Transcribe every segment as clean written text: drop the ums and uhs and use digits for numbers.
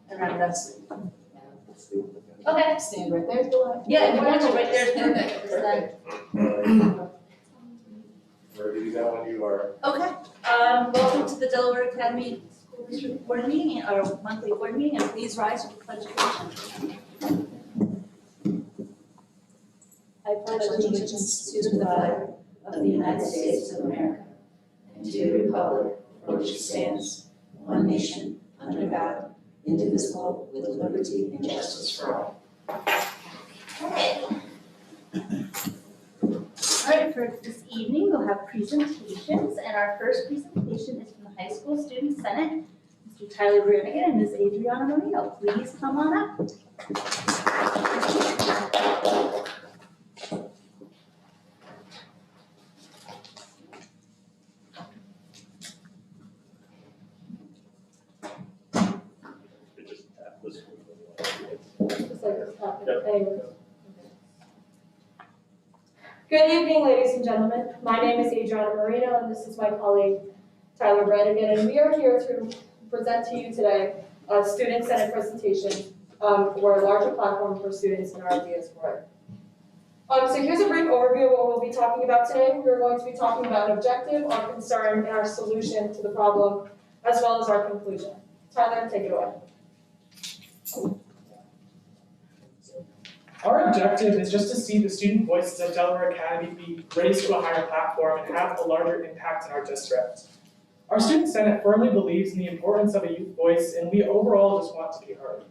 And then that's, Okay. stand right there, Delaware. Yeah, if you want to, right there is perfect, because then. Ready to go when you are. Okay, welcome to the Delaware Academy School District Board Meeting, or monthly board meeting, and please rise for the pledge of allegiance. I pledge allegiance to the flag of the United States of America and to the republic for which it stands, one nation, under God, indivisible, with liberty and justice for all. Okay. All right, for this evening, we'll have presentations, and our first presentation is from the High School Student Senate, Mr. Tyler Brannigan and Ms. Adriana Marino. Please come on up. Good evening, ladies and gentlemen. My name is Adriana Marino, and this is my colleague, Tyler Brannigan, and we are here to present to you today a Student Senate presentation for a larger platform for students and our ideas for it. So here's a brief overview of what we'll be talking about today. We're going to be talking about an objective, our concern, and our solution to the problem, as well as our conclusion. Tyler, take it away. Our objective is just to see the student voices of Delaware Academy be raised to a higher platform and have a larger impact in our district. Our Student Senate firmly believes in the importance of a youth voice, and we overall just want to be heard.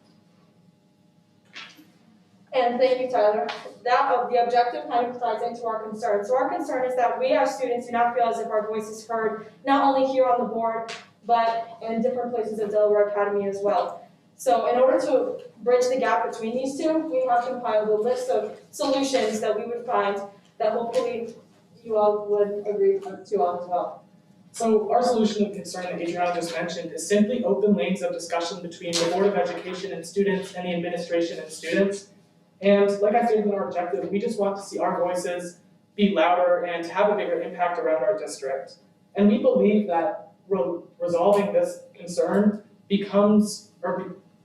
And thank you, Tyler. The objective kind of ties into our concern. So our concern is that we as students do not feel as if our voice is heard, not only here on the board, but in different places at Delaware Academy as well. So in order to bridge the gap between these two, we have compiled a list of solutions that we would find that hopefully you all would agree to on as well. So our solution of concern that Adriana just mentioned is simply open lanes of discussion between the Board of Education and students and the administration and students. And like I stated in our objective, we just want to see our voices be louder and have a bigger impact around our district. And we believe that resolving this concern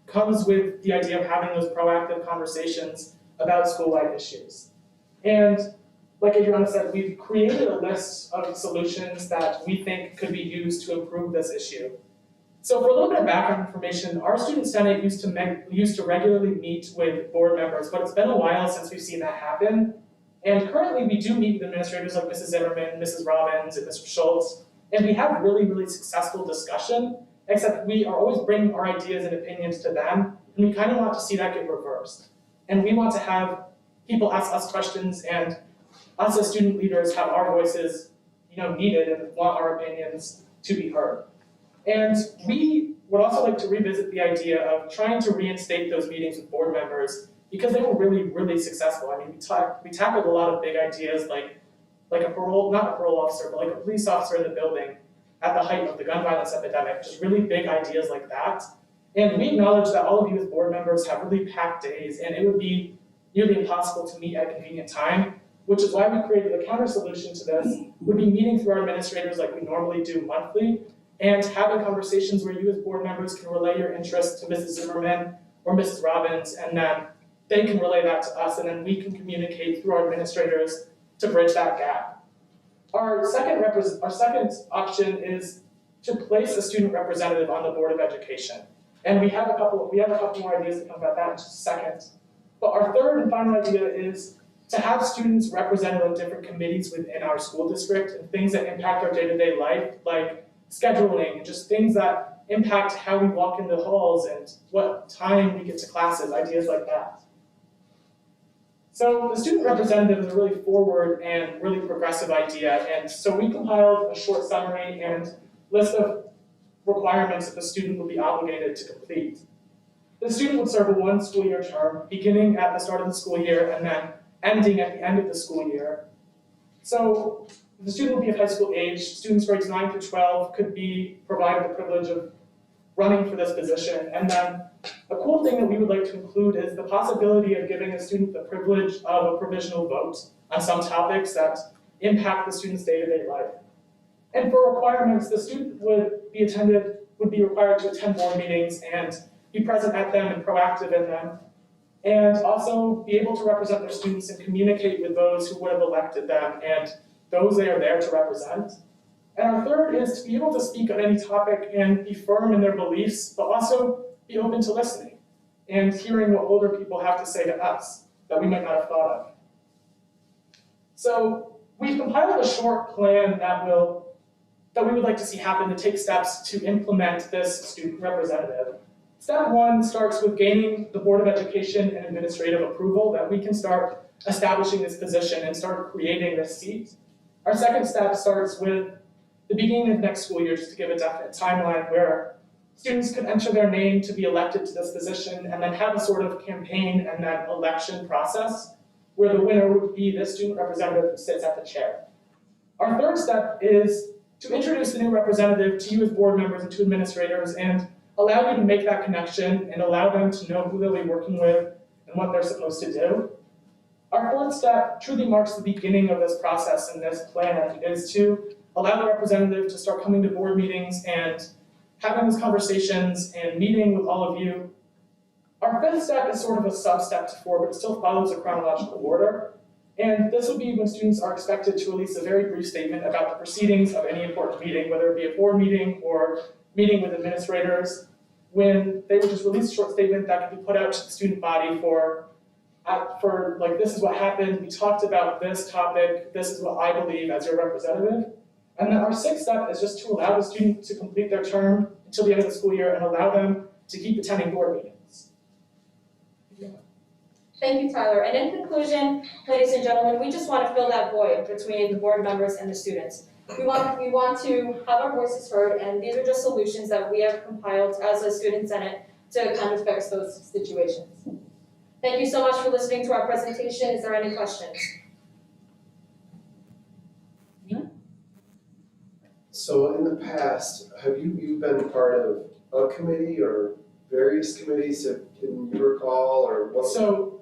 comes with the idea of having those proactive conversations about school-wide issues. And like Adriana said, we've created a list of solutions that we think could be used to improve this issue. So for a little bit of background information, our Student Senate used to regularly meet with board members, but it's been a while since we've seen that happen. And currently we do meet with administrators like Mrs. Zimmerman, Mrs. Robbins, and Mr. Schultz, and we have really, really successful discussion, except we are always bringing our ideas and opinions to them, and we kind of want to see that get reversed. And we want to have people ask us questions, and us as student leaders have our voices, needed and want our opinions to be heard. And we would also like to revisit the idea of trying to reinstate those meetings with board members because they were really, really successful. I mean, we tackled a lot of big ideas like not a parole officer, but like a police officer in the building at the height of the gun violence epidemic, just really big ideas like that. And we acknowledge that all of you as board members have really packed days, and it would be nearly impossible to meet at a convenient time, which is why we created a counter solution to this, would be meeting through our administrators like we normally do monthly, and having conversations where you as board members can relay your interests to Mrs. Zimmerman or Mrs. Robbins, and then they can relay that to us, and then we can communicate through our administrators to bridge that gap. Our second option is to place a student representative on the Board of Education. And we have a couple more ideas to come about that in just a second. But our third and final idea is to have students represented on different committees within our school district and things that impact our day-to-day life, like scheduling and just things that impact how we walk in the halls and what time we get to classes, ideas like that. So the student representative is a really forward and really progressive idea, and so we compiled a short summary and list of requirements that the student would be obligated to complete. The student would serve a 1 school year term, beginning at the start of the school year and then ending at the end of the school year. So the student would be of high school age. Students grades 9 through 12 could be provided the privilege of running for this position. And then a cool thing that we would like to include is the possibility of giving a student the privilege of a provisional vote on some topics that impact the student's day-to-day life. And for requirements, the student would be required to attend board meetings and be present at them and proactive in them, and also be able to represent their students and communicate with those who would have elected them and those they are there to represent. And our third is to be able to speak on any topic and be firm in their beliefs, but also be open to listening and hearing what older people have to say to us that we might not have thought of. So we've compiled a short plan that we would like to see happen to take steps to implement this student representative. Step one starts with gaining the Board of Education and Administrative approval that we can start establishing this position and start creating this seat. Our second step starts with the beginning of next school year, just to give a definite timeline where students could enter their name to be elected to this position and then have a sort of campaign and then election process where the winner would be the student representative who sits at the chair. Our third step is to introduce the new representative to you as board members and to administrators and allow you to make that connection and allow them to know who they'll be working with and what they're supposed to do. Our fourth step truly marks the beginning of this process and this plan is to allow the representative to start coming to board meetings and having these conversations and meeting with all of you. Our fifth step is sort of a sub-step to four, but it still follows a chronological order. And this will be when students are expected to release a very brief statement about the proceedings of any important meeting, whether it be a board meeting or meeting with administrators, when they would just release a short statement that can be put out to the student body for like, this is what happened, we talked about this topic, this is what I believe as your representative. And then our sixth step is just to allow the student to complete their term until the end of the school year and allow them to keep attending board meetings. Thank you, Tyler. And in conclusion, ladies and gentlemen, we just want to fill that void between the board members and the students. We want to have our voices heard, and these are just solutions that we have compiled as a student senate to kind of fix those situations. Thank you so much for listening to our presentation. Is there any questions? So in the past, have you been part of a committee or various committees, can you recall, or what? So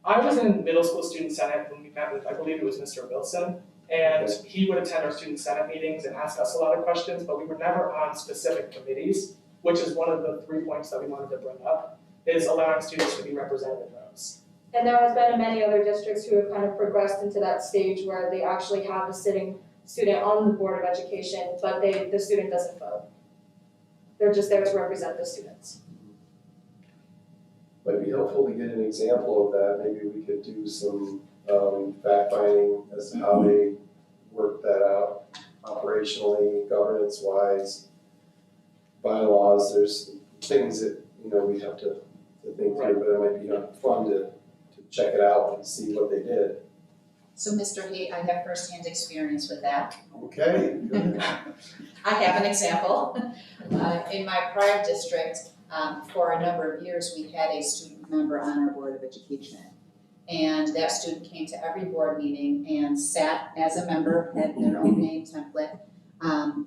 I was in middle school student senate when we met with, I believe it was Mr. Wilson, and he would attend our student senate meetings and ask us a lot of questions, but we were never on specific committees, which is one of the 3 points that we wanted to bring up, is allowing students to be represented in those. And there has been many other districts who have kind of progressed into that stage where they actually have a sitting student on the Board of Education, but the student doesn't vote. They're just there to represent the students. Might be helpful to get an example of that. Maybe we could do some fact finding as to how they work that out operationally, governance wise, bylaws. There's things that we have to think through, but it might be fun to check it out and see what they did. So Mr. Haight, I have firsthand experience with that. Okay, good. I have an example. In my prior district, for a number of years, we had a student member on our Board of Education. And that student came to every board meeting and sat as a member, had their own name template.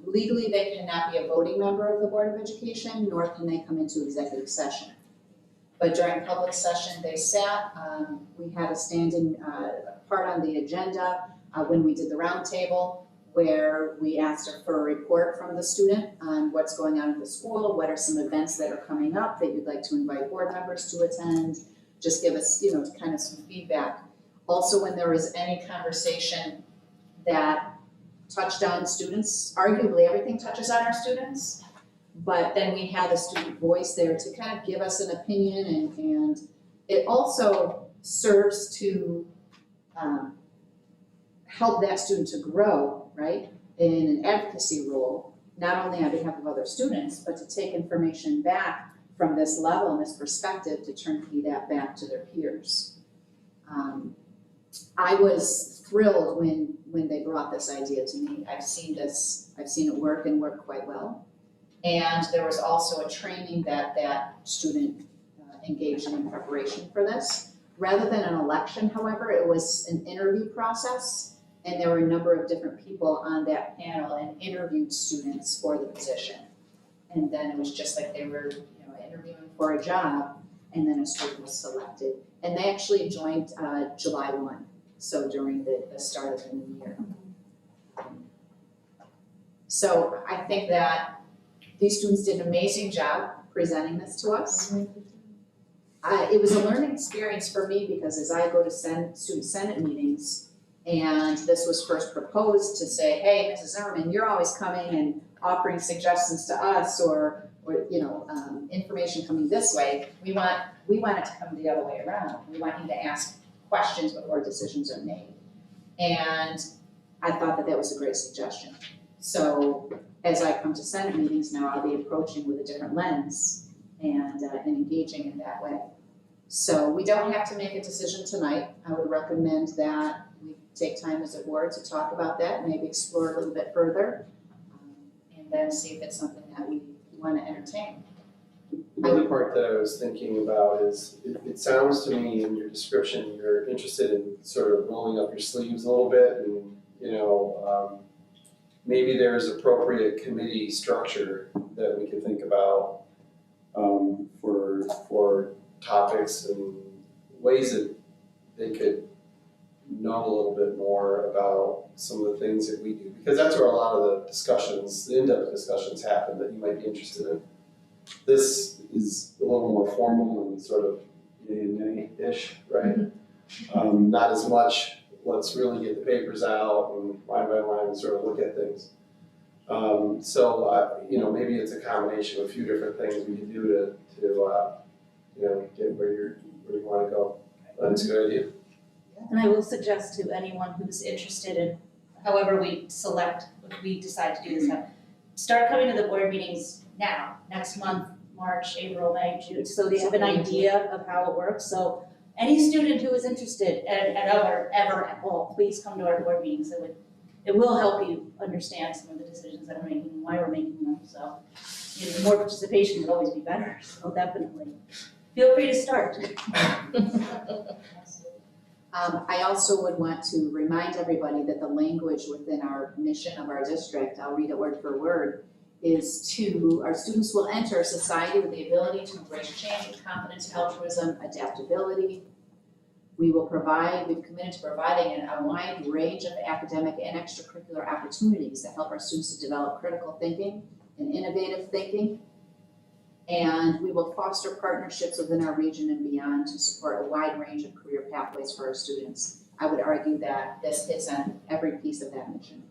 Legally, they cannot be a voting member of the Board of Education, nor can they come into executive session. But during public session, they sat. We had a standing part on the agenda when we did the roundtable, where we asked for a report from the student on what's going on at the school, what are some events that are coming up that you'd like to invite board members to attend, just give us, kind of some feedback. Also, when there was any conversation that touched on students, arguably everything touches on our students, but then we had a student voice there to kind of give us an opinion, and it also serves to help that student to grow, right, in an advocacy role, not only on behalf of other students, but to take information back from this level and this perspective to turn that back to their peers. I was thrilled when they brought this idea to me. I've seen it work and work quite well. And there was also a training that student engaged in preparation for this. Rather than an election, however, it was an interview process, and there were a number of different people on that panel and interviewed students for the position. And then it was just like they were, interviewing for a job, and then a student was selected. And they actually joined July 1, so during the start of the new year. So I think that these students did an amazing job presenting this to us. It was a learning experience for me because as I go to student senate meetings, and this was first proposed to say, hey, Mrs. Zimmerman, you're always coming and offering suggestions to us or information coming this way. We want it to come the other way around. We want you to ask questions before decisions are made. And I thought that was a great suggestion. So as I come to Senate meetings now, I'll be approaching with a different lens and engaging in that way. So we don't have to make a decision tonight. I would recommend that we take time as a board to talk about that, maybe explore it a little bit further, and then see if it's something that we want to entertain. The other part that I was thinking about is, it sounds to me in your description, you're interested in sort of rolling up your sleeves a little bit and, maybe there's appropriate committee structure that we could think about for topics and ways that they could know a little bit more about some of the things that we do. Because that's where a lot of the discussions, the in-depth discussions happen that you might be interested in. This is a little more formal and sort of yay and nay-ish, right? Not as much, let's really get the papers out and line by line sort of look at things. Maybe it's a combination of a few different things we can do to get where you want to go. That's a good idea. And I will suggest to anyone who's interested in however we decide to do this, start coming to the board meetings now, next month, March, April, May, June, so they have an idea of how it works. So any student who is interested and ever at all, please come to our board meetings. It will help you understand some of the decisions that we're making and why we're making them. So more participation would always be better, so definitely. Feel free to start. I also would want to remind everybody that the language within our mission of our district, I'll read it word for word, is our students will enter society with the ability to embrace change with confidence, altruism, adaptability. We've committed to providing a wide range of academic and extracurricular opportunities that help our students to develop critical thinking and innovative thinking. And we will foster partnerships within our region and beyond to support a wide range of career pathways for our students. I would argue that this hits on every piece of that mission.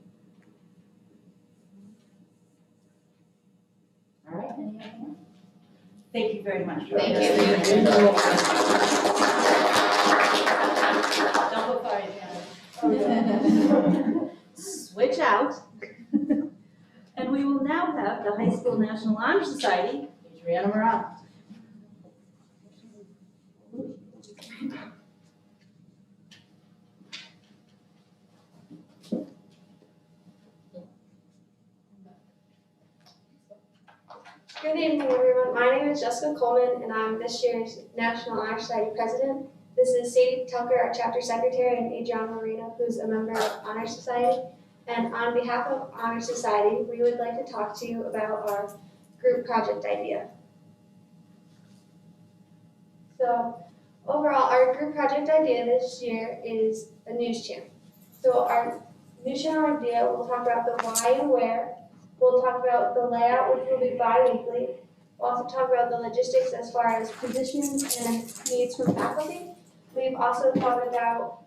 All right, any other one? Thank you very much. Thank you. Don't go far, Adriana. Switch out. And we will now have the High School National Honor Society, Adriana Morales. Good evening, everyone. My name is Jessica Coleman, and I'm this year's National Honor Society President. This is Sadie Tucker, our chapter secretary, and Adriana Marino, who's a member of Honor Society. And on behalf of Honor Society, we would like to talk to you about our group project idea. So overall, our group project idea this year is a news channel. So our news channel idea, we'll talk about the why and where. We'll talk about the layout, which will be bi-weekly. We'll also talk about the logistics as far as positions and needs from faculty. We've also thought about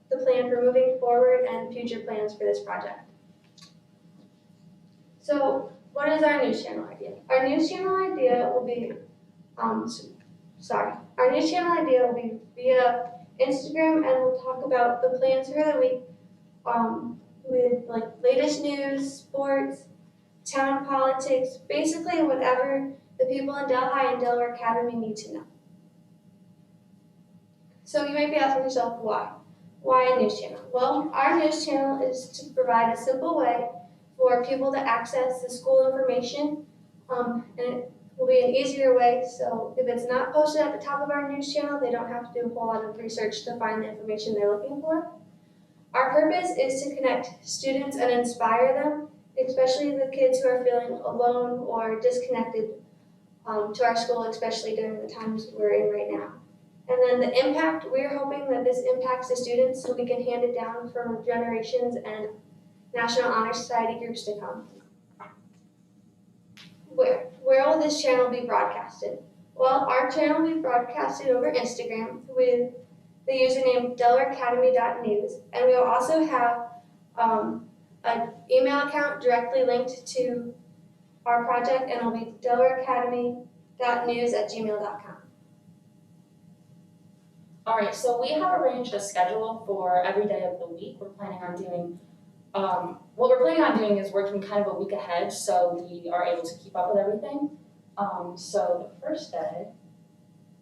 the plan for moving forward and future plans for this project. So what is our news channel idea? Our news channel idea will be, our news channel idea will be via Instagram, and we'll talk about the plans for the week with like latest news, sports, town politics, basically whatever the people in Delhi and Delaware Academy need to know. So you might be asking yourself, why? Why a news channel? Well, our news channel is to provide a simple way for people to access the school information, and it will be an easier way, so if it's not posted at the top of our news channel, they don't have to do a whole lot of research to find the information they're looking for. Our purpose is to connect students and inspire them, especially the kids who are feeling alone or disconnected to our school, especially during the times we're in right now. And then the impact, we're hoping that this impacts the students so we can hand it down for generations and National Honor Society groups to come. Where will this channel be broadcasted? Well, our channel will be broadcasted over Instagram with the username delawareacademy.news, and we will also have an email account directly linked to our project, and it'll be delawareacademy.news@gmail.com. All right, so we have arranged a schedule for every day of the week. We're planning on doing, what we're planning on doing is working kind of a week ahead so we are able to keep up with everything. So the first day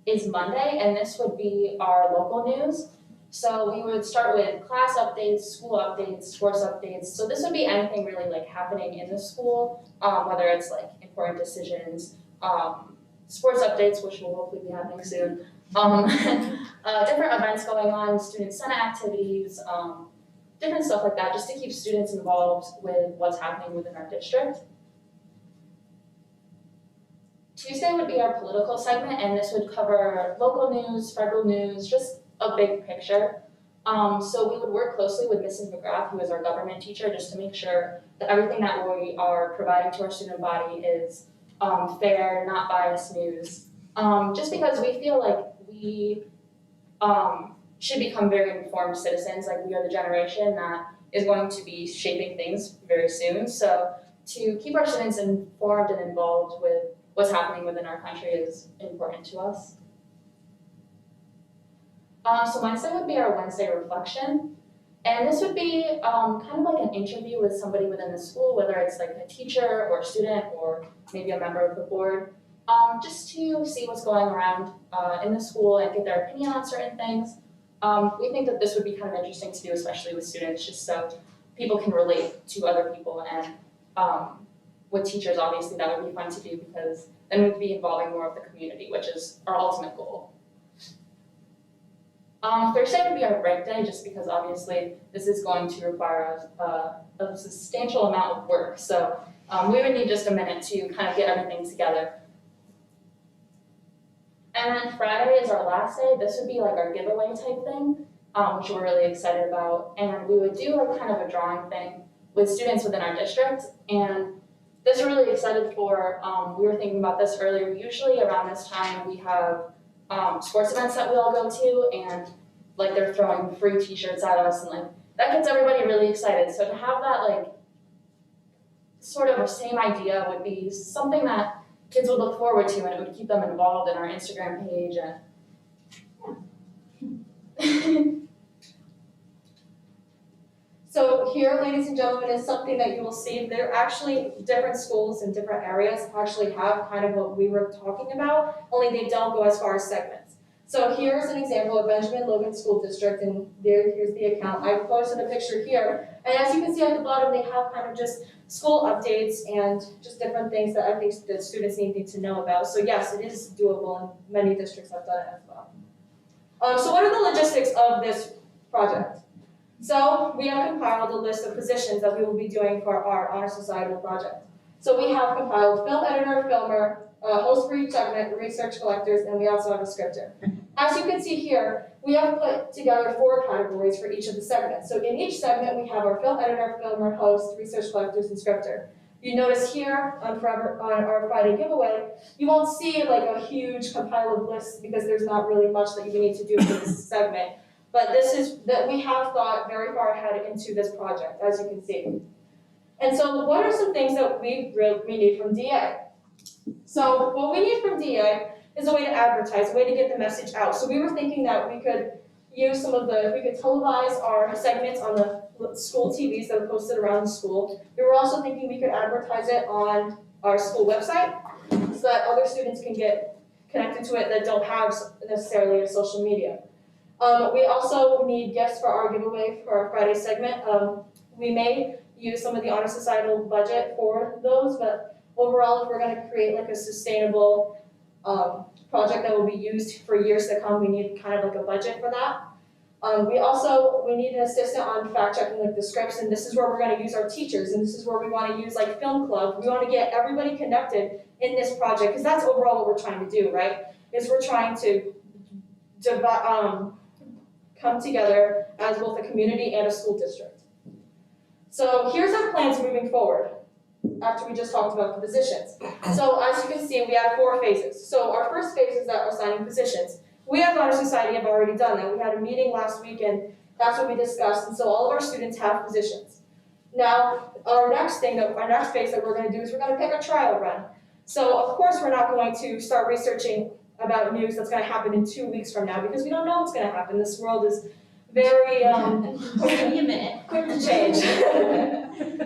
is Monday, and this would be our local news. So we would start with class updates, school updates, sports updates. So this would be anything really like happening in the school, whether it's like important decisions, sports updates, which will hopefully be happening soon, different events going on, student senate activities, different stuff like that, just to keep students involved with what's happening within our district. Tuesday would be our political segment, and this would cover local news, federal news, just a big picture. So we would work closely with Mrs. McGrath, who is our government teacher, just to make sure that everything that we are providing to our student body is fair, not biased news. Just because we feel like we should become very informed citizens, like we are the generation that is going to be shaping things very soon. So to keep our students informed and involved with what's happening within our country is important to us. So Wednesday would be our Wednesday reflection. And this would be kind of like an interview with somebody within the school, whether it's like a teacher or a student or maybe a member of the board, just to see what's going around in the school and get their opinion on certain things. We think that this would be kind of interesting to do, especially with students, just so people can relate to other people, and with teachers, obviously, that would be fun to do because then we'd be involving more of the community, which is our ultimate goal. Thursday would be our break day, just because obviously this is going to require a substantial amount of work. So we would need just a minute to kind of get everything together. And then Friday is our last day. This would be like our giveaway type thing, which we're really excited about. And we would do like kind of a drawing thing with students within our district. And this we're really excited for. We were thinking about this earlier. Usually around this time we have sports events that we all go to, and like they're throwing free t-shirts at us, and like that gets everybody really excited. So to have that like sort of same idea would be something that kids would look forward to, and it would keep them involved in our Instagram page. And yeah. So here, ladies and gentlemen, is something that you will see. There are actually different schools in different areas actually have kind of what we were talking about, only they don't go as far as segments. So here's an example of Benjamin Logan School District, and here's the account. I posted a picture here, and as you can see at the bottom, they have kind of just school updates and just different things that I think the students need to know about. So yes, it is doable, and many districts have done it as well. So what are the logistics of this project? So we have compiled a list of positions that we will be doing for our Honor Societal project. So we have compiled film editor, filmer, host for each segment, research collectors, and we also have a scripter. As you can see here, we have put together 4 categories for each of the segments. So in each segment, we have our film editor, filmer, host, research collectors, and scripter. You notice here on our Friday giveaway, you won't see like a huge compiled list because there's not really much that you need to do for this segment. But this is that we have thought very far ahead into this project, as you can see. And so what are some things that we need from DA? So what we need from DA is a way to advertise, a way to get the message out. So we were thinking that we could use we could televise our segments on the school TVs that are posted around the school. We were also thinking we could advertise it on our school website so that other students can get connected to it that don't have necessarily a social media. We also need gifts for our giveaway for our Friday segment. We may use some of the Honor Societal budget for those, but overall, if we're going to create like a sustainable project that will be used for years to come, we need kind of like a budget for that. We need an assistant on fact checking like the scripts, and this is where we're going to use our teachers, and this is where we want to use like film club. We want to get everybody connected in this project, because that's overall what we're trying to do, right? Is we're trying to come together as both a community and a school district. So here's our plans moving forward. after we just talked about the positions. So as you can see, we have 4 phases. So our first phase is that we're assigning positions. We as Honor Society have already done that. We had a meeting last week and that's what we discussed, and so all of our students have positions. Now, our next phase that we're gonna do is we're gonna pick a trial run. So of course, we're not going to start researching about news that's gonna happen in 2 weeks from now because we don't know what's gonna happen. This world is very Give me a minute. quick to change.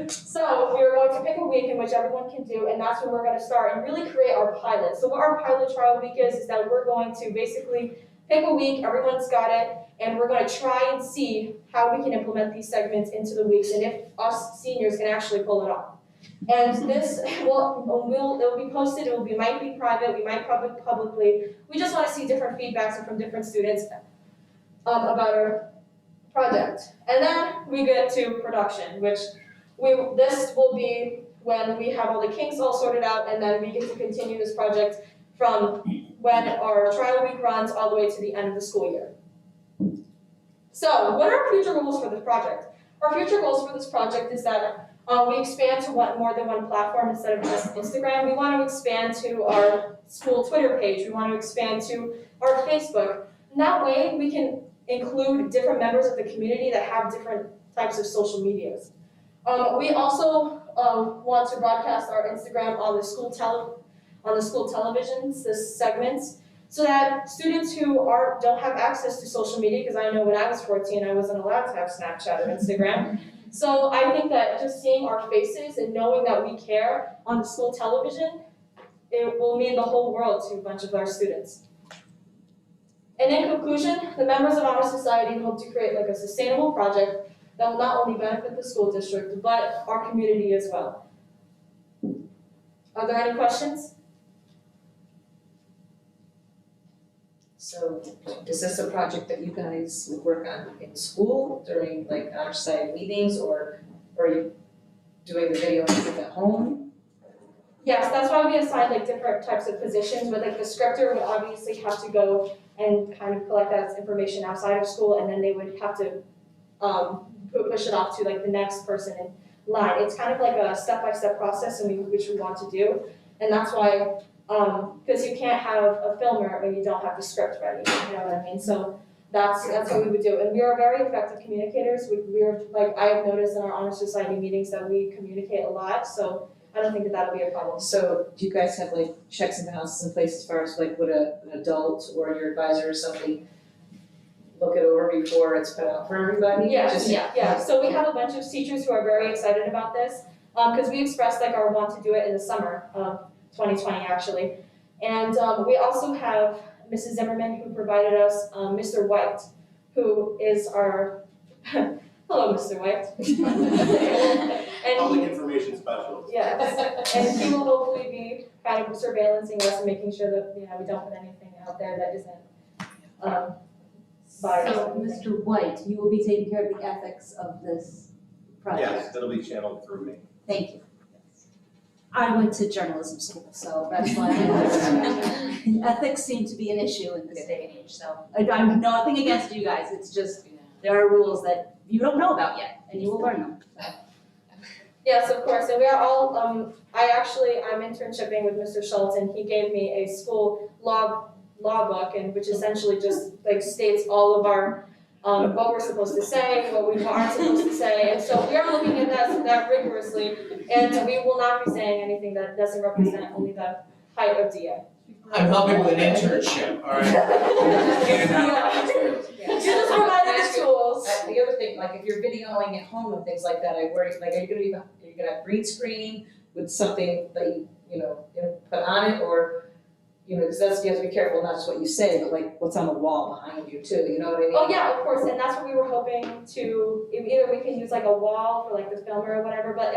So we're going to pick a week in which everyone can do, and that's when we're gonna start and really create our pilot. So what our pilot trial week is that we're going to basically pick a week, everyone's got it, and we're gonna try and see how we can implement these segments into the weeks and if us seniors can actually pull it off. And this it'll be posted, might be private, we might publicly. We just wanna see different feedbacks from different students about our project. And then we get to production, which this will be when we have all the kinks all sorted out, and then we get to continue this project from when our trial week runs all the way to the end of the school year. So, what are our future goals for this project? Our future goals for this project is that we expand to more than one platform instead of just Instagram. We want to expand to our school Twitter page. We want to expand to our Facebook. And that way, we can include different members of the community that have different types of social medias. We also want to broadcast our Instagram on the school televisions, this segments, so that students who don't have access to social media, because I know when I was 14, I wasn't allowed to have Snapchat or Instagram. So I think that just seeing our faces and knowing that we care on the school television, it will mean the whole world to a bunch of our students. And in conclusion, the members of Honor Society hope to create a sustainable project that will not only benefit the school district, but our community as well. Are there any questions? So is this a project that you guys would work on in school during Honor Society meetings, or are you doing the video and stuff at home? Yes, that's why we assigned different types of positions, but the scripter would obviously have to go and kind of collect that information outside of school, and then they would have to push it off to the next person in line. It's kind of like a step-by-step process which we want to do, and that's why because you can't have a filmer when you don't have the script ready, you know what I mean? So that's what we would do, and we are very effective communicators. We're I have noticed in our Honor Society meetings that we communicate a lot, so I don't think that that'll be a problem. So do you guys have checks and balances in place as far as would an adult or your advisor or somebody look it over before it's put out for everybody? Yeah. So we have a bunch of teachers who are very excited about this, because we expressed our want to do it in the summer of 2020 actually. And we also have Mrs. Zimmerman who provided us Mr. White, who is our, hello Mr. White. Public information specialist. Yes, and he will hopefully be kind of surveillancing us and making sure that we don't put anything out there that isn't biased. So, Mr. White, you will be taking care of the ethics of this project? Yes, it'll be channeled through me. Thank you. I went to journalism school, so that's why I know. Ethics seem to be an issue in this day and age, so I'm nothing against you guys, it's just, there are rules that you don't know about yet, and you will learn them. Yes, of course, and we are all, I'm internshipping with Mr. Schultz, and he gave me a school law book, and which essentially just states all of our what we're supposed to say, what we aren't supposed to say, and so we are looking at that rigorously, and we will not be saying anything that doesn't represent only the height of DA. I'm helping with an internship, all right? You just provided the tools. The other thing, if you're videoing at home and things like that, I worry, are you gonna have green screen with something that you put on it, or because you have to be careful, not just what you say, but what's on the wall behind you too, you know what I mean? Oh yeah, of course, and that's what we were hoping to, either we can use a wall for the filmer or whatever, but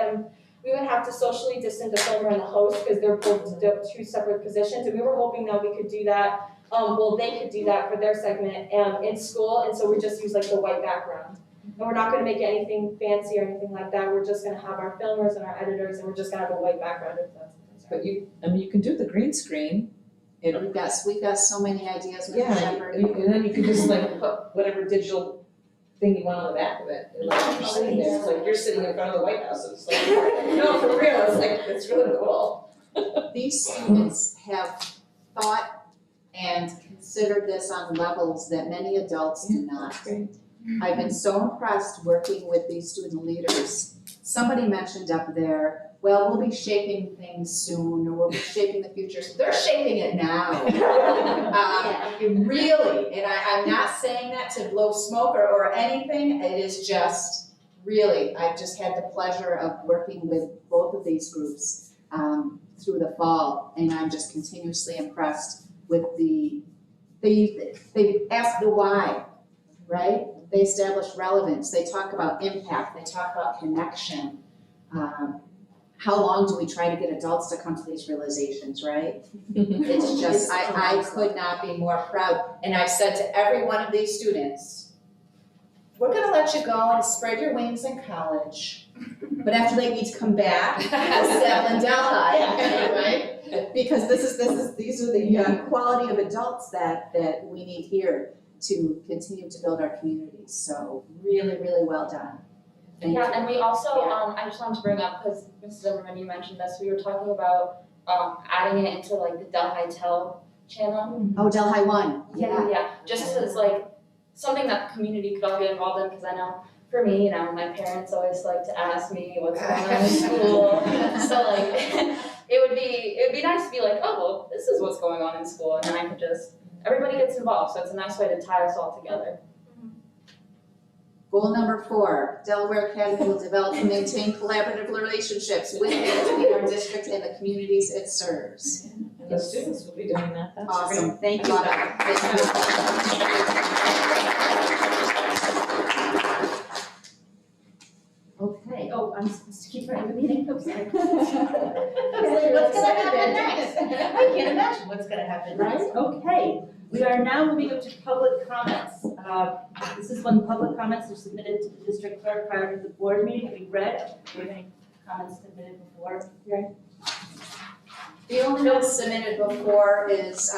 we would have to socially distance the filmer and the host because they're both two separate positions, and we were hoping that we could do that, they could do that for their segment in school, and so we just use the white background. And we're not gonna make it anything fancy or anything like that, we're just gonna have our filmers and our editors, and we're just gonna have a white background if that's the concern. But you can do the green screen. We've got so many ideas with Yeah, Shepherd. and then you can just put whatever digital thing you want on the back of it. And like you're sitting there, it's like you're sitting in front of the White House. It's like, no, for real, it's like, it's really cool. These students have thought and considered this on levels that many adults do not. I've been so impressed working with these student leaders. Somebody mentioned up there, well, we'll be shaping things soon, or we'll be shaping the future. They're shaping it now. Really, and I'm not saying that to blow smoke or anything, it is just, really, I've just had the pleasure of working with both of these groups through the fall, and I'm just continuously impressed with they ask the why, right? They establish relevance, they talk about impact, they talk about connection. How long do we try to get adults to come to these realizations, right? It's just, I could not be more proud. And I've said to every one of these students, we're gonna let you go and spread your wings in college, but after they need to come back, settle in Delhi, right? Because these are the quality of adults that we need here to continue to build our communities. So really, really well done. Thank you. Yeah, and we also, I just wanted to bring up, because Mrs. Zimmerman, you mentioned this, we were talking about adding it into like the Delhi Tel channel. Oh, Delhi One. Yeah, just as like something that the community could all get involved in, because I know for me, my parents always like to ask me what's going on in school. So like, it would be nice to be like, oh, well, this is what's going on in school, and then I could just, everybody gets involved, so it's a nice way to tie us all together. Goal number 4, Delaware Academy will develop and maintain collaborative relationships with and between our district and the communities it serves. And the students will be doing that, that's Awesome, Thank you. love it. Okay, oh, I'm supposed to keep running the meeting, I'm sorry. What's gonna happen next? I can't imagine what's gonna happen next. Okay, we are now moving up to public comments. This is when public comments are submitted to the district clerk prior to the board meeting to be read. Do you have any comments submitted before hearing? The only note submitted before is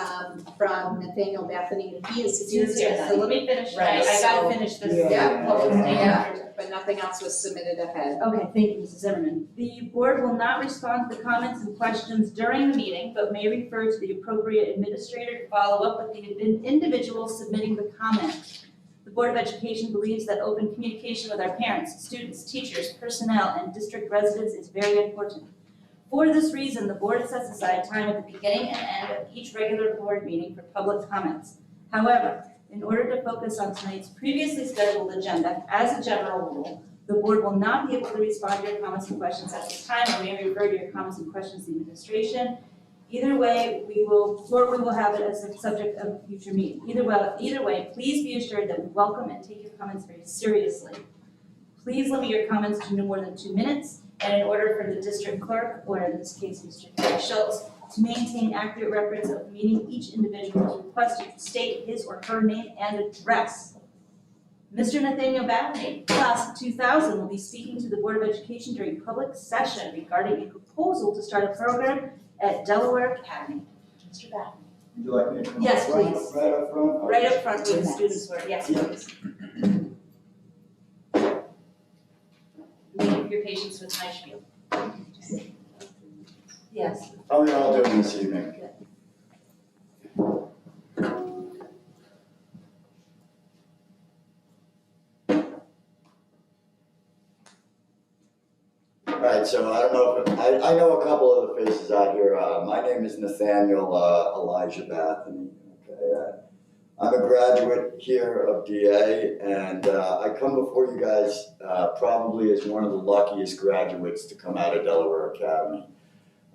from Nathaniel Bethany, and he is here So let me finish, Right, I so- gotta finish this. Yeah, but nothing else was submitted ahead. Okay, thank you, Mrs. Zimmerman. The board will not respond to the comments and questions during the meeting, but may refer to the appropriate administrator to follow up with the individual submitting the comment. The Board of Education believes that open communication with our parents, students, teachers, personnel, and district residents is very important. For this reason, the board sets aside time at the beginning and end of each regular board meeting for public comments. However, in order to focus on tonight's previously scheduled agenda, as a general rule, the board will not be able to respond to your comments and questions at this time, or may refer to your comments and questions to the administration. Either way, we will have it as a subject of a future meeting. Either way, please be assured that we welcome and take your comments very seriously. Please limit your comments to no more than 2 minutes, and in order for the district clerk, or in this case, Mr. Gary Schultz, to maintain accurate records of the meeting, each individual is requested to state his or her name and address. Mr. Nathaniel Bethany, class of 2000, will be speaking to the Board of Education during public session regarding a proposal to start a program at Delaware Academy. Mr. Bethany. Would you like me to come Yes, right- please. Right up front? Right up front where the students were, yes, please. Thank you for your patience with my spiel. Yes. How are you all doing this evening? All right, so I don't know if, I know a couple of the faces out here. My name is Nathaniel Elijah Bethany. Okay, I'm a graduate here of DA, and I come before you guys probably as one of the luckiest graduates to come out of Delaware Academy.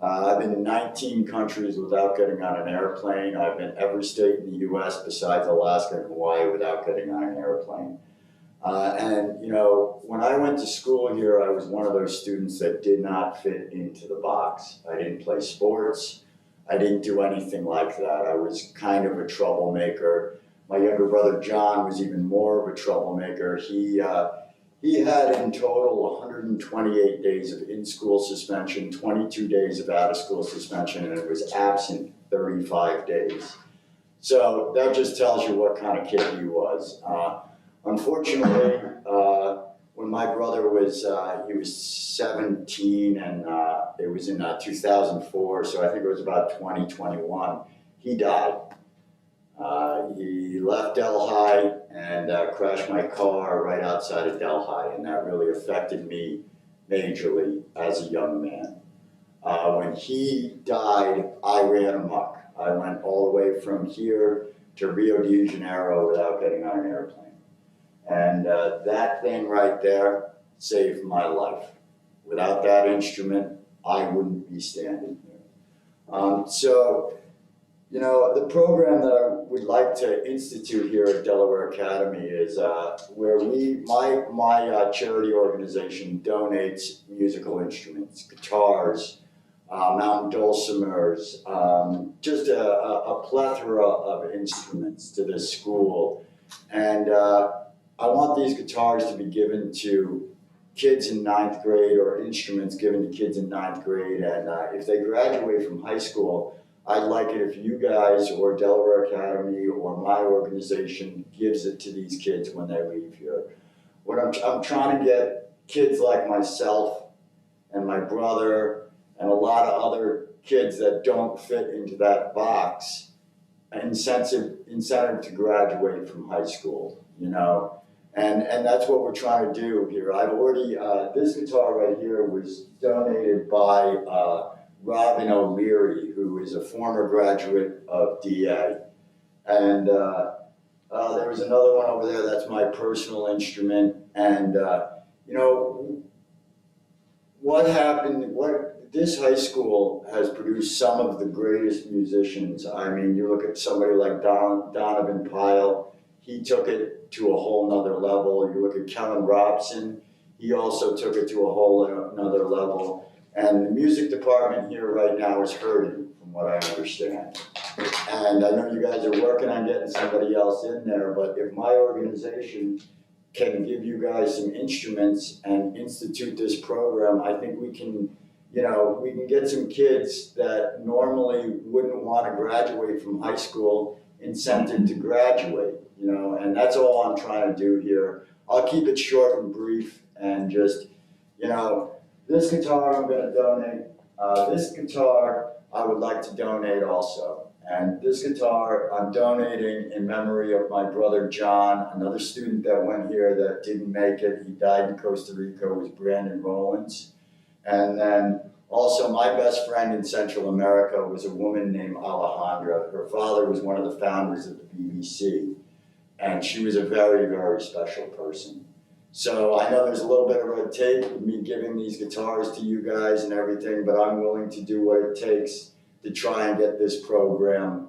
I've been in 19 countries without getting on an airplane. I've been every state in the US besides Alaska and Hawaii without getting on an airplane. And you know, when I went to school here, I was one of those students that did not fit into the box. I didn't play sports. I didn't do anything like that. I was kind of a troublemaker. My younger brother John was even more of a troublemaker. He had in total 128 days of in-school suspension, 22 days of out-of-school suspension, and it was absent 35 days. So that just tells you what kind of kid he was. Unfortunately, when my brother was, he was 17 and it was in 2004, so I think it was about 2021, he died. He left Delhi and crashed my car right outside of Delhi, and that really affected me majorly as a young man. When he died, I ran amok. I went all the way from here to Rio de Janeiro without getting on an airplane. And that thing right there saved my life. Without that instrument, I wouldn't be standing here. So, you know, the program that I would like to institute here at Delaware Academy is where my charity organization donates musical instruments, guitars, mountain dulcimers, just a plethora of instruments to this school. And I want these guitars to be given to kids in 9th grade, or instruments given to kids in 9th grade. And if they graduate from high school, I'd like it if you guys or Delaware Academy or my organization gives it to these kids when they leave here. What I'm trying to get kids like myself and my brother and a lot of other kids that don't fit into that box incentive to graduate from high school, you know. And that's what we're trying to do here. I've already, this guitar right here was donated by Robin O'Leary, who is a former graduate of DA. And there was another one over there, that's my personal instrument. And, you know, this high school has produced some of the greatest musicians. I mean, you look at somebody like Donovan Pyle, he took it to a whole nother level. You look at Kellen Robson, he also took it to a whole another level. And the music department here right now is hurting, from what I understand. And I know you guys are working on getting somebody else in there, but if my organization can give you guys some instruments and institute this program, I think we can, you know, we can get some kids that normally wouldn't want to graduate from high school incented to graduate, you know, and that's all I'm trying to do here. I'll keep it short and brief and just, you know, this guitar I'm going to donate. This guitar I would like to donate also. And this guitar I'm donating in memory of my brother John, another student that went here that didn't make it. He died in Costa Rica, was Brandon Rollins. And then also my best friend in Central America was a woman named Alejandra. Her father was one of the founders of the BBC. And she was a very, very special person. So I know there's a little bit of red tape with me giving these guitars to you guys and everything, but I'm willing to do what it takes to try and get this program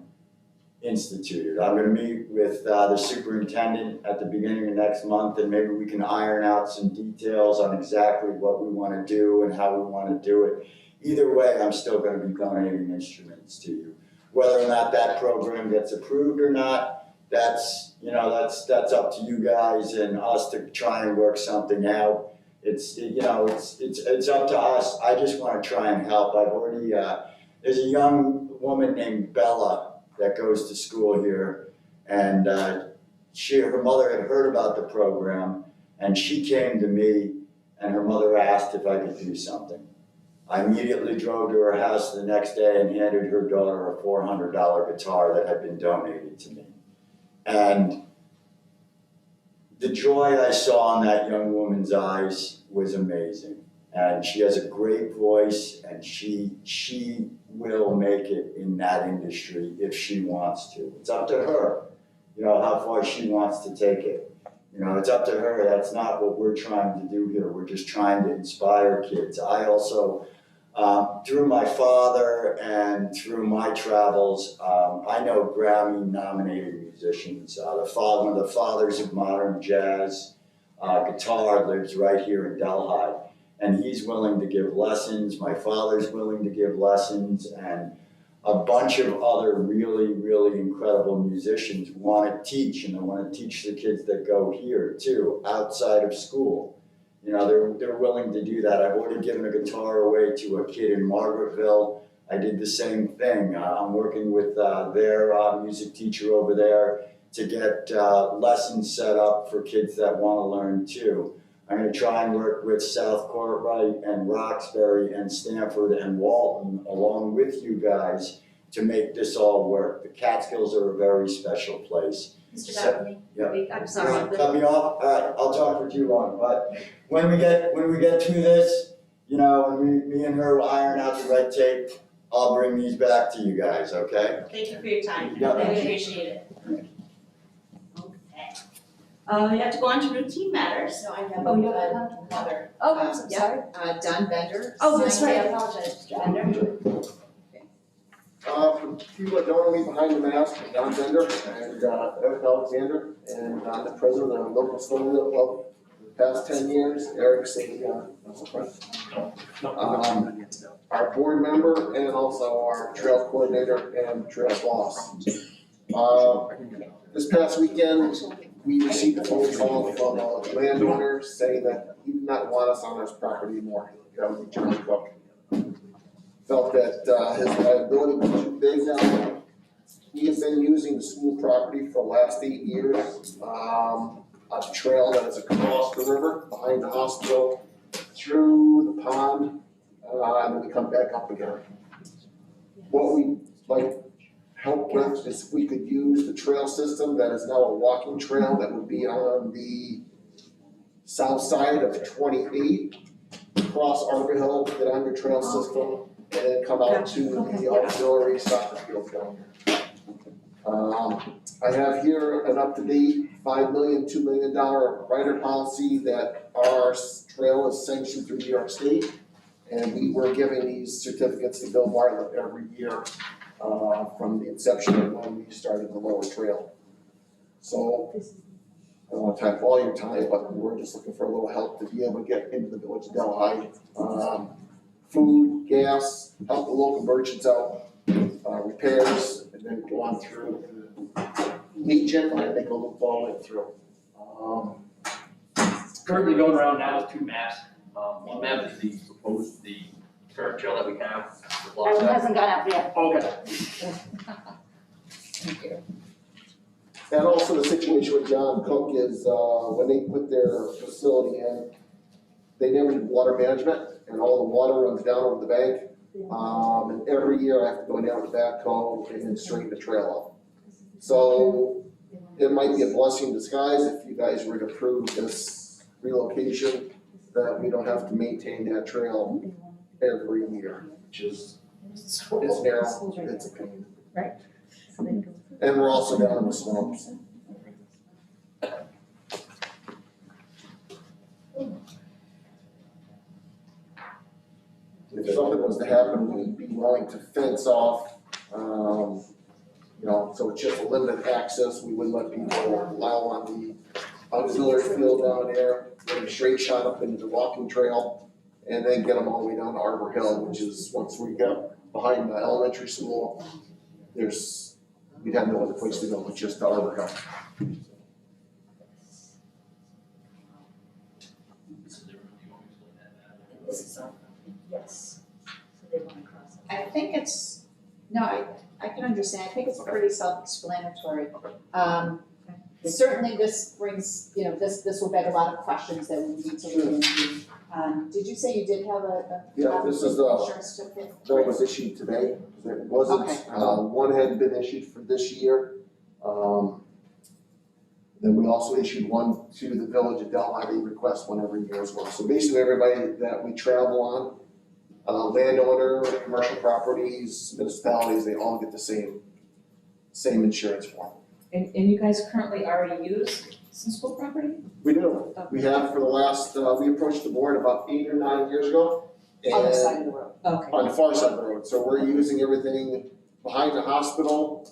instituted. I'm going to meet with the superintendent at the beginning of next month, and maybe we can iron out some details on exactly what we want to do and how we want to do it. Either way, I'm still going to be donating instruments to you. Whether or not that program gets approved or not, that's, you know, that's up to you guys and us to try and work something out. It's, you know, it's up to us. I just want to try and help. I've already, there's a young woman named Bella that goes to school here, and her mother had heard about the program, and she came to me, and her mother asked if I could do something. I immediately drove to her house the next day and handed her daughter a $400 guitar that had been donated to me. And the joy I saw in that young woman's eyes was amazing. And she has a great voice, and she will make it in that industry if she wants to. It's up to her, you know, how far she wants to take it. You know, it's up to her. That's not what we're trying to do here. We're just trying to inspire kids. I also, through my father and through my travels, I know Grammy-nominated musicians. One of the fathers of modern jazz guitar lives right here in Delhi. And he's willing to give lessons. My father's willing to give lessons, and a bunch of other really, really incredible musicians want to teach, and they want to teach the kids that go here too, outside of school. You know, they're willing to do that. I've already given a guitar away to a kid in Margaretville. I did the same thing. I'm working with their music teacher over there. to get lessons set up for kids that want to learn too. I'm going to try and work with South Cartwright and Roxbury and Stanford and Walton along with you guys to make this all work. The Catskills are a very special place. Mr. So- Bethany? yeah. I'm You sorry, wanna but cut me off? All right, I'll talk for too long, but when we get through this, you know, when me and her will iron out the red tape, I'll bring these back to you guys, okay? Thank you for your time. Yeah. I really appreciate it. Okay. We have to go on to routine matters. No, I have Oh, you have another. oh, I'm Yeah. sorry. Don Bender. Oh, that's signed right, I it. apologize, Mr. Bender. For people that don't know me behind the mask, I'm Don Bender and Eric Alexander, and I'm the president of the local snowmobile club for the past 10 years. Eric's our board member and also our trail coordinator and trail boss. This past weekend, we received a phone call from a landowner saying that he did not want us on his property anymore. That was John Cook. Felt that his liability was too big now. He has been using the school property for the last 8 years. A trail that is across the river, behind the hospital, through the pond, and then we come back up again. What we like help with is if we could use the trail system that is now a walking trail that would be on the south side of 28, cross Arbor Hill, get on your trail system, and then come out to the auxiliary soccer field down here. I have here an up-to-date $5 million, $2 million rider policy that our trail is sanctioned through New York State. And we were giving these certificates to Bill Bartlett every year from the inception of when we started the lower trail. So I don't want to take all your time, but we're just looking for a little help to be able to get into the village of Delhi. Food, gas, help the local merchants out, repairs, and then go on through Legion, and then go all the way through. Currently going around now with 2 maps. One map is the current trail that we have. That one hasn't gone up yet. Okay. Thank you. And also the situation with John Cook is, when they put their facility in, they never did water management, and all the water runs down over the bank. And every year I have to go down with the backhoe and straighten the trail up. So it might be a blessing in disguise if you guys were to approve this relocation, that we don't have to maintain that trail every year, which is, it's narrow, it's a pain. Right. And we're also down in the swamps. If something was to happen, we'd be willing to fence off, you know, so it's just a limited access, we wouldn't let people allow on the auxiliary field down there, get a straight shot up into the walking trail, and then get them all the way down to Arbor Hill, which is, once we get behind the elementary school, we'd have no other place to go but just to Arbor Hill. This is all. Yes. So they want to cross it. I think it's, no, I can understand, I think it's pretty self-explanatory. Certainly this brings, you know, this will beg a lot of questions that we need to look into. Did you say you did have a Yeah, this is insurance certificate? that was issued today, it wasn't, Okay. one had been issued for this year. Then we also issued one to the village of Delhi, they request one every year as well. So basically everybody that we travel on, landowner, commercial properties, municipalities, they all get the same insurance form. And you guys currently already use some school property? We do, we have for the last, we approached the board about 8 or 9 years ago. On the and- side of the road? Okay. On the far side of the road, so we're using everything behind the hospital,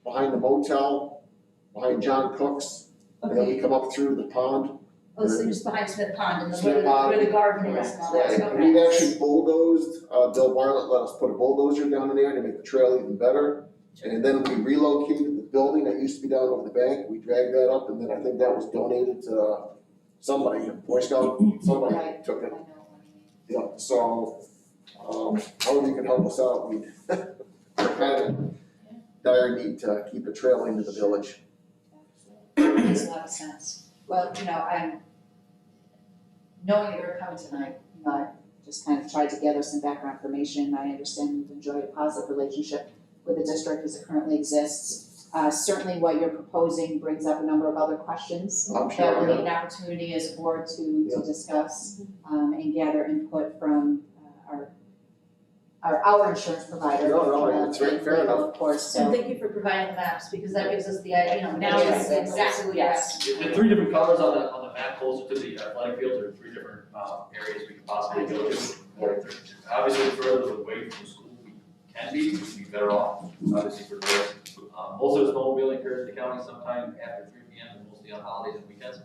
behind the motel, behind John Cook's, and then we come up through the pond. Oh, so just behind Smith Pond and Smith Pond. where the garden is and all that Right, stuff. and we've actually bulldozed, Bill Bartlett let us put a bulldozer down in there to make the trail even better. And then we relocated the building that used to be down over the bank, we dragged that up, and then I think that was donated to somebody, a Boy Scout, somebody took it. Yeah, so, however you can help us out, we're kind of dire need to keep a trail into the village. Makes a lot of sense. Well, I'm, knowing that you're coming tonight, I just kind of tried to gather some background information. I understand you've enjoyed a positive relationship with the district as it currently exists. Certainly what you're proposing brings up a number of other questions I'm that sure, we'll yeah. need an opportunity as a board to discuss, and gather input from our insurance provider. No, it's fair and legal, enough. of course, so. And thank you for providing the maps, because that gives us the idea, now we Yes, see exactly what you're yes. asking. The three different colors on the map closer to the athletic fields are three different areas we could possibly go to. Obviously, further away from the school we can be, we'd be better off, obviously for the rest. Most of the snowmobiling occurs in the county sometime after 3 p.m. and mostly on holidays and weekends.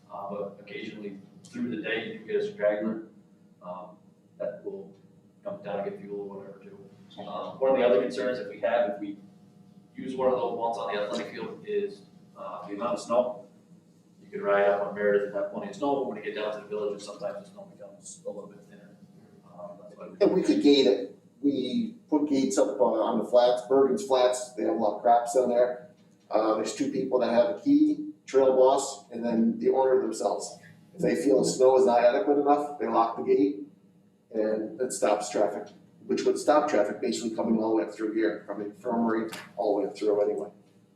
But occasionally through the day, you do get a straggler that will come down and get fuel or whatever too. One of the other concerns that we have if we use one of those ones on the athletic field is the amount of snow. You could ride up on Meredith and have plenty of snow, but when you get down to the villages, sometimes the snow becomes a little bit thinner. That's why And we could gate it. We put gates up on the flats, Bergen's Flats, they have a lot of craps on there. There's 2 people that have a key, trail boss, and then the owner themselves. If they feel the snow is not adequate enough, they lock the gate, and it stops traffic, which would stop traffic basically coming all the way up through here, from the infirmary all the way up through anyway.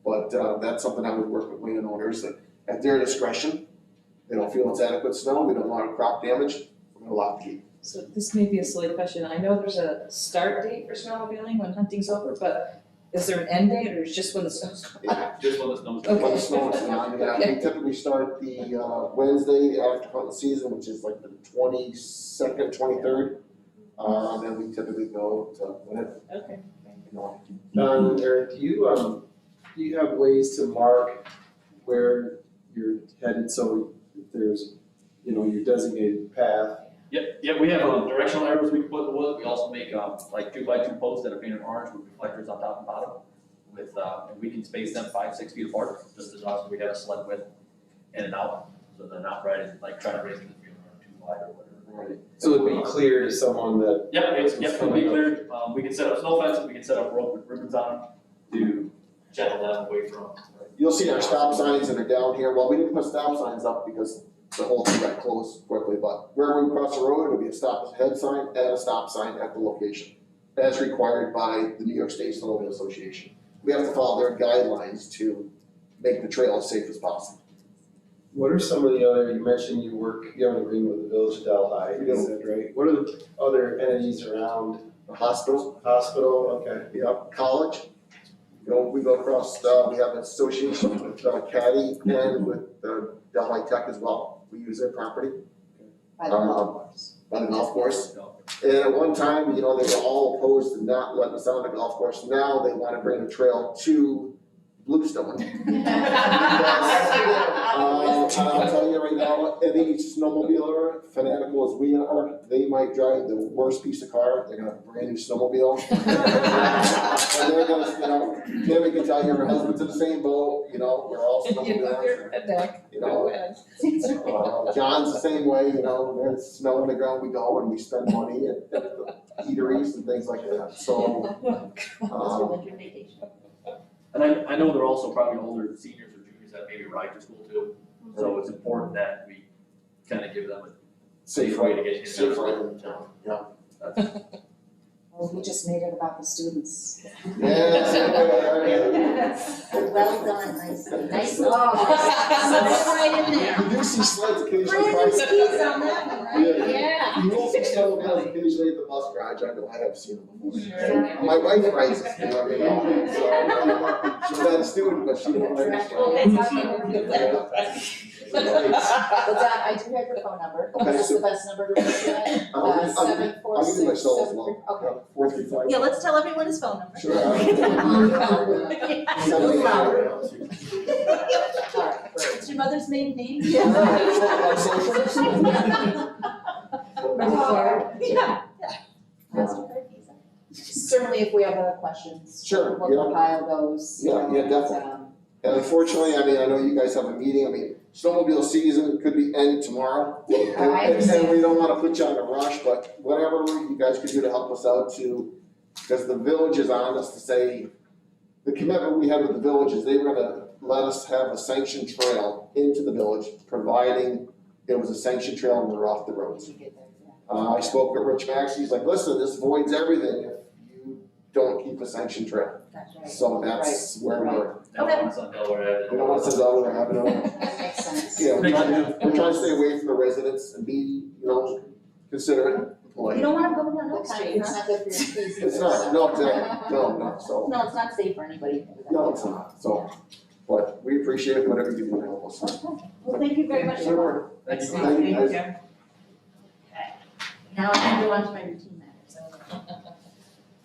But that's something I would work with landowners, that at their discretion, they don't feel it's adequate snow, we don't want crop damage, we're gonna lock the gate. So this may be a silly question. I know there's a start date for snowmobiling when hunting's over, but is there an end date or is it just when the snow's gone? just when the snow's. Okay. When the snow is gone, yeah, we typically start the Wednesday after hunting season, which is like the 22nd, 23rd. Then we typically go to whenever, Okay. you know. Don and Eric, do you have ways to mark where you're headed, so if there's, your designated path? Yep, we have directional arrows we can put in the woods. We also make like 2x2 posts that are painted orange with reflectors on top and bottom. With and we can space them 5-6 feet apart, just as long as we have a sled width in and out, so they're not riding like trying to race in the field or too wide or whatever. Right. So it'd be clear to someone that. It'll be cleared. We can set up snow fences, we can set up rope with ribbons on them to channel them away from. You'll see our stop signs that are down here, well, we didn't put stop signs up because the whole thing got closed quickly, but wherever we cross the road, it'll be a stop head sign and a stop sign at the location, as required by the New York State Snowmobile Association. We have to follow their guidelines to make the trail as safe as possible. What are some of the other, you mentioned you have an agreement with the Village of Delhi, We do. is that right? What are the other entities around? The hospital, Hospital, okay. college, we go across, we have an association with Caddy and with Delhi Tech as well. We use their property. By the golf course. By the golf course. And at one time, they were all opposed to not letting us on the golf course. Now they want to bring a trail to Bluestone. I'll tell you right now, any snowmobiler, fanatical as we are, they might drive the worst piece of car, they're gonna have a brand new snowmobile. And they're gonna, Tammy can tell you, her husband's in the same boat, we're all snowmobilers. John's the same way, there's snow on the ground, we go and we spend money at the eateries and things like that, so. Winter vacation. And I know they're also probably older seniors or juniors that maybe ride to school too, so it's important that we kind of give them a safe way to get in. Safe ride in town, yeah. Well, we just made it about the students. Yes. Well done, nicely, nice. Right in there. You do see sleds occasionally. Brand new skis on that one, right? Yeah. You will see snowmobiles occasionally at the bus garage, I know, I have seen them before. My wife rides it, so, she's not a student, but she don't ride it. Well, Don, I do have your phone number. Okay, Is this so- the best number to reach you at? I'll give you 746 my cell as well. 73 435. Yeah, let's tell everyone his phone number. Sure. Okay. All right, great. What's your mother's maiden name? Yeah. MasterCard, Visa. Certainly, if we have other questions. Sure, We'll compile those. Yeah, definitely. And unfortunately, I know you guys have a meeting, snowmobile season could be end tomorrow. And we don't wanna put you on a rush, but whatever you guys could do to help us out because the village is on us to say, the commitment we had with the village is they were gonna let us have a sanctioned trail into the village, providing it was a sanctioned trail and we're off the roads. I spoke with Rich Max, he's like, listen, this voids everything if you don't keep a sanctioned trail. So that's where we're, They don't want us on Delaware. we don't want to Delaware having a, That makes sense. yeah, we're trying to stay away from the residents and be, considerate, polite. You don't wanna go down that That's street, true, it's huh? not good for your fees. It's not, no, exactly, no, so, No, it's not safe for anybody. no, it's not, so, but we appreciate whatever you do to help us. Okay, well, thank you very much. Sure. Thank you. Thank you, guys. Now I can go on to my routine matters.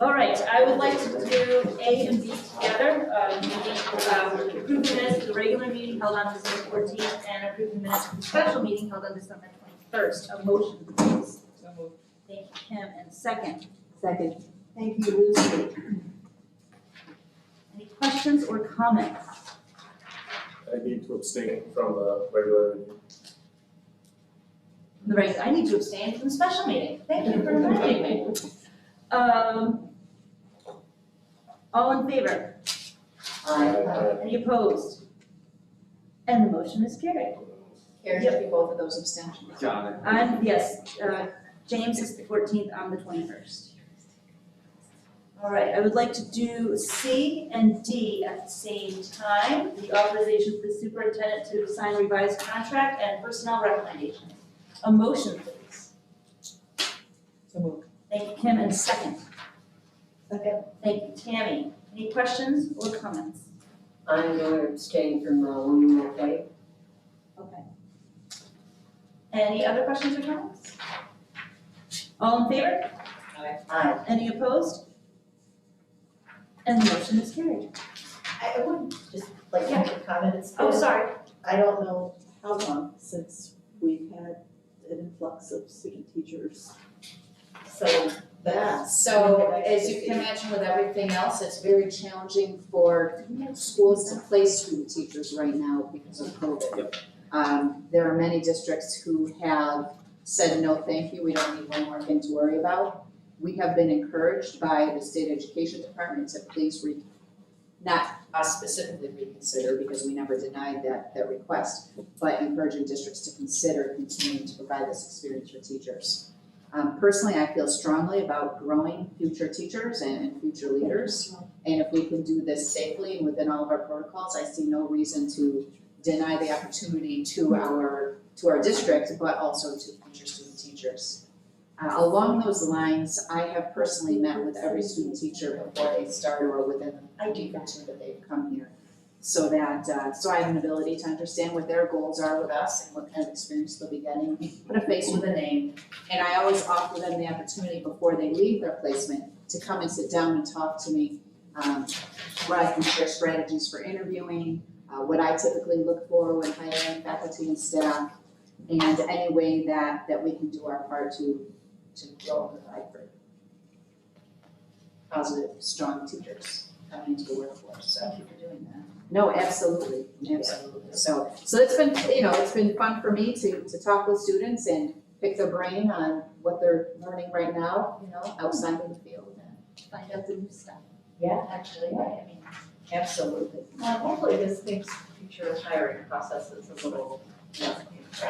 All right, I would like to do A and B together. Approve the minutes for the regular meeting held on December 14th and approve the minutes for the special meeting held on December 21st. A motion, please. Thank you, Kim, and second. Second. Thank you, Lucy. Any questions or comments? I need to abstain from the regular meeting. The regular, I need to abstain from the special meeting. Thank you for reminding me. All in favor? Any opposed? And the motion is carried. Carrie, should be both of those abstentions. Got it. Yes, James is the 14th, I'm the 21st. All right, I would like to do C and D at the same time. The authorization for the superintendent to sign revised contract and personnel recommendations. A motion, please. So moved. Thank you, Kim, and second. Second. Thank you, Tammy. Any questions or comments? I'm going to abstain from one more day. Okay. Any other questions or comments? All in favor? Aye. Any opposed? And the motion is carried. I would just like to make a comment. It's Oh, been, sorry. I don't know how long since we've had an influx of student teachers. So that's. So as you can imagine with everything else, it's very challenging for schools to place student teachers right now because of COVID. There are many districts who have said, no, thank you, we don't need one more thing to worry about. We have been encouraged by the state education department to please not us specifically reconsider, because we never denied that request, but encouraging districts to consider continuing to provide this experience for teachers. Personally, I feel strongly about growing future teachers and future leaders. And if we can do this safely and within all of our protocols, I see no reason to deny the opportunity to our district, but also to future student teachers. Along those lines, I have personally met with every student teacher before they start or within a week or two that they've come here. So that, so I have an ability to understand what their goals are with us and what kind of experience they'll be getting, put a face with a name. And I always offer them the opportunity before they leave their placement to come and sit down and talk to me, where I can share strategies for interviewing, what I typically look for when hiring faculty and staff, and any way that we can do our part to grow and provide for positive, strong teachers coming into the workforce. So Thank you for doing that. no, absolutely, absolutely. So it's been, it's been fun for me to talk with students and pick their brain on what they're learning right now, outside of the field. Find out the new stuff. Yeah, actually, I mean, Absolutely. hopefully this makes future hiring processes a little less painful.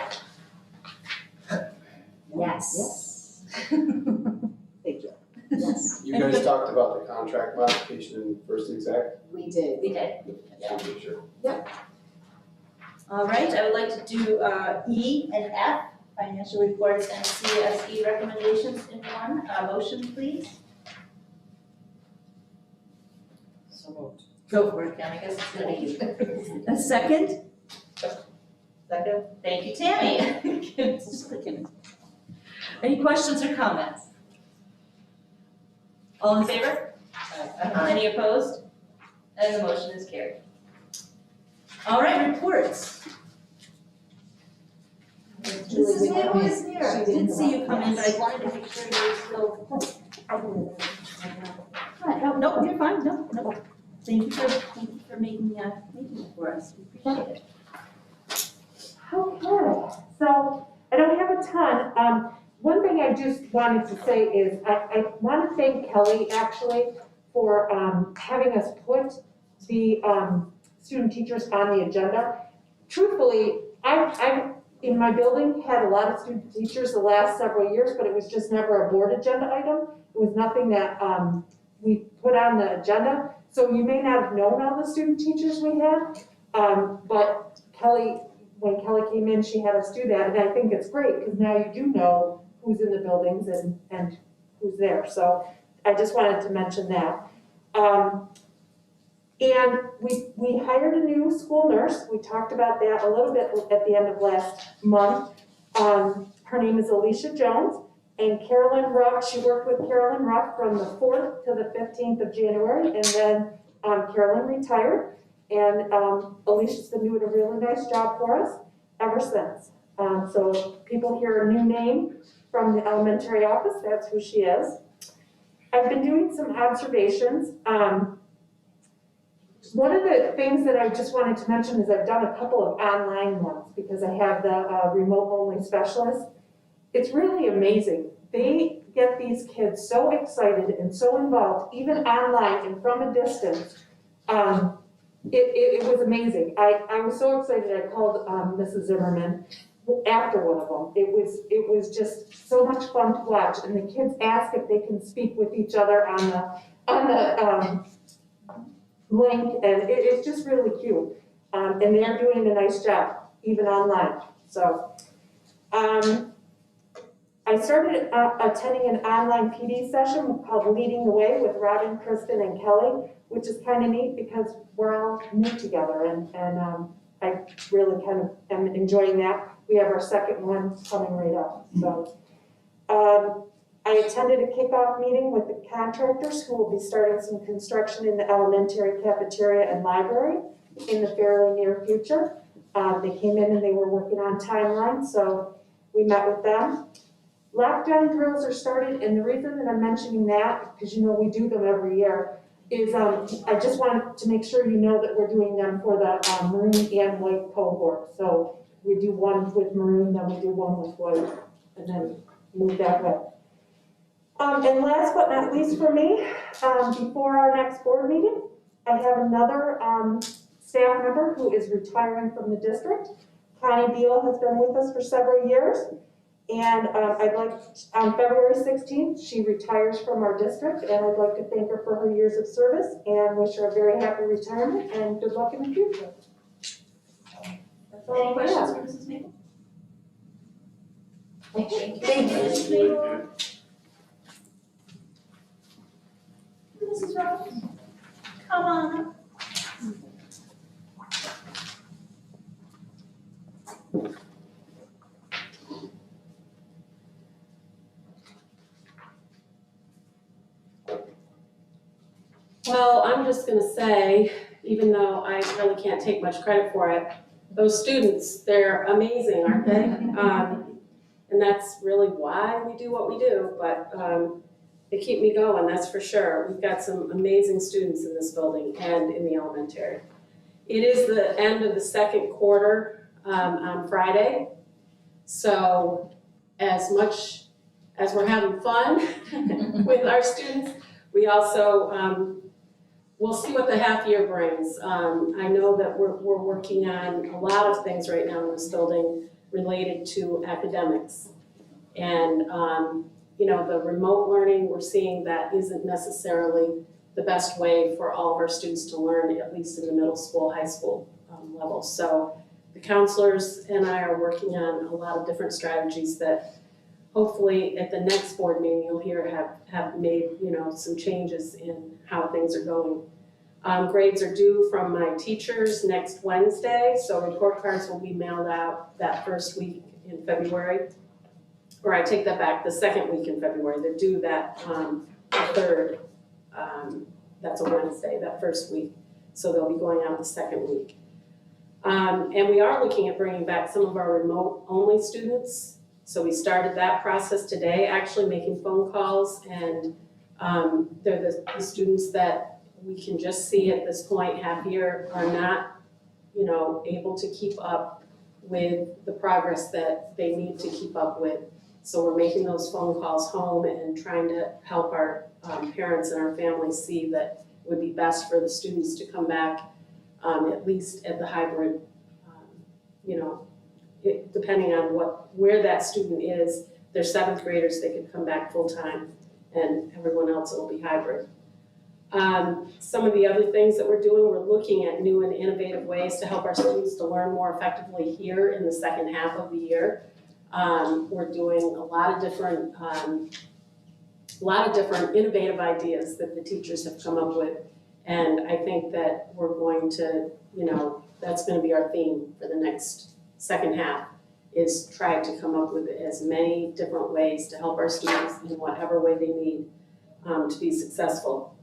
Yes. Thank you. Yes, You guys talked about the contract modification in first exec? we did. we did. Just to make sure. All right, I would like to do E and F, financial reports and CSE recommendations in one. Motion, please. So moved. Go for it, Kim, I guess it's gonna be you. A second? Second? Thank you, Tammy. Just clicking. Any questions or comments? All in favor? Any opposed? And the motion is carried. All right, reports. This is Natalie's here. I didn't see you come in, but I wanted to make sure you were still. No, you're fine, no. Thank you for making it for us, we appreciate it. Okay, so I don't have a ton. One thing I just wanted to say is I want to thank Kelly actually for having us put the student teachers on the agenda. Truthfully, I've in my building had a lot of student teachers the last several years, but it was just never a board agenda item. It was nothing that we put on the agenda. So you may not have known all the student teachers we had, but Kelly, when Kelly came in, she had us do that, and I think it's great, because now you do know who's in the buildings and who's there. So I just wanted to mention that. And we hired a new school nurse. We talked about that a little bit at the end of last month. Her name is Alicia Jones, and Carolyn Ruff, she worked with Carolyn Ruff from the 4th to the 15th of January, and then Carolyn retired, and Alicia's been doing a really nice job for us ever since. So people hear a new name from the elementary office, that's who she is. I've been doing some observations. One of the things that I just wanted to mention is I've done a couple of online ones because I have the remote-only specialist. It's really amazing. They get these kids so excited and so involved, even online and from a distance. It was amazing. I was so excited. I called Mrs. Zimmerman after one of them. It was just so much fun to watch, and the kids ask if they can speak with each other on the link, and it's just really cute. And they're doing a nice job, even online. So I started attending an online PD session called Leading the Way with Robin, Kristen, and Kelly, which is kind of neat because we're all new together, and I really kind of am enjoying that. We have our second one coming right up. So I attended a kickoff meeting with the contractors who will be starting some construction in the elementary cafeteria and library in the fairly near future. They came in and they were working on timelines, so we met with them. Lockdown drills are started, and the reason that I'm mentioning that, because you know we do them every year, is I just wanted to make sure you know that we're doing them for the maroon and white cohort. So we do one with maroon, then we do one with white, and then move that way. And last but not least for me, before our next board meeting, I have another staff member who is retiring from the district. Connie Beal has been with us for several years. And I'd like, on February 16th, she retires from our district, and I'd like to thank her for her years of service and wish her a very happy retirement and good luck in the future. That's all Any I questions have. for Mrs. Maple? Thank you. Mrs. Maple? Mrs. Rose? Come on up. Well, I'm just gonna say, even though I really can't take much credit for it, those students, they're amazing, aren't they? And that's really why we do what we do, but they keep me going, that's for sure. We've got some amazing students in this building and in the elementary. It is the end of the second quarter on Friday, so as much as we're having fun with our students, we also, we'll see what the half year brings. I know that we're working on a lot of things right now in this building related to academics. And you know, the remote learning, we're seeing that isn't necessarily the best way for all of our students to learn, at least in the middle school, high school level. So the counselors and I are working on a lot of different strategies that hopefully at the next board meeting you'll hear have made, you know, some changes in how things are going. Grades are due from my teachers next Wednesday, so report cards will be mailed out that first week in February. Or I take that back, the second week in February. They're due that the 3rd, that's a Wednesday, that first week. So they'll be going out the second week. And we are looking at bringing back some of our remote-only students. So we started that process today, actually making phone calls, and they're the students that we can just see at this point, half year, are not, you know, able to keep up with the progress that they need to keep up with. So we're making those phone calls home and trying to help our parents and our families see that it would be best for the students to come back at least at the hybrid, depending on where that student is. They're 7th graders, they could come back full-time, and everyone else will be hybrid. Some of the other things that we're doing, we're looking at new and innovative ways to help our students to learn more effectively here in the second half of the year. We're doing a lot of different innovative ideas that the teachers have come up with. And I think that we're going to, that's going to be our theme for the next second half, is try to come up with as many different ways to help our students in whatever way they need to be successful.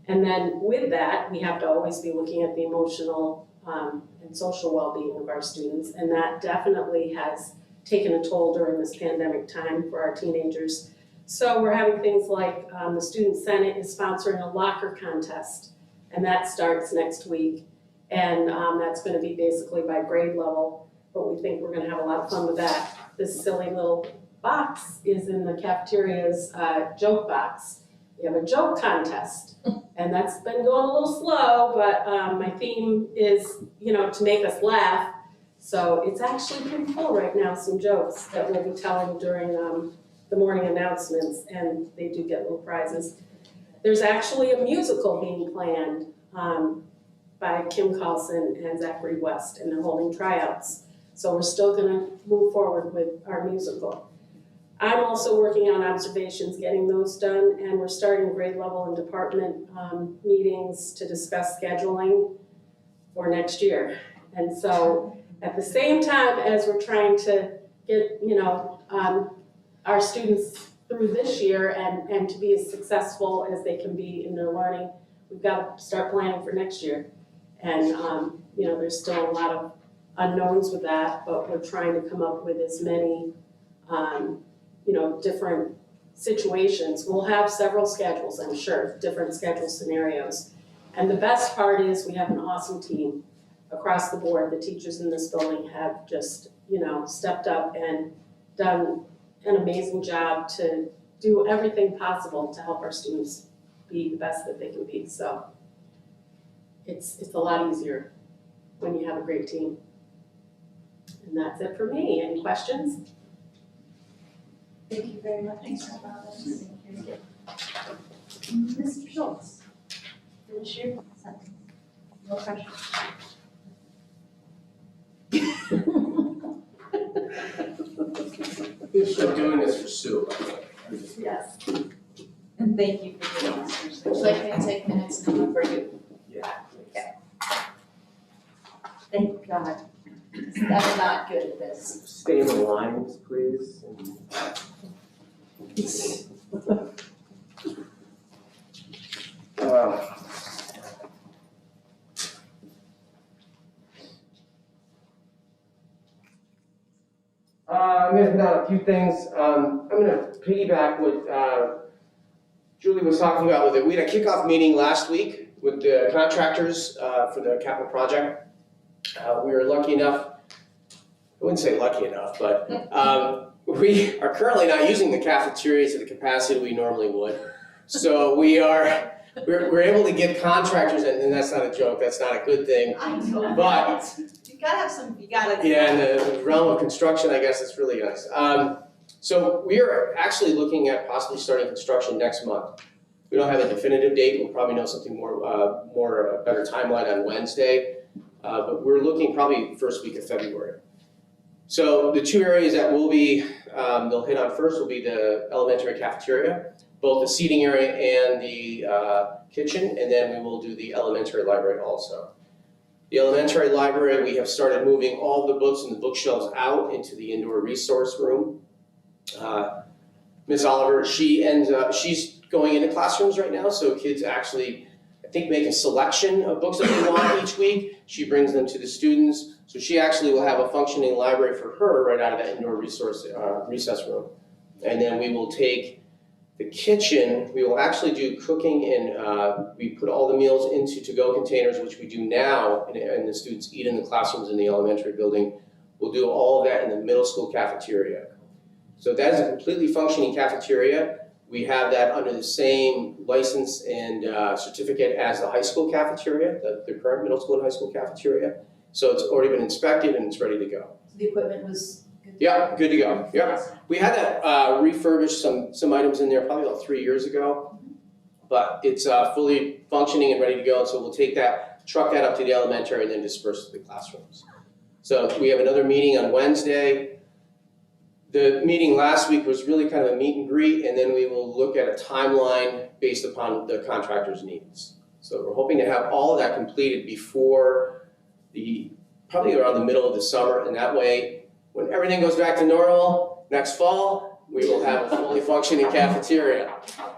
And then with that, we have to always be looking at the emotional and social well-being of our students. And that definitely has taken a toll during this pandemic time for our teenagers. So we're having things like the Student Senate is sponsoring a locker contest, and that starts next week. And that's going to be basically by grade level, but we think we're going to have a lot of fun with that. This silly little box is in the cafeteria's joke box. We have a joke contest, and that's been going a little slow, but my theme is, to make us laugh. So it's actually pretty cool right now, some jokes that we'll be telling during the morning announcements, and they do get little prizes. There's actually a musical being planned by Kim Carlson and Zachary West, and they're holding tryouts. So we're still gonna move forward with our musical. I'm also working on observations, getting those done, and we're starting grade level and department meetings to discuss scheduling for next year. And so at the same time as we're trying to get, our students through this year and to be as successful as they can be in their learning, we've got to start planning for next year. And, there's still a lot of unknowns with that, but we're trying to come up with as many, different situations. We'll have several schedules, I'm sure, different schedule scenarios. And the best part is we have an awesome team across the board. The teachers in this building have just, stepped up and done an amazing job to do everything possible to help our students be the best that they can be. So it's a lot easier when you have a great team. And that's it for me. Any questions? Thank you very much, Ms. Robbins. Mr. Schultz, finish your sentence. No pressure. I'm doing this for Sue. Yes. And thank you for doing this. Would you like me to take minutes now for you? Yeah. Thank God. I'm not good at this. Stay in the lines, please. I'm going to hit on a few things. I'm going to piggyback what Julie was talking about with it. We had a kickoff meeting last week with the contractors for the capital project. We were lucky enough, I wouldn't say lucky enough, but we are currently not using the cafeteria to the capacity we normally would. So we're able to get contractors, and that's not a joke, that's not a good thing. I know. But You gotta have some, yeah, in the realm of construction, I guess it's really nice. So we are actually looking at possibly starting construction next month. We don't have a definitive date. We'll probably know something more a better timeline on Wednesday. But we're looking probably first week of February. So the two areas that will be, they'll hit on first will be the elementary cafeteria, both the seating area and the kitchen, and then we will do the elementary library also. The elementary library, we have started moving all the books and the bookshelves out into the indoor resource room. Ms. Oliver, she's going into classrooms right now, so kids actually, I think, make a selection of books that they want each week. She brings them to the students, so she actually will have a functioning library for her right out of that indoor resource recess room. And then we will take the kitchen, we will actually do cooking, and we put all the meals into to-go containers, which we do now, and the students eat in the classrooms in the elementary building. We'll do all of that in the middle school cafeteria. So that is a completely functioning cafeteria. We have that under the same license and certificate as the high school cafeteria, the current middle school and high school cafeteria. So it's already been inspected and it's ready to go. The equipment was good? Yeah, good to go, yeah. We had that refurbished some items in there probably about 3 years ago, but it's fully functioning and ready to go, so we'll take that, truck that up to the elementary and then disperse to the classrooms. So we have another meeting on Wednesday. The meeting last week was really kind of a meet and greet, and then we will look at a timeline based upon the contractor's needs. So we're hoping to have all of that completed before probably around the middle of the summer, and that way, when everything goes back to normal next fall, we will have a fully functioning cafeteria.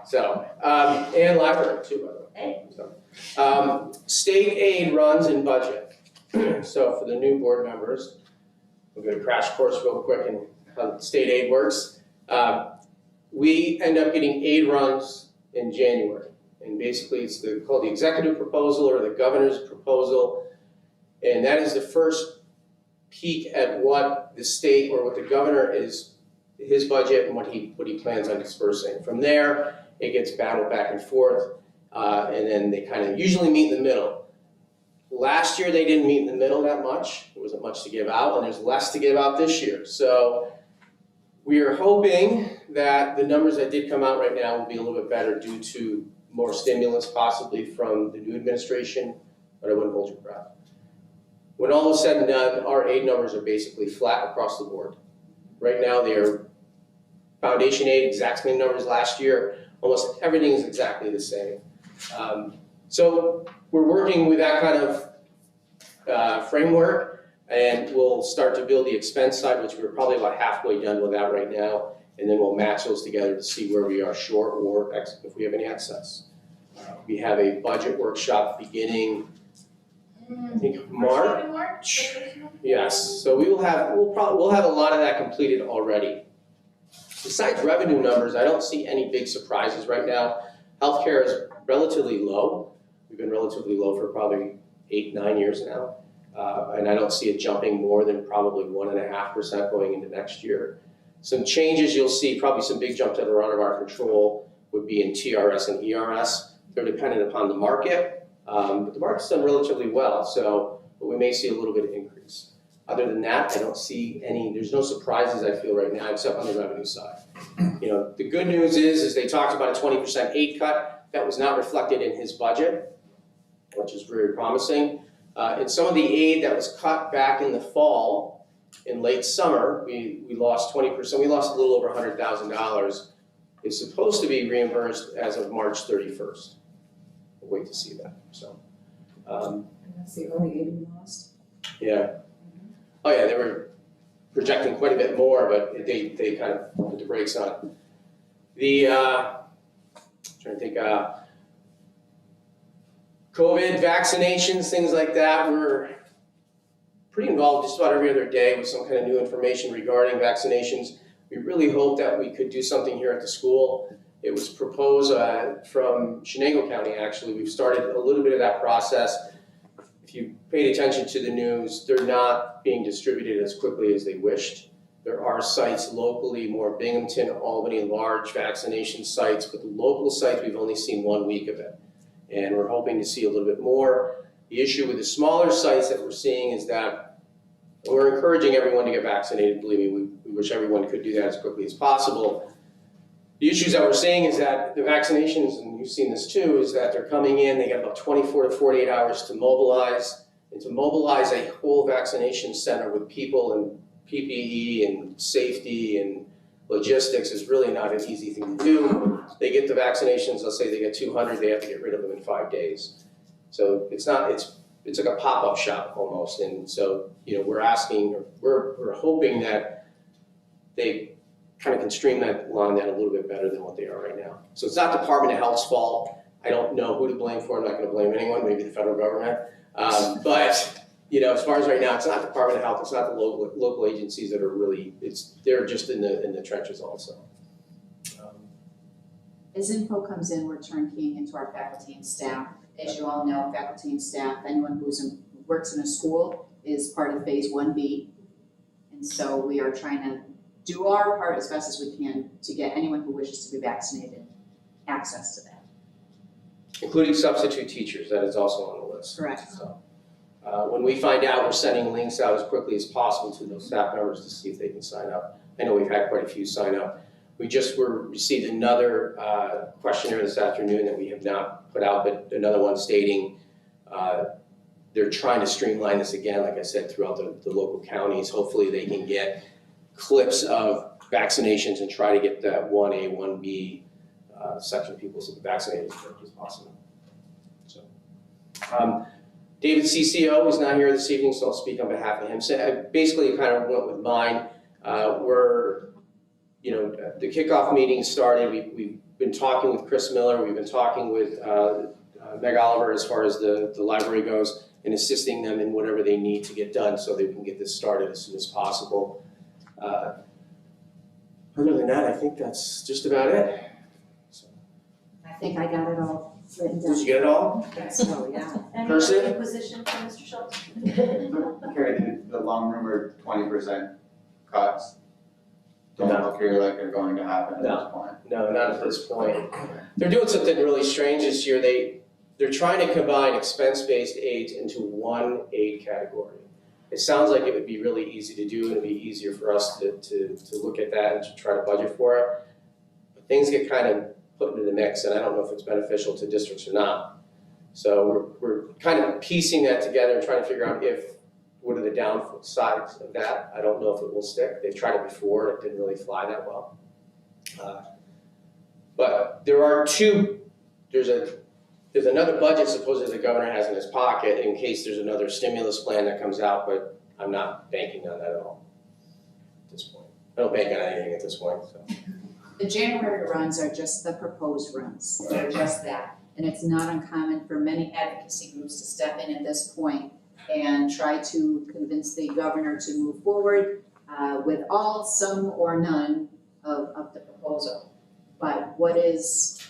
So, and library too, by the way. So, state aid runs and budget. So for the new board members, we'll get a crash course real quick in how state aid works. We end up getting aid runs in January. And basically it's called the executive proposal or the governor's proposal. And that is the first peek at what the state or what the governor his budget and what he plans on dispersing. From there, it gets battled back and forth, and then they kind of usually meet in the middle. Last year, they didn't meet in the middle that much. There wasn't much to give out, and there's less to give out this year. So we are hoping that the numbers that did come out right now will be a little bit better due to more stimulus possibly from the new administration, but I wouldn't hold your breath. When all is said and done, our aid numbers are basically flat across the board. Right now, they are foundation aid, exact same numbers last year. Almost everything is exactly the same. So we're working with that kind of framework, and we'll start to build the expense side, which we're probably about halfway done with that right now, and then we'll match those together to see where we are short or if we have any excess. We have a budget workshop beginning, I think March. Yes, so we'll have a lot of that completed already. Besides revenue numbers, I don't see any big surprises right now. Healthcare is relatively low. We've been relatively low for probably 8-9 years now. And I don't see it jumping more than probably 1.5% going into next year. Some changes you'll see, probably some big jumps that are out of our control would be in TRS and ERS. They're dependent upon the market, but the market's done relatively well, so but we may see a little bit of increase. Other than that, I don't see there's no surprises I feel right now except on the revenue side. You know, the good news is they talked about a 20% aid cut. That was not reflected in his budget, which is very promising. And some of the aid that was cut back in the fall, in late summer, we lost 20%. We lost a little over $100,000. It's supposed to be reimbursed as of March 31st. We'll wait to see that. So. And that's the only aid we lost? Yeah. Oh yeah, they were projecting quite a bit more, but they kind of put the brakes on. Trying to think, COVID vaccinations, things like that, we're pretty involved just about every other day with some kind of new information regarding vaccinations. We really hope that we could do something here at the school. It was proposed from Chenango County, actually. We've started a little bit of that process. If you paid attention to the news, they're not being distributed as quickly as they wished. There are sites locally, more Binghamton, Albany, large vaccination sites, but the local sites, we've only seen 1 week of it. And we're hoping to see a little bit more. The issue with the smaller sites that we're seeing is that we're encouraging everyone to get vaccinated. Believe me, we wish everyone could do that as quickly as possible. The issues that we're seeing is that the vaccinations, and you've seen this too, is that they're coming in, they got about 24 to 48 hours to mobilize. And to mobilize a whole vaccination center with people and PPE and safety and logistics is really not an easy thing to do. They get the vaccinations, let's say they get 200, they have to get rid of them in 5 days. So it's like a pop-up shop almost. And so, you know, we're hoping that they kind of can streamline that a little bit better than what they are right now. So it's not Department of Health's fault. I don't know who to blame for. I'm not going to blame anyone, maybe the federal government. But you know, as far as right now, it's not Department of Health. It's not the local agencies that are really. They're just in the trenches also. As info comes in, we're turnkeying into our faculty and staff. As you all know, faculty and staff, anyone who works in a school is part of phase 1B. And so we are trying to do our part as best as we can to get anyone who wishes to be vaccinated access to that. Including substitute teachers, that is also on the list. Correct. So, when we find out, we're sending links out as quickly as possible to those staff members to see if they can sign up. I know we've had quite a few sign up. We just received another questionnaire this afternoon that we have not put out, but another one stating they're trying to streamline this again, like I said, throughout the local counties. Hopefully they can get clips of vaccinations and try to get that 1A, 1B section of people vaccinated as quickly as possible. So, David CCO is not here this evening, so I'll speak on behalf of him. So I basically kind of went with mine. The kickoff meeting started. We've been talking with Chris Miller. We've been talking with Meg Oliver as far as the library goes and assisting them in whatever they need to get done so that we can get this started as soon as possible. Other than that, I think that's just about it. I think I got it all written down. Did you get it all? So, yeah. Any Person? inquisition from Mr. Schultz? Carrie, the long rumored 20% cuts don't No. appear like they're going to happen at this point. No, not at this point. They're doing something really strange this year. They're trying to combine expense-based aids into one aid category. It sounds like it would be really easy to do, and it'd be easier for us to look at that and to try to budget for it. But things get kind of put into the mix, and I don't know if it's beneficial to districts or not. So we're kind of piecing that together and trying to figure out what are the downsides of that. I don't know if it will stick. They've tried it before, and it didn't really fly that well. But there are there's another budget supposedly the governor has in his pocket in case there's another stimulus plan that comes out, but I'm not banking on that at all at this point. I don't bank on anything at this point, so. The January runs are just the proposed runs. They're just that. And it's not uncommon for many advocacy groups to step in at this point and try to convince the governor to move forward with all, some, or none of the proposal. But what's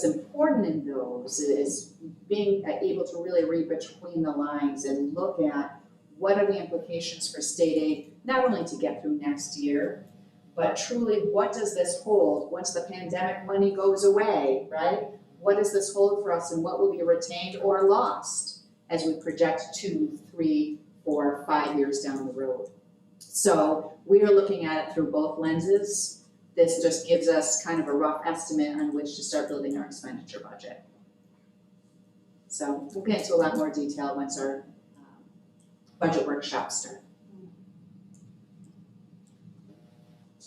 important in those is being able to really read between the lines and look at what are the implications for state aid, not only to get through next year, but truly what does this hold once the pandemic money goes away, right? What does this hold for us and what will be retained or lost as we project 2, 3, 4, 5 years down the road? So we are looking at it through both lenses. This just gives us kind of a rough estimate on which to start building our expenditure budget. So we'll get into a lot more detail once our budget workshops start.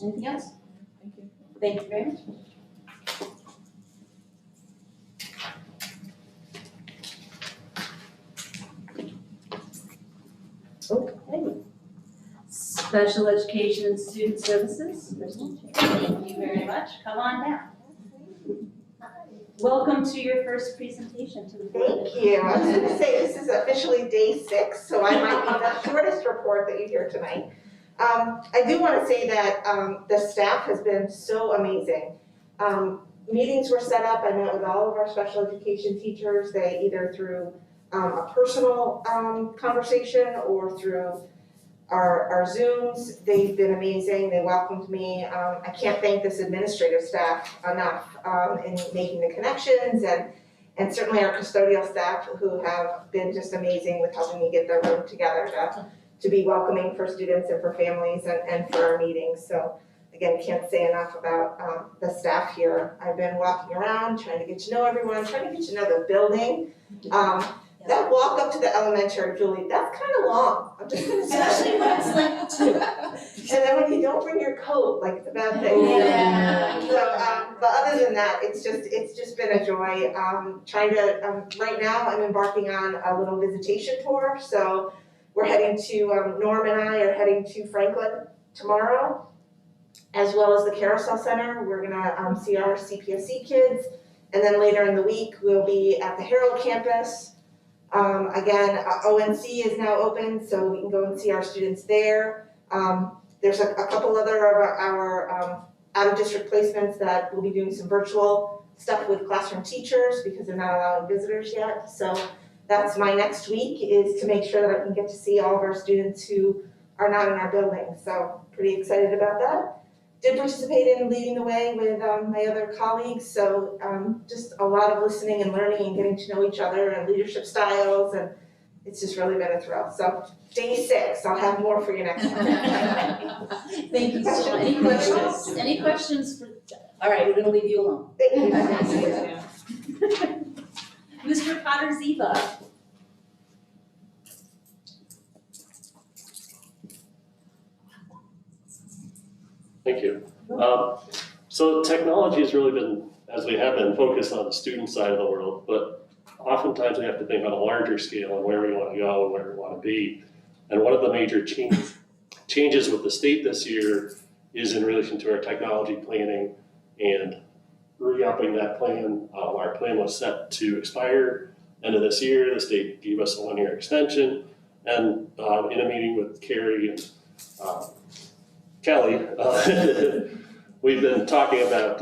Anything else? Thank you. Thank you very much. Okay. Special Education and Student Services, Crystal. Thank you very much. Come on down. Welcome to your first presentation to the board. Thank you. I was gonna say, this is officially day 6, so I might be the shortest report that you hear tonight. I do wanna say that, the staff has been so amazing. Meetings were set up, I met with all of our special education teachers, they either through, a personal, conversation or through our Zooms. They've been amazing, they welcomed me. I can't thank this administrative staff enough, in making the connections and certainly our custodial staff who have been just amazing with helping me get the room together to be welcoming for students and for families and for our meetings. So again, can't say enough about the staff here. I've been walking around, trying to get to know everyone, trying to get to know the building. That walk up to the elementary, Julie, that's kind of long. I'm just gonna say. Especially when it's like 2. And then when you don't bring your coat, like it's a bad thing. Yeah. So, but other than that, it's just been a joy. Trying to, right now, I'm embarking on a little visitation tour. So we're heading to, Norm and I are heading to Franklin tomorrow, as well as the Carousel Center. We're gonna see our CPSC kids. And then later in the week, we'll be at the Herald campus. Again, ONC is now open, so we can go and see our students there. There's a couple other of our out-of-district placements that we'll be doing some virtual stuff with classroom teachers because they're not allowing visitors yet. So that's my next week, is to make sure that I can get to see all of our students who are not in our building. So pretty excited about that. did participate in leading the way with my other colleagues, so just a lot of listening and learning and getting to know each other and leadership styles, and it's just really been a thrill. So day 6, I'll have more for you next time. Thank you so much. Any questions? Any questions for, all right, we're gonna leave you alone. Thank you. Mr. Potter-Ziva. Thank you. So technology has really been, as we have been, focused on the student side of the world, but oftentimes we have to think on a larger scale and where we want to go and where we want to be. And one of the major changes with the state this year is in relation to our technology planning and re-upping that plan. Our plan was set to expire end of this year. The state gave us a 1-year extension. And in a meeting with Carrie and Kelly, we've been talking about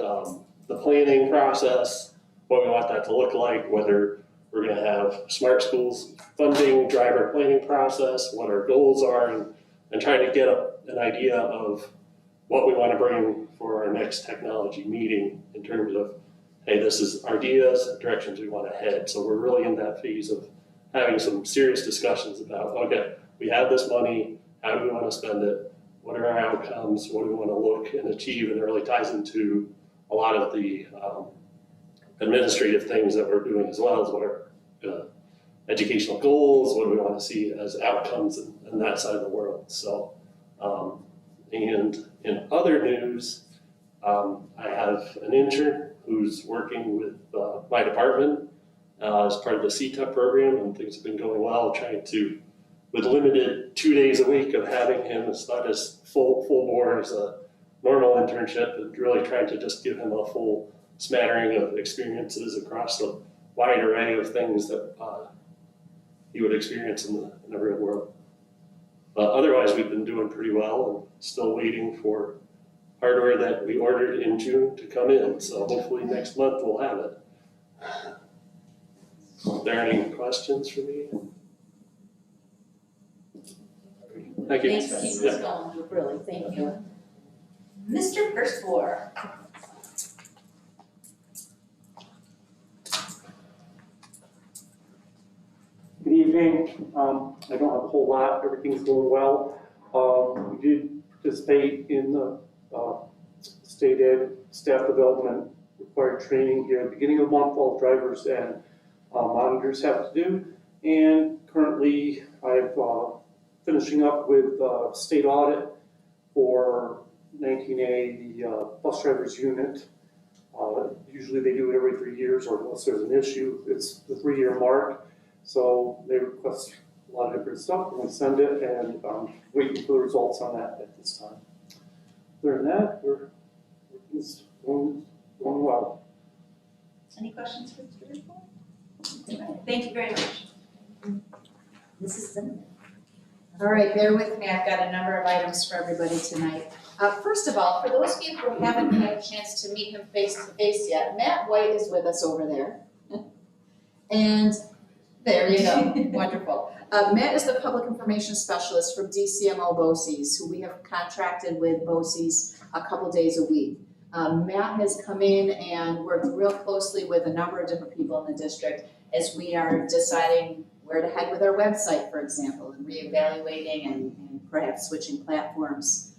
the planning process, what we want that to look like, whether we're going to have smart schools funding, drive our planning process, what our goals are, and trying to get an idea of what we want to bring for our next technology meeting in terms of, hey, this is ideas, directions we want to head. So we're really in that phase of having some serious discussions about, okay, we have this money, how do we want to spend it? What are our outcomes? What do we want to look and achieve? And it really ties into a lot of the administrative things that we're doing as well as what are educational goals, what do we want to see as outcomes in that side of the world. So, and in other news, I have an intern who's working with my department as part of the CTEP program, and things have been going well, trying to, with limited 2 days a week of having him, it's not as full bore as a normal internship, and really trying to just give him a full smattering of experiences across the wide array of things that he would experience in the real world. But otherwise, we've been doing pretty well and still waiting for hardware that we ordered in June to come in. So hopefully next month we'll have it. Are there any questions for me? Thank you. Thanks for keeping us going, really, thank you. Mr. Perstwar. Good evening. I don't have a whole lot. Everything's going well. We did participate in the state ed staff development required training here at the beginning of the month. All drivers and monitors have to do. And currently, I'm finishing up with state audit for 19A, the bus drivers unit. Usually they do it every 3 years, or unless there's an issue, it's the 3-year mark. So they request a lot of different stuff, and we send it, and waiting for the results on that at this time. Other than that, everything's going well. Any questions for Mr. Perstwar? Thank you very much. Mrs. Zimmerman. All right, bear with me, I've got a number of items for everybody tonight. First of all, for those of you who haven't had a chance to meet him face to face yet, Matt White is with us over there. And there you go, wonderful. Matt is the Public Information Specialist from DCMO BOCES, who we have contracted with BOCES a couple days a week. Matt has come in and worked real closely with a number of different people in the district as we are deciding where to head with our website, for example, and reevaluating and perhaps switching platforms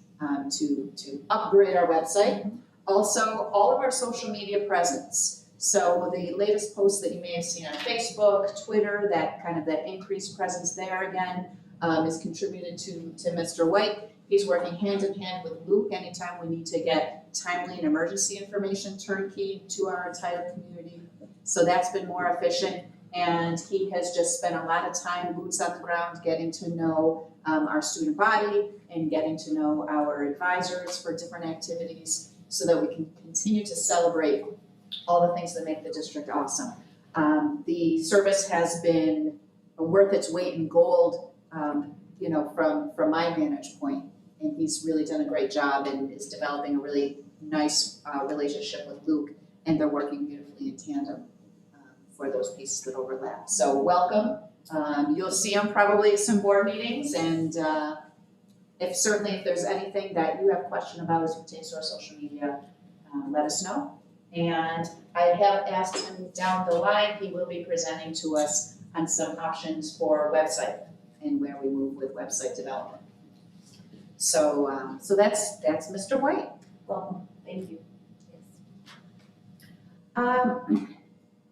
to upgrade our website. Also, all of our social media presence. So the latest posts that you may have seen on Facebook, Twitter, that increased presence there again is contributed to Mr. White. He's working hand in hand with Luke anytime we need to get timely and emergency information turnkey to our entire community. So that's been more efficient. And he has just spent a lot of time, boots on the ground, getting to know our student body and getting to know our advisors for different activities so that we can continue to celebrate all the things that make the district awesome. The service has been worth its weight in gold, from my vantage point. And he's really done a great job and is developing a really nice relationship with Luke, and they're working beautifully in tandem for those pieces that overlap. So welcome. You'll see him probably at some board meetings and Certainly if there's anything that you have question about as it pertains to our social media, let us know. And I have asked him down the line, he will be presenting to us on some options for website and where we move with website development. So that's Mr. White. Welcome, thank you.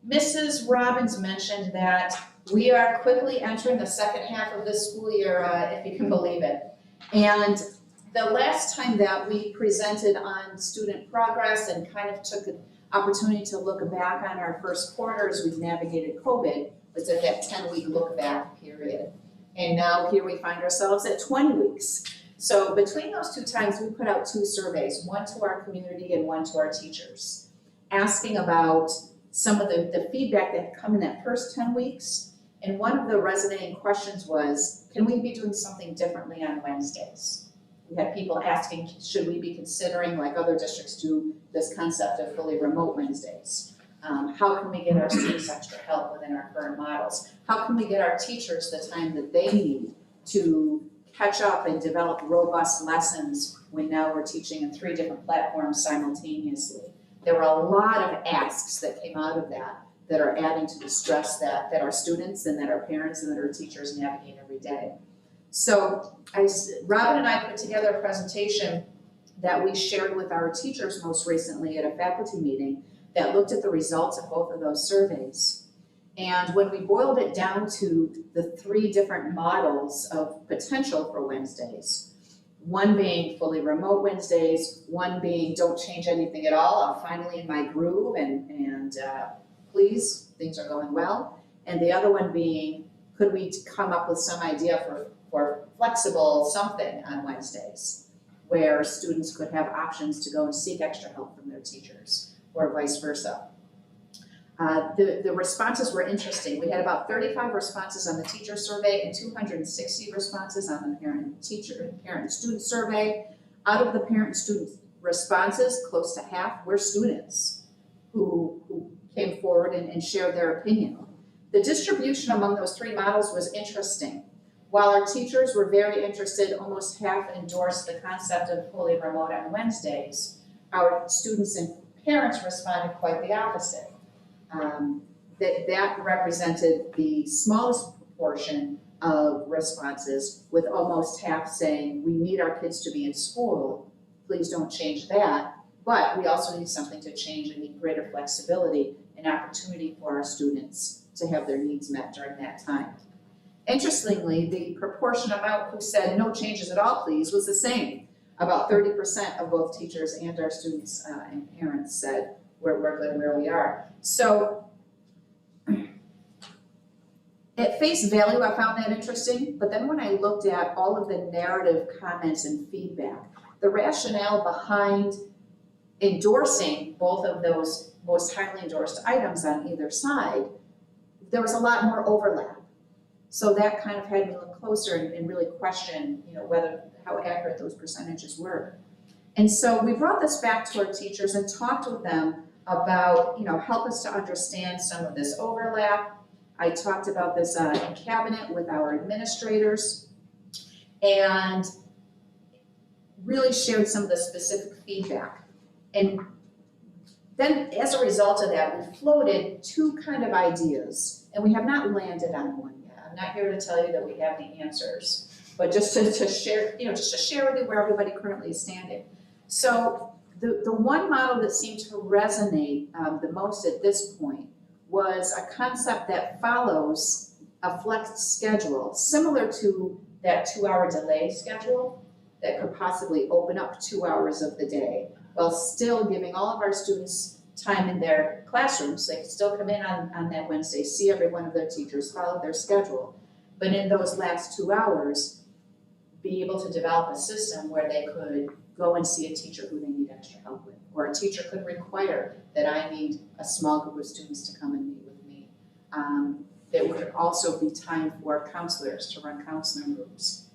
Mrs. Robbins mentioned that we are quickly entering the second half of this school year, if you can believe it. And the last time that we presented on student progress and kind of took an opportunity to look back on our first quarter as we've navigated COVID was at that 10-week look back period. And now here we find ourselves at 20 weeks. So between those two times, we put out 2 surveys, one to our community and one to our teachers, asking about some of the feedback that had come in that first 10 weeks. And one of the resonating questions was, can we be doing something differently on Wednesdays? We had people asking, should we be considering, like other districts do, this concept of fully remote Wednesdays? How can we get our students extra help within our current models? How can we get our teachers the time that they need to catch up and develop robust lessons when now we're teaching in 3 different platforms simultaneously? There were a lot of asks that came out of that are adding to the stress that our students and that our parents and that our teachers navigate every day. So Robin and I put together a presentation that we shared with our teachers most recently at a faculty meeting that looked at the results of both of those surveys. And when we boiled it down to the 3 different models of potential for Wednesdays, one being fully remote Wednesdays, one being don't change anything at all, I'm finally in my groove and please, things are going well. And the other one being, could we come up with some idea for flexible something on Wednesdays where students could have options to go and seek extra help from their teachers or vice versa. The responses were interesting. We had about 35 responses on the teacher survey and 260 responses on the parent student survey. Out of the parent student responses, close to half were students who came forward and shared their opinion. The distribution among those 3 models was interesting. While our teachers were very interested, almost half endorsed the concept of fully remote on Wednesdays. Our students and parents responded quite the opposite. That represented the smallest proportion of responses, with almost half saying, we need our kids to be in school, please don't change that, but we also need something to change and need greater flexibility and opportunity for our students to have their needs met during that time. Interestingly, the proportion amount who said no changes at all, please, was the same. About 30% of both teachers and our students and parents said we're good where we are. So at face value, I found that interesting, but then when I looked at all of the narrative comments and feedback, the rationale behind endorsing both of those most highly endorsed items on either side, there was a lot more overlap. So that kind of had me look closer and really question, how accurate those percentages were. And so we brought this back to our teachers and talked with them about, help us to understand some of this overlap. I talked about this in cabinet with our administrators and really shared some of the specific feedback. And then as a result of that, we floated 2 kind of ideas, and we have not landed on one yet. I'm not here to tell you that we have the answers, but just to share, just to share with you where everybody currently is standing. So the one model that seemed to resonate the most at this point was a concept that follows a flexed schedule, similar to that 2-hour delay schedule that could possibly open up 2 hours of the day, while still giving all of our students time in their classrooms. They could still come in on that Wednesday, see every one of their teachers, follow their schedule, but in those last 2 hours, be able to develop a system where they could go and see a teacher who they need extra help with, or a teacher could require that I need a small group of students to come and meet with me. There would also be time for counselors to run counseling groups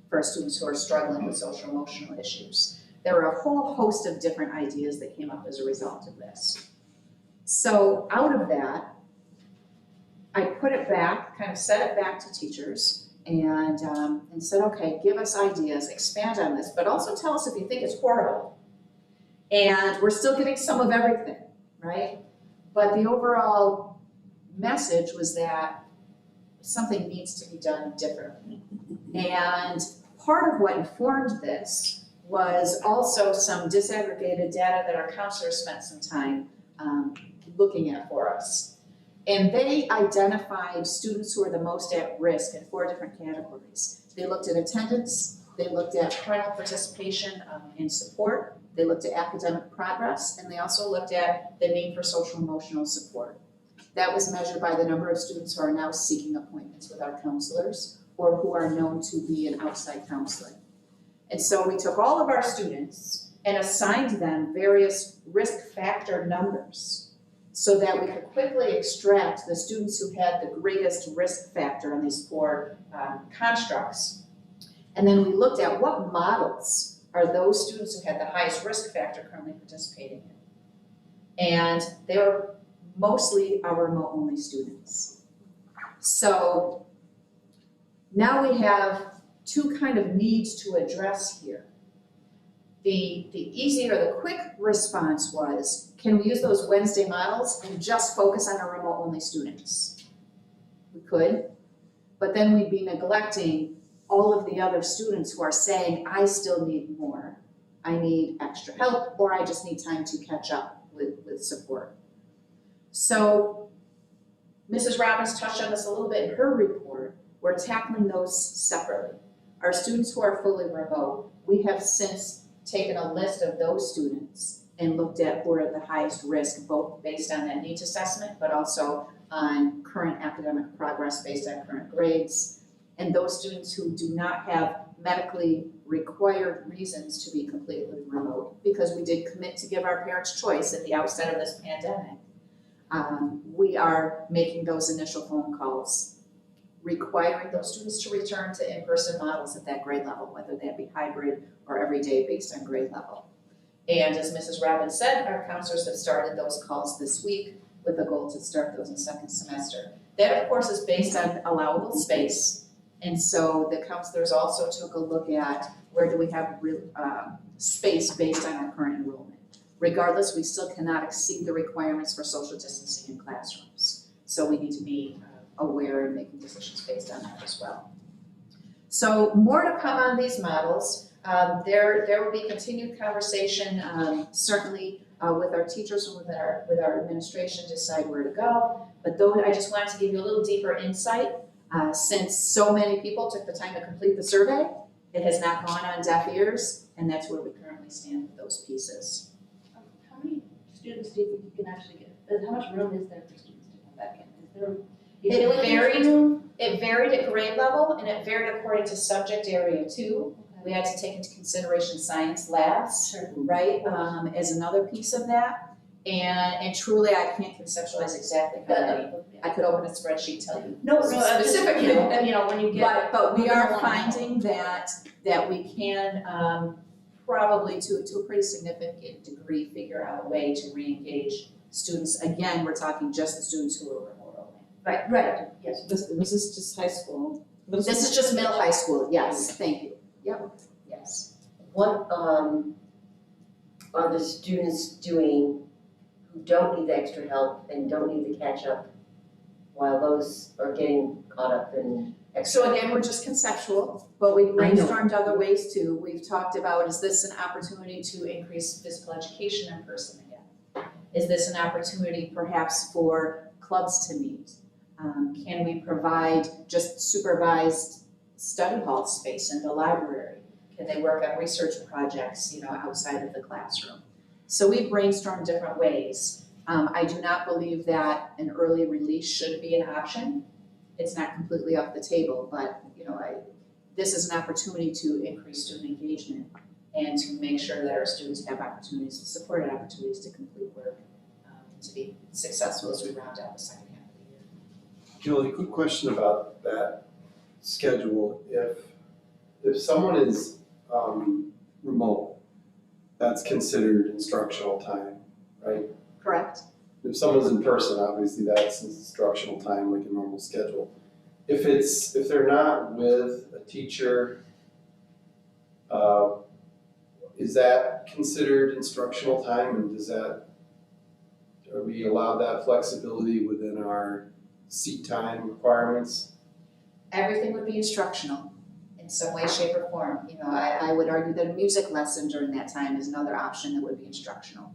for students who are struggling with social emotional issues. There were a whole host of different ideas that came up as a result of this. So out of that, I put it back, kind of set it back to teachers and said, okay, give us ideas, expand on this, but also tell us if you think it's horrible. And we're still getting some of everything, right? But the overall message was that something needs to be done differently. And part of what informed this was also some disaggregated data that our counselors spent some time looking at for us. And they identified students who are the most at risk in 4 different categories. They looked at attendance, they looked at parental participation and support, they looked at academic progress, and they also looked at the need for social emotional support. That was measured by the number of students who are now seeking appointments with our counselors or who are known to be in outside counseling. And so we took all of our students and assigned them various risk factor numbers so that we could quickly extract the students who had the greatest risk factor on these 4 constructs. And then we looked at what models are those students who had the highest risk factor currently participating in. And they were mostly our remote-only students. So now we have 2 kind of needs to address here. The easy or the quick response was, can we use those Wednesday models and just focus on our remote-only students? We could, but then we'd be neglecting all of the other students who are saying, I still need more. I need extra help, or I just need time to catch up with support. So Mrs. Robbins touched on this a little bit in her report. We're tackling those separately. Our students who are fully remote, we have since taken a list of those students and looked at who are the highest risk, both based on that needs assessment, but also on current academic progress based on current grades. And those students who do not have medically required reasons to be completely remote, because we did commit to give our parents choice at the outset of this pandemic. We are making those initial phone calls, requiring those students to return to in-person models at that grade level, whether that be hybrid or every day based on grade level. And as Mrs. Robbins said, our counselors have started those calls this week with the goal to start those in second semester. That, of course, is based on allowable space. And so the counselors also took a look at where do we have space based on our current enrollment. Regardless, we still cannot exceed the requirements for social distancing in classrooms. So we need to be aware and making decisions based on that as well. So more to come on these models. There will be continued conversation, certainly with our teachers and with our administration to decide where to go. But though I just wanted to give you a little deeper insight, since so many people took the time to complete the survey, it has not gone on deaf ears, and that's where we currently stand with those pieces. How many students do you think you can actually get? How much room is there for students to come back in? Is there? It varied at grade level, and it varied according to subject area too. We had to take into consideration science labs, right, as another piece of that. And truly, I can't conceptualize exactly how many. I could open a spreadsheet, tell you. No, specifically, you know, when you get. But we are finding that we can probably to a pretty significant degree figure out a way to re-engage students. Again, we're talking just the students who are remote only. Right, yes. This is just high school? This is just middle high school, yes, thank you. Yep, yes. What are the students doing who don't need the extra help and don't need the catch up while those are getting caught up in extra? So again, we're just conceptual, but we brainstormed other ways too. We've talked about, is this an opportunity to increase physical education in person again? Is this an opportunity perhaps for clubs to meet? Can we provide just supervised study hall space in the library? Can they work on research projects, you know, outside of the classroom? So we brainstormed different ways. I do not believe that an early release should be an option. It's not completely off the table, but you know, this is an opportunity to increase student engagement and to make sure that our students have opportunities, supported opportunities to complete work, to be successful as we round out the second half of the year. Julie, quick question about that schedule. If someone is remote, that's considered instructional time, right? Correct. If someone's in person, obviously that's instructional time like a normal schedule. if they're not with a teacher, is that considered instructional time, and are we allowed that flexibility within our seat time requirements? Everything would be instructional in some way, shape, or form. You know, I would argue that a music lesson during that time is another option that would be instructional.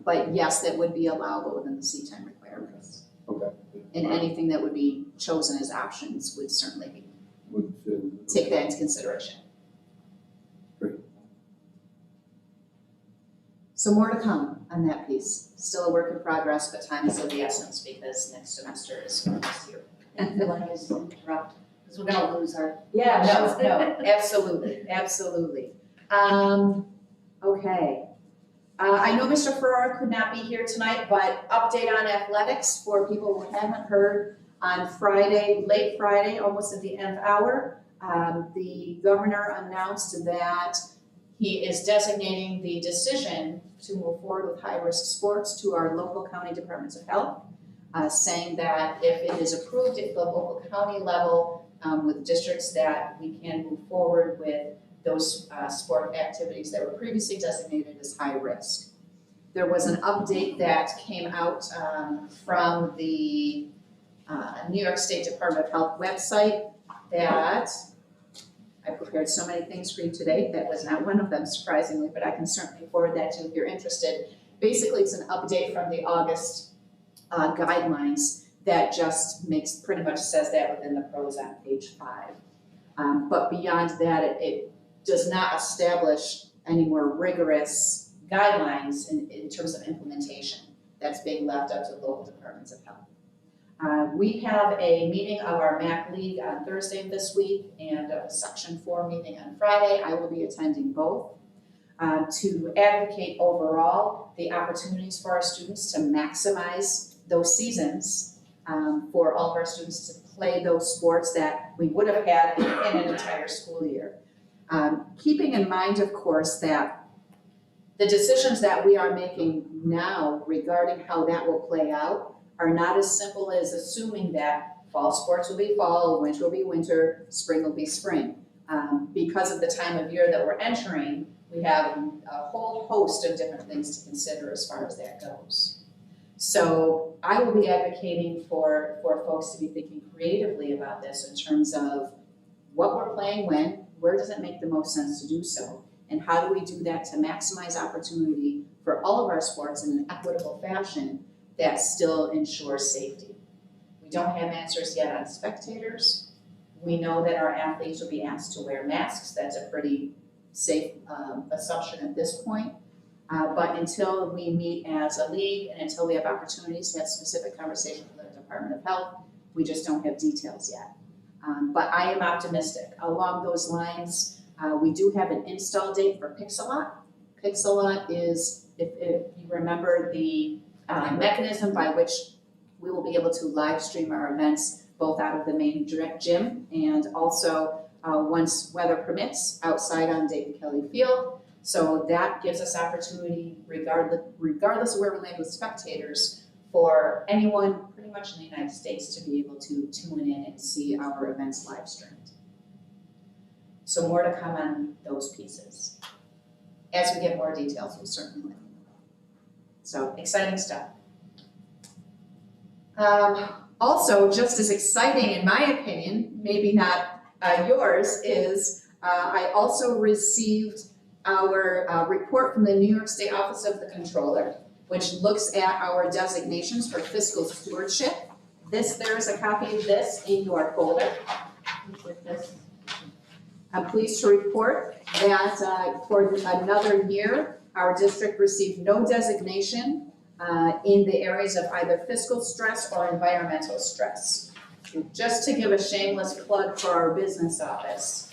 But yes, that would be allowable within the seat time requirements. Okay. And anything that would be chosen as options would certainly Would fit. take that into consideration. Great. So more to come on that piece. Still a work in progress, but time is of the essence because next semester is next year. And feel like it's interrupt, because we're gonna lose our. Yeah, no, absolutely, absolutely. Okay. I know Mr. Farrar could not be here tonight, but update on athletics for people who haven't heard. On Friday, late Friday, almost at the nth hour, the governor announced that he is designating the decision to move forward with high-risk sports to our local county departments of health, saying that if it is approved at the local county level with districts, that we can move forward with those sport activities that were previously designated as high risk. There was an update that came out from the New York State Department of Health website that I prepared so many things for you today. That was not one of them, surprisingly, but I can certainly forward that to you if you're interested. Basically, it's an update from the August guidelines that just pretty much says that within the prose on page 5. But beyond that, it does not establish any more rigorous guidelines in terms of implementation. That's being left up to local departments of health. We have a meeting of our MAC League on Thursday of this week and a Section 4 meeting on Friday. I will be attending both to advocate overall the opportunities for our students to maximize those seasons for all of our students to play those sports that we would have had in an entire school year. Keeping in mind, of course, that the decisions that we are making now regarding how that will play out are not as simple as assuming that fall sports will be fall, winter will be winter, spring will be spring. Because of the time of year that we're entering, we have a whole host of different things to consider as far as that goes. So I will be advocating for folks to be thinking creatively about this in terms of what we're playing when, where does it make the most sense to do so, and how do we do that to maximize opportunity for all of our sports in an equitable fashion that still ensures safety. We don't have answers yet on spectators. We know that our athletes will be asked to wear masks. That's a pretty safe assumption at this point. But until we meet as a league and until we have opportunities to have specific conversations with the Department of Health, we just don't have details yet. But I am optimistic. Along those lines, we do have an install date for Pixelot. Pixelot is, if you remember, the mechanism by which we will be able to live stream our events both out of the main gym and also once weather permits outside on David Kelly Field. So that gives us opportunity regardless of where we land with spectators for anyone pretty much in the United States to be able to tune in and see our events live streamed. So more to come on those pieces. As we get more details, we'll certainly let you know. So exciting stuff. Also, just as exciting in my opinion, maybe not yours, is I also received our report from the New York State Office of the Controller, which looks at our designations for fiscal stewardship. There is a copy of this in your folder with this. I'm pleased to report that for another year, our district received no designation in the areas of either fiscal stress or environmental stress. Just to give a shameless plug for our business office,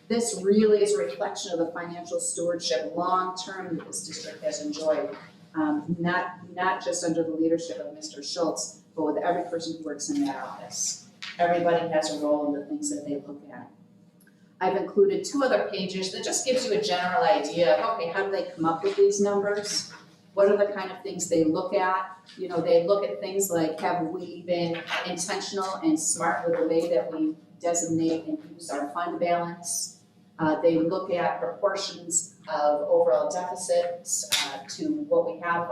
this really is a reflection of the financial stewardship long-term that this district has enjoyed, not just under the leadership of Mr. Schultz, but with every person who works in that office. Everybody has a role in the things that they look at. I've included 2 other pages that just gives you a general idea of, okay, how do they come up with these numbers? what are the kind of things they look at? You know, they look at things like, have we been intentional and smart with the way that we designate and use our fund balance? They look at proportions of overall deficits to what we have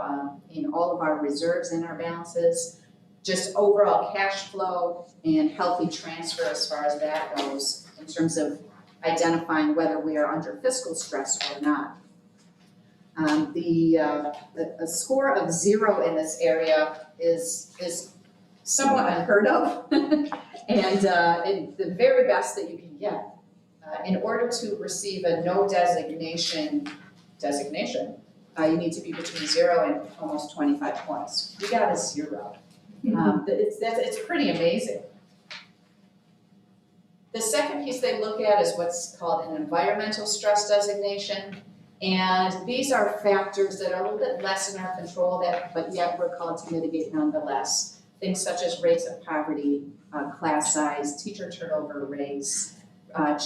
in all of our reserves and our balances, just overall cash flow and healthy transfer as far as that goes in terms of identifying whether we are under fiscal stress or not. A score of 0 in this area is somewhat unheard of, and the very best that you can get. In order to receive a no designation, you need to be between 0 and almost 25 points. We got a 0. It's pretty amazing. The second piece they look at is what's called an environmental stress designation. And these are factors that are a little bit less in our control, but yet we're called to mitigate nonetheless. Things such as rates of poverty, class size, teacher turnover rates,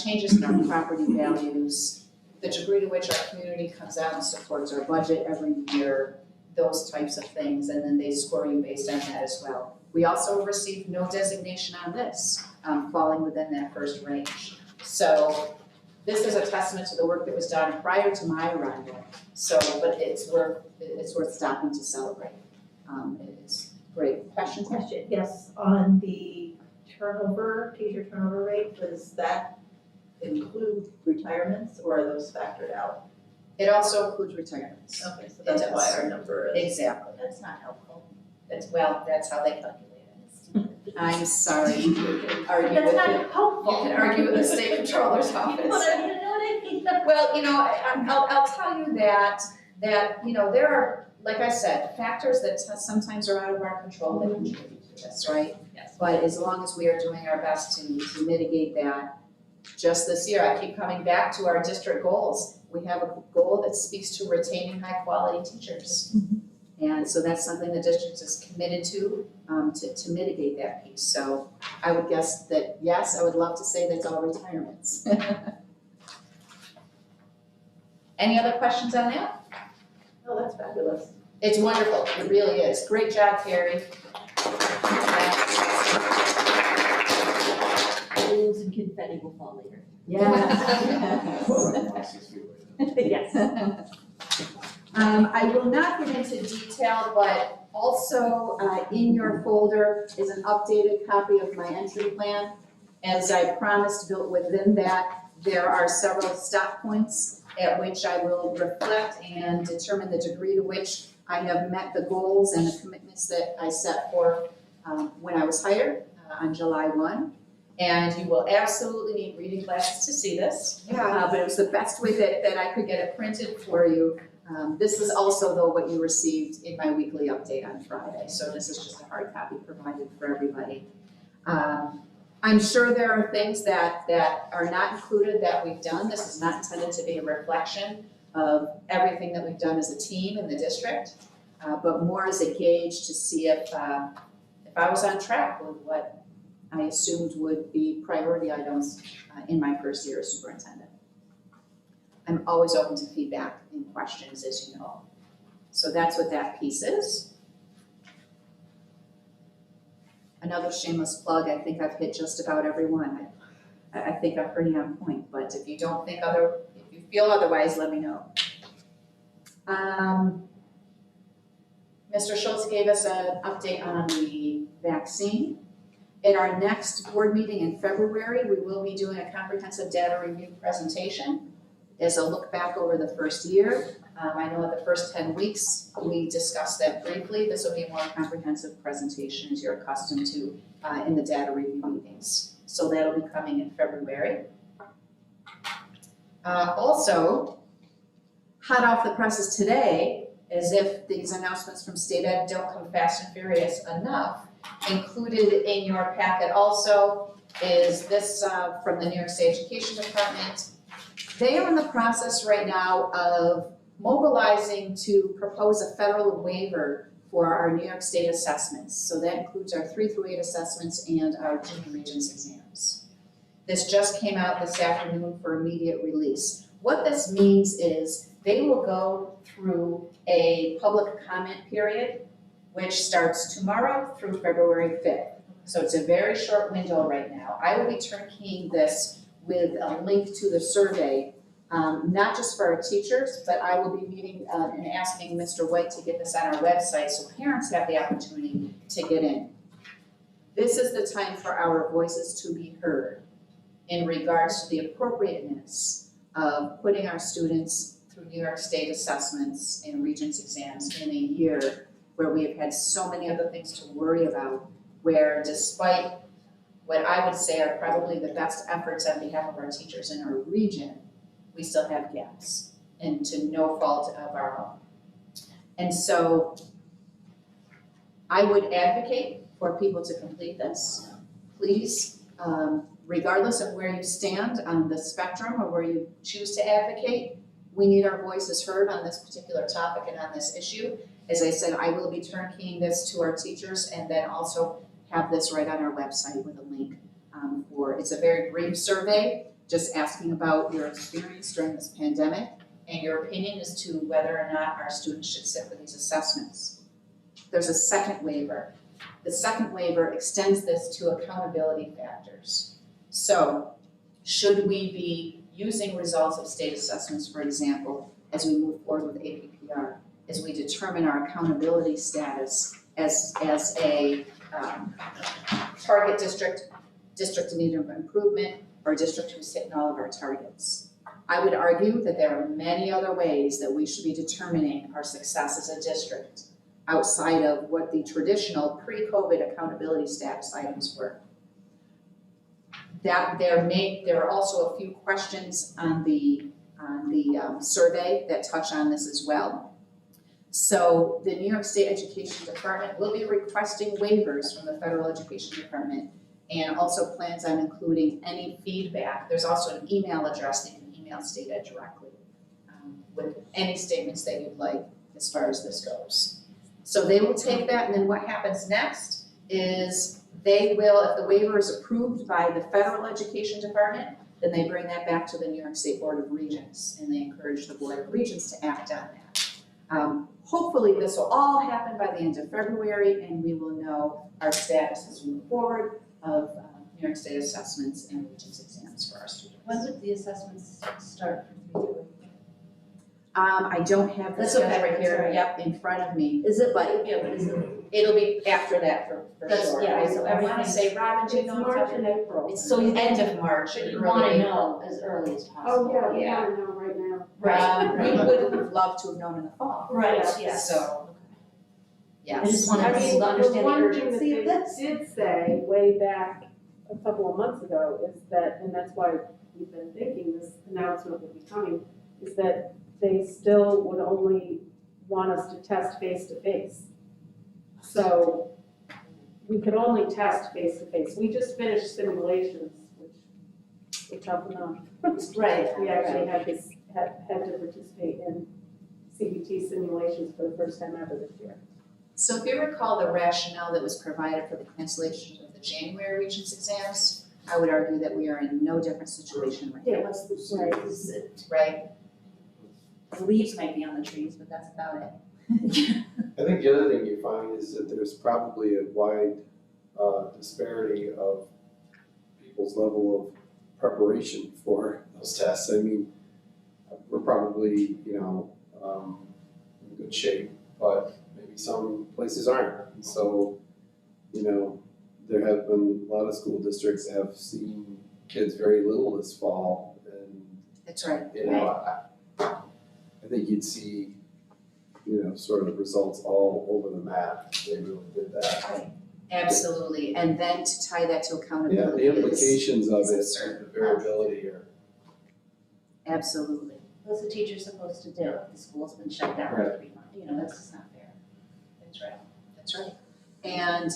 changes in our property values, the degree to which our community comes out and supports our budget every year, those types of things, and then they score you based on that as well. We also received no designation on this, falling within that first range. So this is a testament to the work that was done prior to my arrival. So, but it's worth stopping to celebrate. It's great. Question? Yes, on the turnover, teacher turnover rate, does that include retirements or are those factored out? It also includes retirements. Okay, so that's why our number is. Exactly. That's not helpful. That's how they calculate it. I'm sorry, you can argue That's with not it. helpful. You can argue with the state controller's office. You know what I mean? Well, you know, I'll tell you that, you know, there are, like I said, factors that sometimes are out of our control that contribute to this, right? Yes. But as long as we are doing our best to mitigate that, just this year, I keep coming back to our district goals. We have a goal that speaks to retaining high-quality teachers. And so that's something the district is committed to mitigate that piece. So I would guess that, yes, I would love to say that's all retirements. Any other questions on that? Oh, that's fabulous. It's wonderful, it really is. Great job, Carrie. Balloons and confetti will fall later. Yes. I will not get into detail, but also in your folder is an updated copy of my entry plan. As I promised, built within that, there are several stop points at which I will reflect and determine the degree to which I have met the goals and the commitments that I set forth when I was hired on July 1. And you will absolutely need reading glasses to see this. But it was the best way that I could get it printed for you. This is also, though, what you received in my weekly update on Friday. So this is just a hard copy provided for everybody. I'm sure there are things that are not included that we've done. This is not intended to be a reflection of everything that we've done as a team in the district, but more as a gauge to see if I was on track with what I assumed would be priority items in my first year as superintendent. I'm always open to feedback and questions, as you know. So that's what that piece is. Another shameless plug, I think I've hit just about everyone. I think I'm pretty on point, but if you don't think if you feel otherwise, let me know. Mr. Schultz gave us an update on the vaccine. At our next board meeting in February, we will be doing a comprehensive data review presentation as a look back over the first year. I know at the first 10 weeks, we discussed that briefly. This will be a more comprehensive presentation as you're accustomed to in the data review meetings. So that'll be coming in February. Also, hot off the presses today, as if these announcements from State Ed don't come fast and furious enough, included in your packet also is this from the New York State Education Department. They are in the process right now of mobilizing to propose a federal waiver for our New York State assessments. So that includes our 3 through 8 assessments and our junior regents exams. This just came out this afternoon for immediate release. What this means is they will go through a public comment period, which starts tomorrow through February 5th. So it's a very short window right now. I will be turnkeying this with a link to the survey, not just for our teachers, but I will be meeting and asking Mr. White to get this on our website so parents have the opportunity to get in. This is the time for our voices to be heard in regards to the appropriateness of putting our students through New York State assessments and Regents exams in a year where we have had so many other things to worry about, where despite what I would say are probably the best efforts on behalf of our teachers in our region, we still have gaps, and to no fault of our own. And so I would advocate for people to complete this. Please, regardless of where you stand on the spectrum or where you choose to advocate, we need our voices heard on this particular topic and on this issue. As I said, I will be turnkeying this to our teachers and then also have this right on our website with a link it's a very brief survey, just asking about your experience during this pandemic and your opinion as to whether or not our students should sit for these assessments. There's a second waiver. The second waiver extends this to accountability factors. So, should we be using results of state assessments, for example, as we move forward with APPR, as we determine our accountability status as a target district, district in need of improvement, or district who's hitting all of our targets? I would argue that there are many other ways that we should be determining our success as a district outside of what the traditional pre-COVID accountability status items were. There are also a few questions on the survey that touch on this as well. So the New York State Education Department will be requesting waivers from the Federal Education Department and also plans on including any feedback. There's also an email address that you can email State Ed directly with any statements that you'd like as far as this goes. So they will take that, and then what happens next is they will, if the waiver is approved by the Federal Education Department, then they bring that back to the New York State Board of Regents, and they encourage the Board of Regents to act on that. Hopefully this will all happen by the end of February, and we will know our status as we move forward of New York State assessments and Regents exams for our students. When would the assessments start for 3-2? I don't have the That's okay, schedule right here, that's yep, in front of me. Is it like, yeah, but is it? It'll be after that for That's- sure. yeah, so I wanna everything- say, Robin, do you It's know? March and April. So you End of March, But you early wanna April. know as early as possible. Oh, yeah, we Yeah. wanna know right now. We would have loved to have known in the fall. Right, Yeah. yes. So, yes. I just wanted I people mean, to understand the one thing urgency of that this. they did say way back a couple of months ago is that, and that's why we've been thinking this announcement would be coming, is that they still would only want us to test face-to-face. So we could only test face-to-face. We just finished simulations, which were tough enough. Right, We actually had to participate in CBT simulations for the first time ever this year. So if you recall the rationale that was provided for the cancellation of the January Regents exams, I would argue that we are in no different situation right Yeah, now, what's the, Right. is it, right? the leaves might be on the trees, but that's about it. I think the other thing you find is that there's probably a wide disparity of people's level of preparation for those tests. I mean, we're probably, in good shape, but maybe some places aren't. And so, there have been a lot of school districts that have seen kids very little this fall, and That's right. I think you'd see, sort of results all over the map if they really did that. Right. Absolutely, and then to tie that to Yeah, accountability the implications of is it, absurd. the variability are. Absolutely. What's the teacher supposed to do if the school's been shut down for 3 months? That's just not fair. That's right, that's right. And,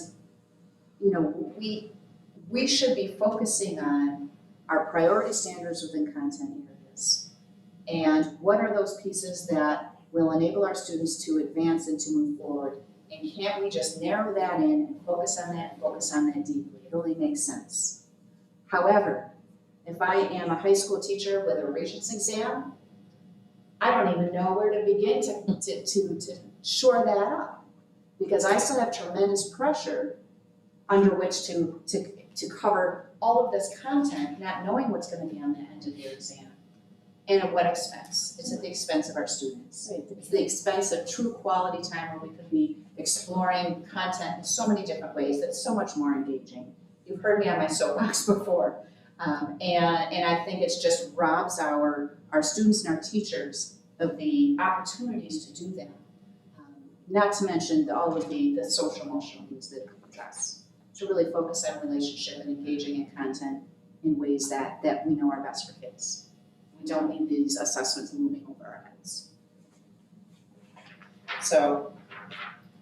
we should be focusing on our priority standards within content areas. And what are those pieces that will enable our students to advance and to move forward? And can't we just narrow that in and focus on that deeply? It only makes sense. However, if I am a high school teacher with a Regents exam, I don't even know where to begin to shore that up. Because I still have tremendous pressure under which to cover all of this content, not knowing what's gonna be on the end of the exam. And at what expense? It's at the expense of our students. It's the expense of true quality time where we could be exploring content in so many different ways that's so much more engaging. You've heard me on my soapbox before. And I think it's just robs our students and our teachers of the opportunities to do that. Not to mention all of the social emotional needs that we address. To really focus on relationship and engaging in content in ways that we know are best for kids. We don't need these assessments looming over our heads. So,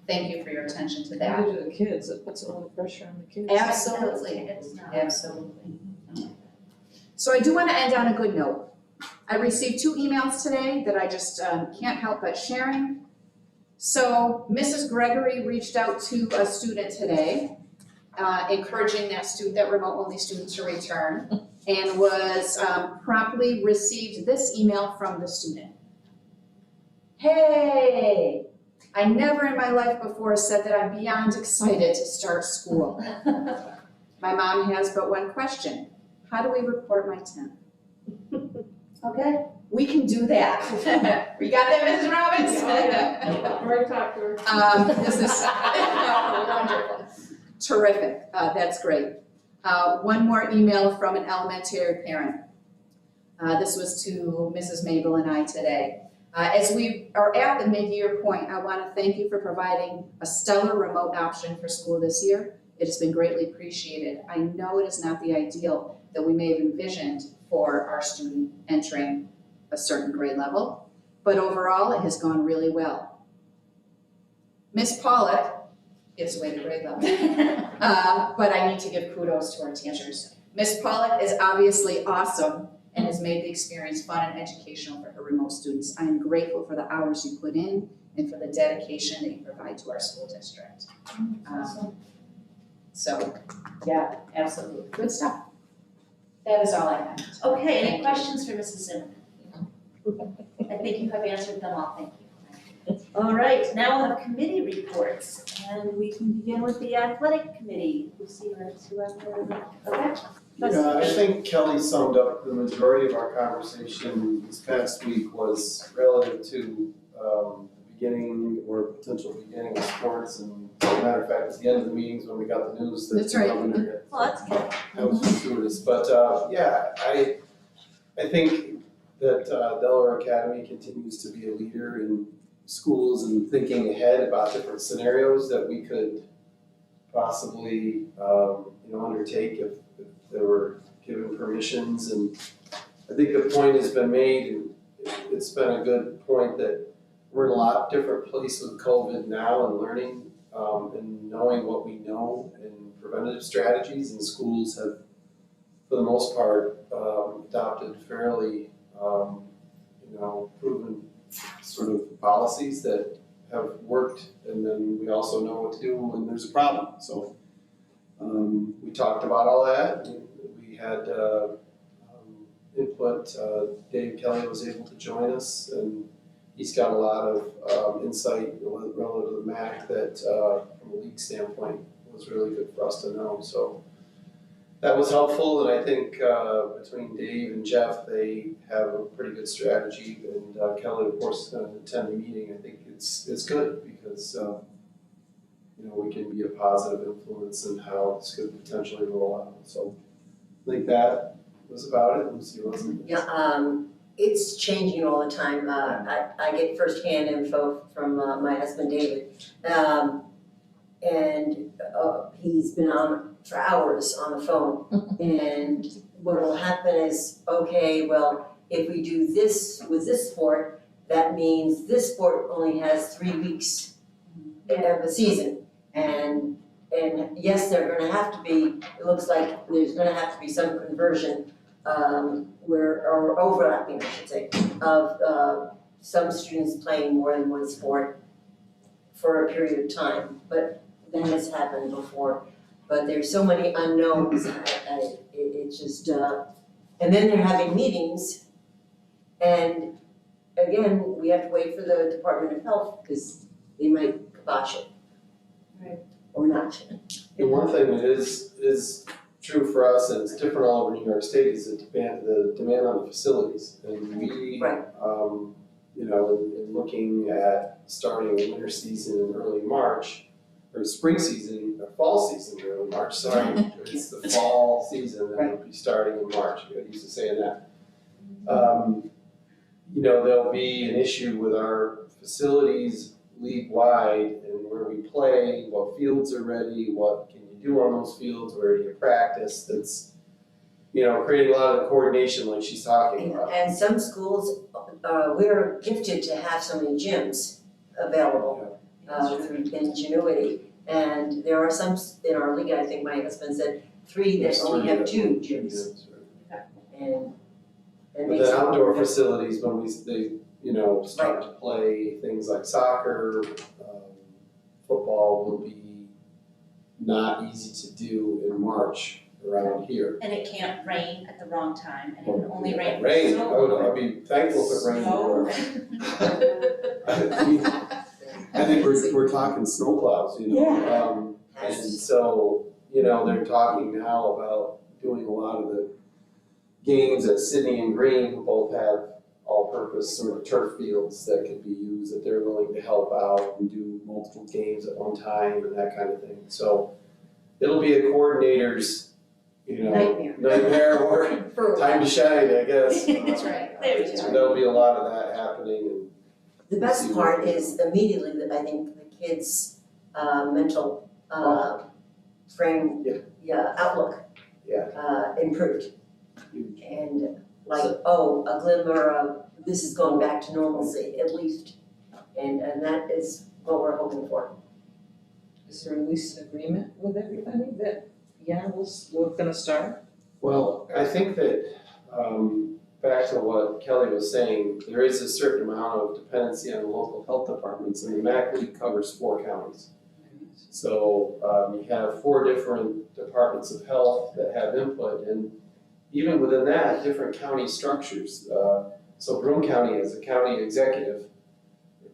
thank you for your attention to that. To the kids, it puts a lot of pressure on the kids. Absolutely, absolutely. So I do want to end on a good note. I received 2 emails today that I just can't help but sharing. So Mrs. Gregory reached out to a student today, encouraging that remote-only student to return, and was promptly received this email from the student. Hey, I never in my life before said that I'm beyond excited to start school. My mom has but one question. How do we report my 10th? Okay, we can do that. We got that, Mrs. Robbins? We're talking. This is wonderful. Terrific, that's great. One more email from an elementary parent. This was to Mrs. Mabel and I today. As we are at the mid-year point, I want to thank you for providing a stellar remote option for school this year. It has been greatly appreciated. I know it is not the ideal that we may have envisioned for our student entering a certain grade level, but overall it has gone really well. Ms. Pollock gives away the grade level, but I need to give kudos to our teachers. Ms. Pollock is obviously awesome and has made the experience fun and educational for her remote students. I am grateful for the hours you put in and for the dedication that you provide to our school district. So, yeah, absolutely, good stuff. That is all I have. Okay, any questions for Mrs. Zimmerman? I think you have answered them all, thank you. All right, now we'll have committee reports, and we can begin with the athletic committee. We'll see okay? Yeah, I think Kelly summed up the majority of our conversation this past week was relative to the beginning or potential beginning of sports. And as a matter of fact, at the end of the meetings when we got the news that That's right. the governor had. Well, that's good. That was gratuitous, but yeah, I think that Delaware Academy continues to be a leader in schools and thinking ahead about different scenarios that we could possibly undertake if they were given permissions. And I think the point has been made, and it's been a good point, that we're in a lot different place with COVID now and learning and knowing what we know and preventative strategies, and schools have, for the most part, adopted fairly, proven sort of policies that have worked, and then we also know what to do when there's a problem. So we talked about all that. We had input. Dave Kelly was able to join us, and he's got a lot of insight relative to the MAC that, from a league standpoint, was really good for us to know. So that was helpful, and I think between Dave and Jeff, they have a pretty good strategy. And Kelly, of course, is going to attend the meeting. I think it's good because we can be a positive influence in how this could potentially roll out. So I think that was about it. Lucy, wasn't it? Yeah, it's changing all the time. I get firsthand info from my husband David, and he's been on for hours on the phone. And what will happen is, okay, well, if we do this with this sport, that means this sport only has 3 weeks of the season. And yes, they're gonna have to be, it looks like there's gonna have to be some conversion or overlapping, I should say, of some students playing more than one sport for a period of time. But that has happened before. But there's so many unknowns, it's just, and then they're having meetings, and again, we have to wait for the Department of Health, because they might kibosh it. Right. Or not. The one thing that is true for us, and it's different all over New York State, is the demand on the facilities. And we, Right. you know, in looking at starting the winter season in early March, or spring season, or fall season in early March, sorry, it's the fall season, and it'll be starting in March, I got used to saying that. You know, there'll be an issue with our facilities league-wide and where we play, what fields are ready, what can you do on those fields, where do you practice, that's, you know, creating a lot of the coordination like she's talking about. And some schools, we're gifted to have so many gyms available through Ingenuity. And there are some in our league, I think my husband said, 3 that There's only 3 have that 2 only gyms. right. And But makes the it outdoor more facilities, when they, you know, start to play things like soccer, football will be not easy to do in March around here. And it can't rain at the wrong time, and it can only rain for Rain, so I'd be thankful if it rained more. So. I think we're talking snowplows, you know, and so, you know, they're talking now about doing a lot of the games at Sydney and Green, who both have all-purpose sort of turf fields that could be used, that they're willing to help out and do multiple games at one time and that kind of thing. So it'll be a coordinator's, you know, nightmare or time to shine, I guess. That's right. There you So go. there'll be a lot of that happening, and The best part is immediately that I think the kids' mental frame, outlook improved. And like, a glimmer of this is going back to normalcy, at least. And that is what we're hoping for. Is there at least an agreement with everybody that, we're gonna start? well, I think that, back to what Kelly was saying, there is a certain amount of dependency on the local health departments, and the MAC League covers 4 counties. So, you have 4 different departments of health that have input, and even within that, different county structures. So Broome County has a county executive,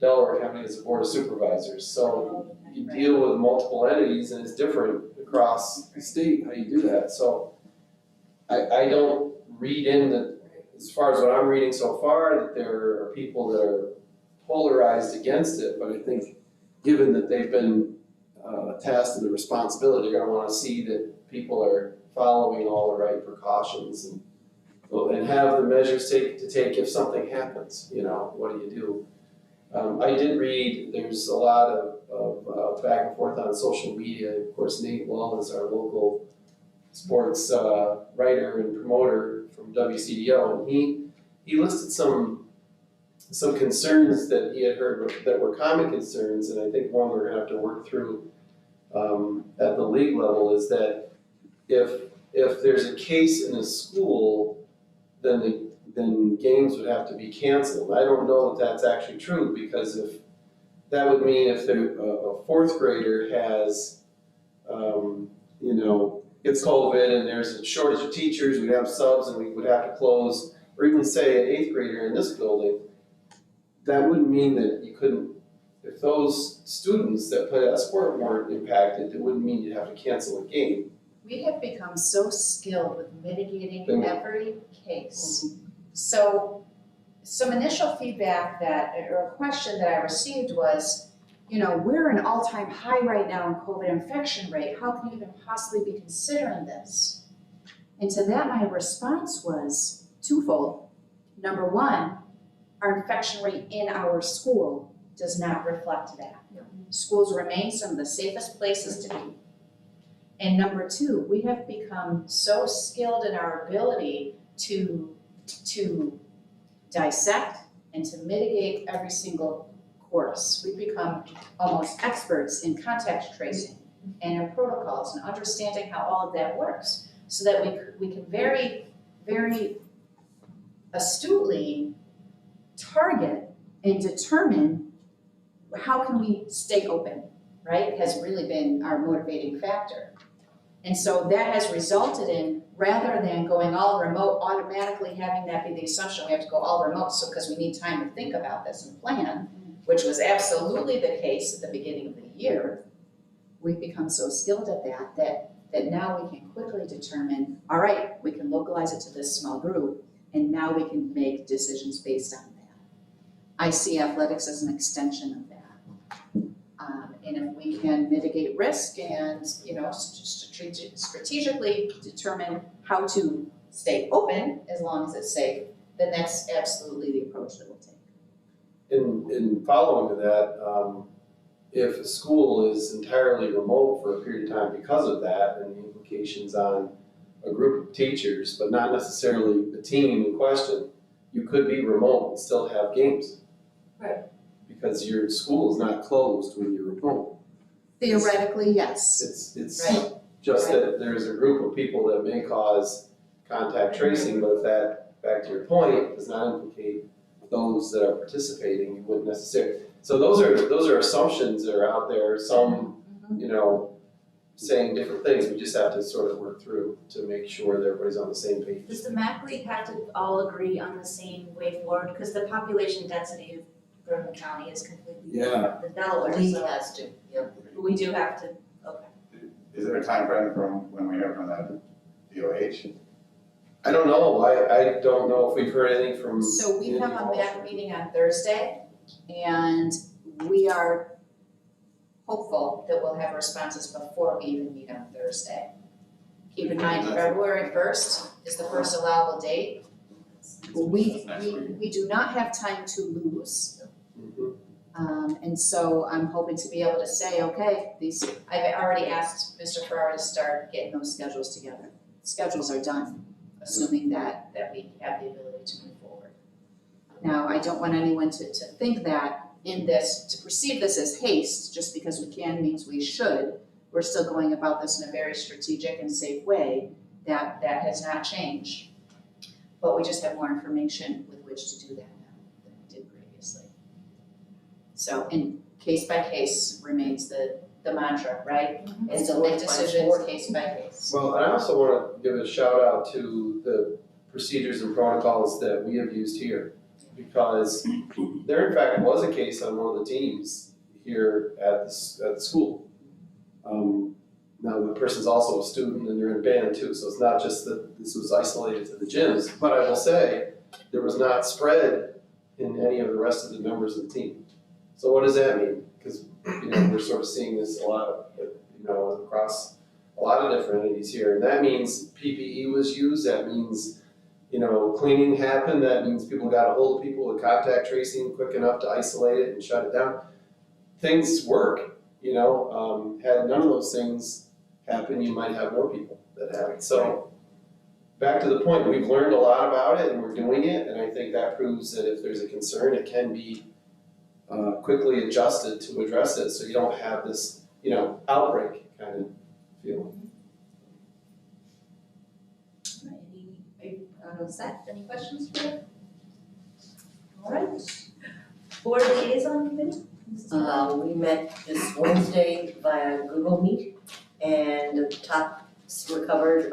Delaware County has a board of supervisors, so you deal with multiple entities and it's different across the state how you do that. So I don't read in that, as far as what I'm reading so far, that there are people that are polarized against it, but I think given that they've been tasked with the responsibility, they're gonna wanna see that people are following all the right precautions and have the measures to take if something happens, you know, what do you do? I did read, there's a lot of back and forth on social media. Of course, Nate Wall is our local sports writer and promoter from WCDO, and he listed some concerns that he had heard that were common concerns, and I think one we're gonna have to work through at the league level is that if there's a case in a school, then games would have to be canceled. I don't know if that's actually true, because if that would mean if a 4th grader has, you know, gets COVID and there's a shortage of teachers, we'd have subs and we would have to close, or even say an 8th grader in this building, that wouldn't mean that you couldn't, if those students that play that sport weren't impacted, it wouldn't mean you'd have to cancel a game. We have become so skilled with mitigating every case. So some initial feedback or a question that I received was, we're an all-time high right now in COVID infection rate. How can you even possibly be considering this? And to that, my response was twofold. Number one, our infection rate in our school does not reflect that. Schools remain some of the safest places to be. And number two, we have become so skilled in our ability to dissect and to mitigate every single course. We've become almost experts in contact tracing and in protocols and understanding how all of that works, so that we can very, very astutely target and determine how can we stay open, right? Has really been our motivating factor. And so that has resulted in rather than going all remote, automatically having that be the assumption, we have to go all remote, so, because we need time to think about this and plan, which was absolutely the case at the beginning of the year. We've become so skilled at that now we can quickly determine, all right, we can localize it to this small group, and now we can make decisions based on that. I see athletics as an extension of that. And if we can mitigate risk and, strategically determine how to stay open as long as it's safe, then that's absolutely the approach that we'll take. In following to that, if a school is entirely remote for a period of time because of that, and the implications on a group of teachers, but not necessarily the team in question, you could be remote and still have games. Right. Because your school is not closed when you're remote. Theoretically, yes. It's Right. just that there's a group of people that may cause contact tracing, but if that, back to your point, does not implicate those that are participating, you wouldn't necessarily. So those are assumptions that are out there, some, saying different things. We just have to sort of work through to make sure that everybody's on the same page. Does the MAC League have to all agree on the same way forward? Because the population density of Bergen County is completely different than Delaware, League so has to, yeah. we do have to, okay. Is there a time frame from when we hear from the DOH? I don't know, I don't know if we've heard anything from. So we have a MAC meeting on Thursday, and we are hopeful that we'll have responses before we even meet on Thursday. Keep in mind, February 1st is the first allowable date. We do not have time to lose. And so I'm hoping to be able to say, okay, I've already asked Mr. Farrar to start getting those schedules together. Schedules are done, assuming that we have the ability to move forward. Now, I don't want anyone to think that to perceive this as haste, just because we can means we should. We're still going about this in a very strategic and safe way. That has not changed. But we just have more information with which to do that now than we did previously. So, and case by case remains the mantra, right? And so make decisions case by case. Well, and I also want to give a shout out to the procedures and protocols that we have used here. Because there in fact was a case on one of the teams here at the school. Now the person's also a student and they're in band too, so it's not just that this was isolated to the gyms. But I will say, there was not spread in any of the rest of the members of the team. So what does that mean? Because we're sort of seeing this a lot, across a lot of different entities here. And that means PPE was used, that means cleaning happened, that means people got a hold of people with contact tracing quick enough to isolate it and shut it down. Things work, had none of those things happen, you might have more people that have it. So back to the point, we've learned a lot about it and we're doing it, and I think that proves that if there's a concern, it can be quickly adjusted to address it, so you don't have this, outbreak kind of feeling. Any questions for you? All right. Board Liaison Committee? We met this Wednesday via Google Meet, and the topics were covered.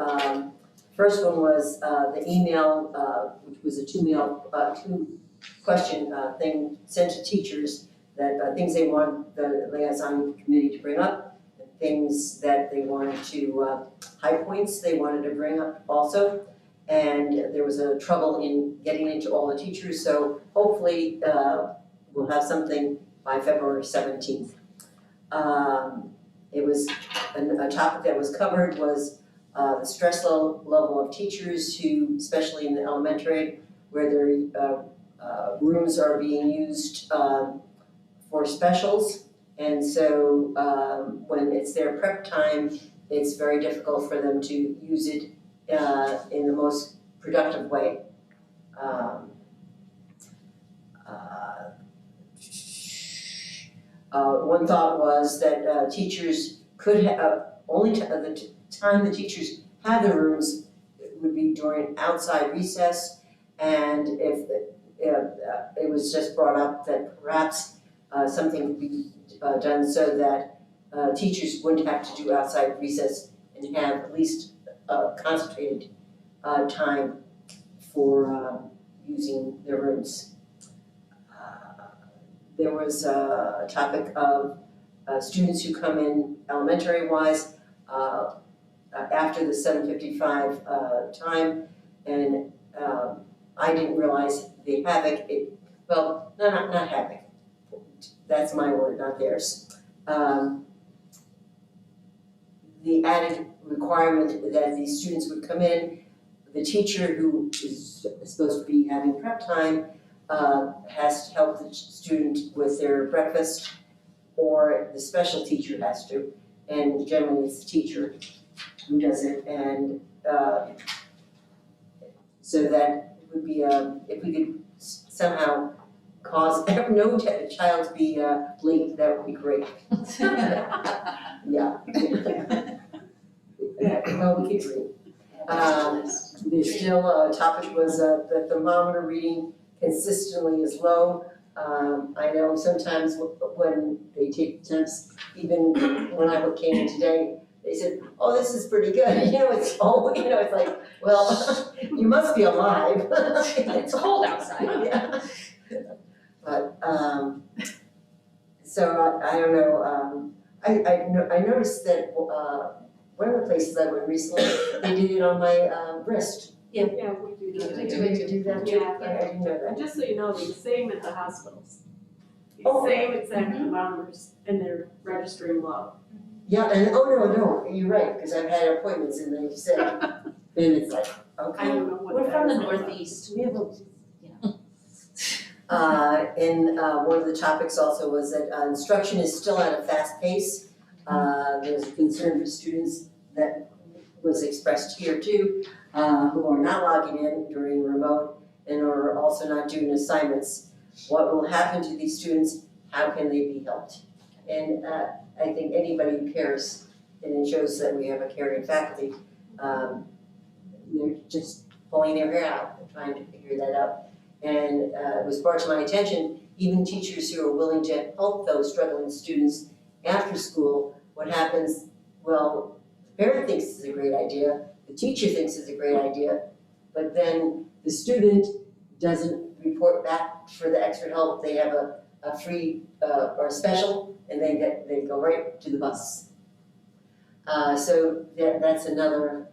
First one was the email, which was a two question thing sent to teachers, that things they want the liaison committee to bring up, things that they wanted to, high points they wanted to bring up also. And there was a trouble in getting into all the teachers, so hopefully we'll have something by February 17th. It was, a topic that was covered was the stress level of teachers who, especially in the elementary, where their rooms are being used for specials. And so when it's their prep time, it's very difficult for them to use it in the most productive way. One thought was that teachers could have, the time the teachers have the rooms would be during outside recess, and if it was just brought up that perhaps something could be done so that teachers wouldn't have to do outside recess and have at least concentrated time for using their rooms. There was a topic of students who come in elementary-wise after the 7:55 time, and I didn't realize the havoc not havoc, that's my word, not theirs. The added requirement that these students would come in, the teacher who is supposed to be having prep time has to help the student with their breakfast, or the special teacher has to, and generally it's the teacher who does it, and so that would be, if we could somehow cause no child to be late, that would be great. Yeah. Well, we could dream. There's still, topic was the thermometer reading consistently is low. I know sometimes when they take temps, even when I came in today, they said, oh, this is pretty good. It's it's like, well, you must be alive. It's cold outside. Yeah. But, so I don't know, I noticed that, one of the places I went recently, they did it on my, wrist. Yeah, we do that. They do that too? Yeah. I didn't know that. And just so you know, they're the same at the hospitals. The Oh. same exact thermometers, and they're registering low. Yeah, and, no, you're right, because I've had appointments and they said, then it's like, okay. I don't know what We're from the that is about. Northeast, we have a, And one of the topics also was that instruction is still at a fast pace. There's a concern for students that was expressed here too, who are not logging in during remote and are also not doing assignments. What will happen to these students? How can they be helped? And I think anybody who cares, and it shows that we have a caring faculty, they're just pulling their hair out and trying to figure that out. And it was brought to my attention, even teachers who are willing to help those struggling students after school, what happens, well, the parent thinks it's a great idea, the teacher thinks it's a great idea, but then the student doesn't report back for the extra help. They have a free or a special, and they go right to the bus. So that's another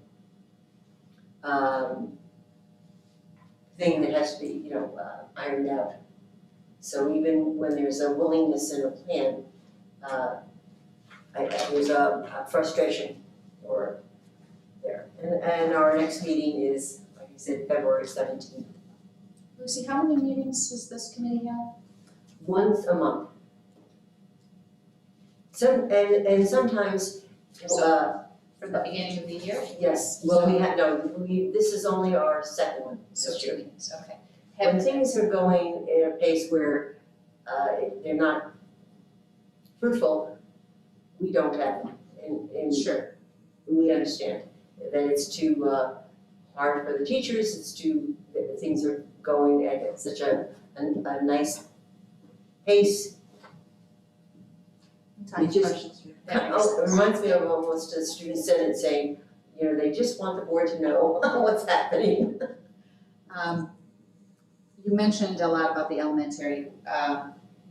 thing that has to be, ironed out. So even when there's a willingness and a plan, there's a frustration or there. And our next meeting is, like I said, February 17th. Lucy, how many meetings does this committee have? Once a month. And sometimes, For the beginning of the year? yes, well, this is only our second one So this 2 year. meetings, okay. When things are going at a pace where they're not fruitful, we don't have them. And Sure. we understand that it's too hard for the teachers, things are going at such a nice pace. It just, it reminds me of almost a student senate saying, they just want the board to know what's happening. You mentioned a lot about the elementary,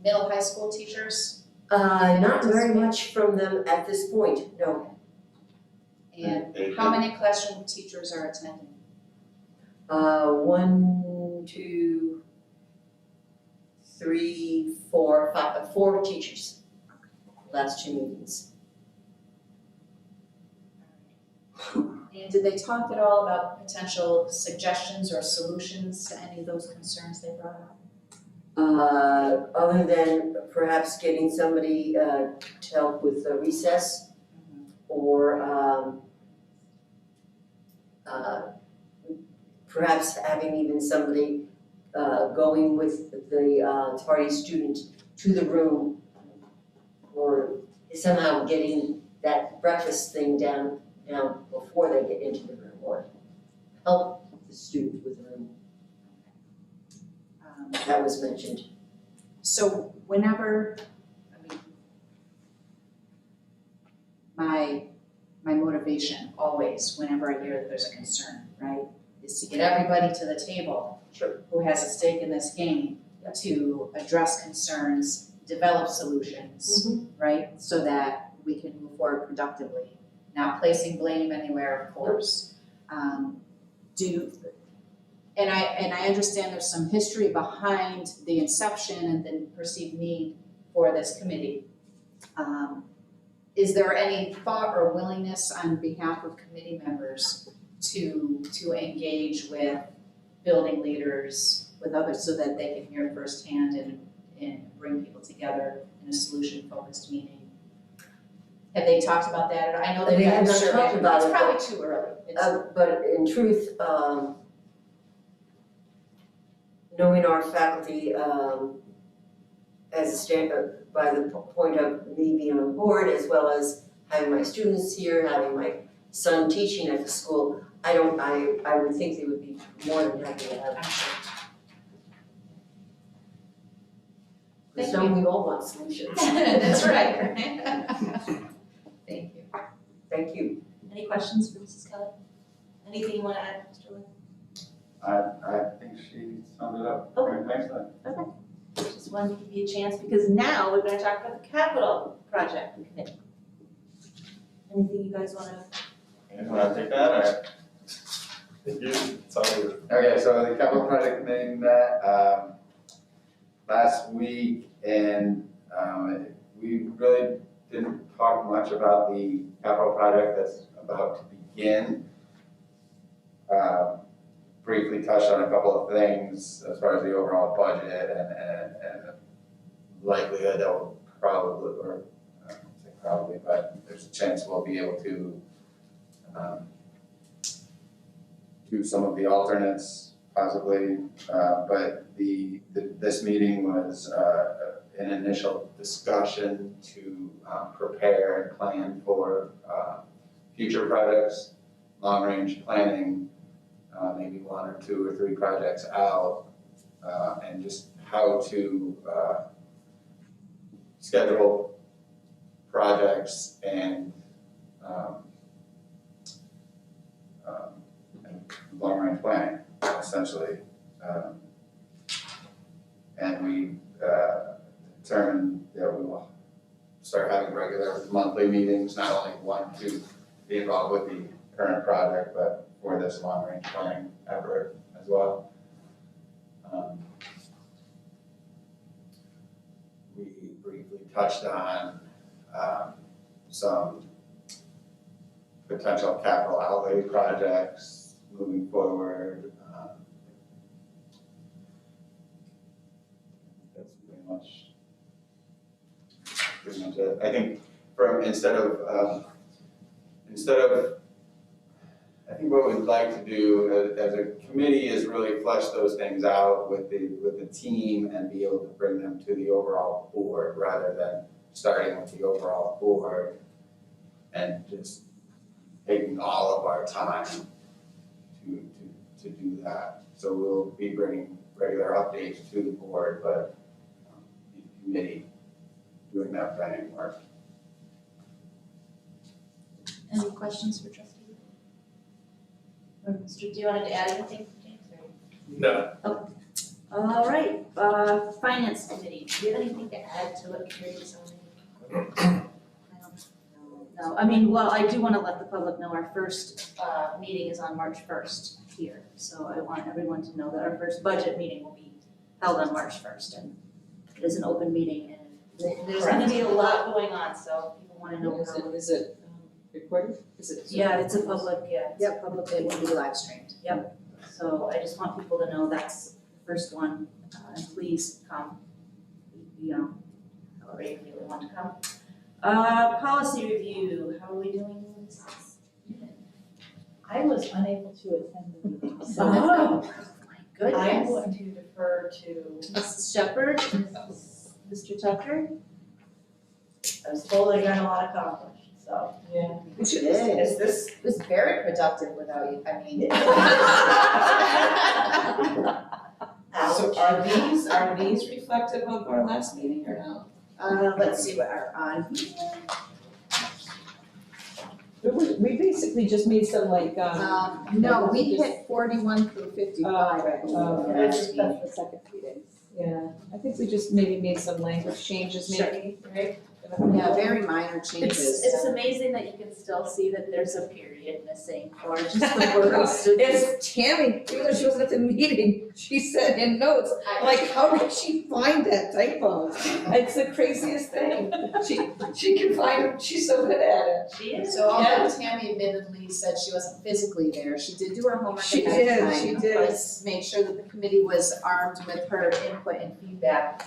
middle high school teachers, Not very much from them at this point, no. and how many classroom teachers are attending? 1, 2, 3, 4, 5, 4 teachers. Last 2 meetings. And did they talk at all about potential suggestions or solutions to any of those concerns they brought up? Other than perhaps getting somebody to help with the recess, or perhaps having even somebody going with the tardy student to the room, or somehow getting that breakfast thing down before they get into the room, or help the student with the room. That was mentioned. So whenever, my my motivation always, whenever I hear that there's a concern, right? Is to get everybody to the table who has a stake in this game to address concerns, develop solutions, right? So that we can move forward productively, not placing blame anywhere, of course. And I understand there's some history behind the inception and the perceived need for this committee. Is there any thought or willingness on behalf of committee members to engage with building leaders, with others, so that they can hear firsthand and bring people together in a solution-focused meeting? Have they talked about that? I know They have they've not talked about it, It's probably too early. but in truth, knowing our faculty, as a standard, by the point of me being on board, as well as having my students here, having my son teaching at the school, I would think they would be more than happy to have. Because we all want solutions. That's right. Thank you. Thank you. Any questions for Mrs. Kelly? Anything you want to add, Mr. Lynn? I think she summed it up very nicely. Okay. Just wanted to give you a chance because now we're going to talk about the capital project committee. Anything you guys want to? You wanna take that, or? It's all yours. Okay, so the capital project committee met, last week, and, we really didn't talk much about the capital project that's about to begin. Briefly touched on a couple of things as far as the overall budget and likelihood that we'll probably, or I don't say probably, but there's a chance we'll be able to do some of the alternates possibly, but this meeting was an initial discussion to prepare and plan for future projects, long-range planning, maybe 1 or 2 or 3 projects out, and just how to schedule projects and long-range planning, essentially. And we determined that we will start having regular monthly meetings, not only one to be involved with the current project, but for this long-range planning effort as well. We briefly touched on some potential capital outlay projects moving forward. That's pretty much it. I think I think what we'd like to do as a committee is really flesh those things out with the team and be able to bring them to the overall board rather than starting with the overall board and just taking all of our time to do that. So we'll be bringing regular updates to the board, but the committee doing that planning work. Any questions for trustee? Or Mr. Do you want to add anything, James? No. Okay. All right, finance committee, do you have anything to add to what Carrie is on? No, I mean, well, I do want to let the public know our first meeting is on March 1st here. So I want everyone to know that our first budget meeting will be held on March 1st. And it is an open meeting and there's going to be a lot going on, so people want to know. Is it recorded? Is it? Yeah, it's a public, It's a public, it will be live streamed. Yep. So I just want people to know that's the first one, and please come, however you really want to come. Policy review, how are we doing with this? I was unable to attend the meeting, so. Oh, my goodness. I'm going to defer to Mrs. Shepherd, Mr. Tucker? I was told I got a lot accomplished, so. Yeah. This was very productive without you, I mean. So are these reflective of our last meeting or no? Let's see what are on here. We basically just made some like, No, we hit 41 through 55, I believe, That's last meeting. the second meeting. Yeah, I think we just maybe made some language changes maybe, right? Yeah, very minor changes. It's amazing that you can still see that there's a period missing or just the words. It's Tammy, even though she wasn't at the meeting, she said in notes, like, how did she find that typo? It's the craziest thing. She can find it, she's so good at it. She is. So although Tammy admittedly said she wasn't physically there, she did do her homework She ahead of did, time. she did. But made sure that the committee was armed with her input and feedback.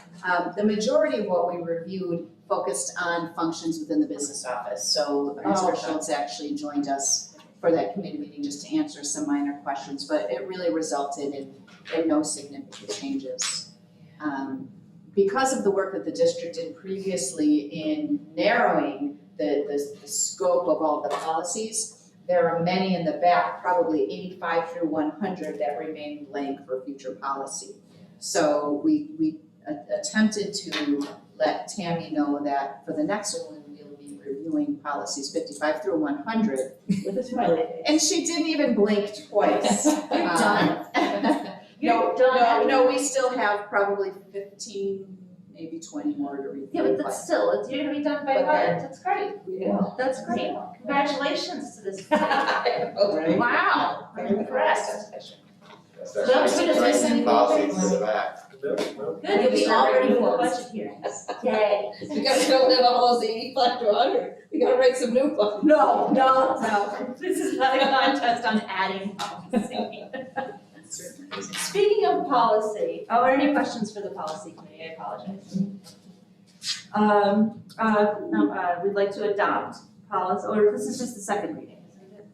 The majority of what we reviewed focused on functions within the business office. So Mr. Schultz actually joined us for that committee meeting just to answer some minor questions, but it really resulted in no significant changes. Because of the work that the district did previously in narrowing the scope of all the policies, there are many in the back, probably 85 through 100, that remain blank for future policy. So we attempted to let Tammy know that for the next one, we'll be reviewing policies 55 through 100. With a smiley face. And she didn't even blink twice. You're done. No, we still have probably 15, maybe 20 more to review. Yeah, but that's still, you're gonna be done by But March, then- that's great. Yeah. That's great. Congratulations to this. Right. Wow, I'm impressed. That's So I'm actually gonna miss any policies more in the back. Good, you'll be all ready for the budget hearings. Yay. We gotta fill in all those 85 to 100, we gotta write some new ones. No. This is not a contest on adding policy. Speaking of policy, are there any questions for the policy committee? I apologize. We'd like to adopt policy, or this is just the second reading, isn't it?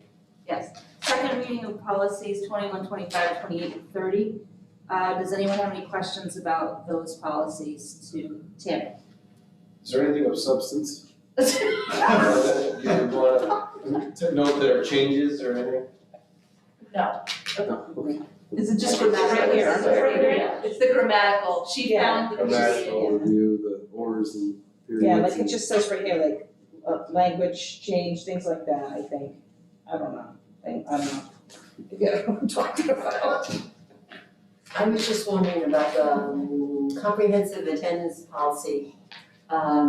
Yes, second reading of policies 21, 25, 28, and 30. Does anyone have any questions about those policies to Tammy? Is there anything of substance? You want to note there are changes or anything? No. Okay. Is it just grammatical? Right here. Right here. It's the grammatical. She found the. Grammatical review, the ors and periods. Yeah, like it just says right here, like, language change, things like that, I think. I don't know. I don't know. You get what I'm talking about. I was just wondering about the comprehensive attendance policy. I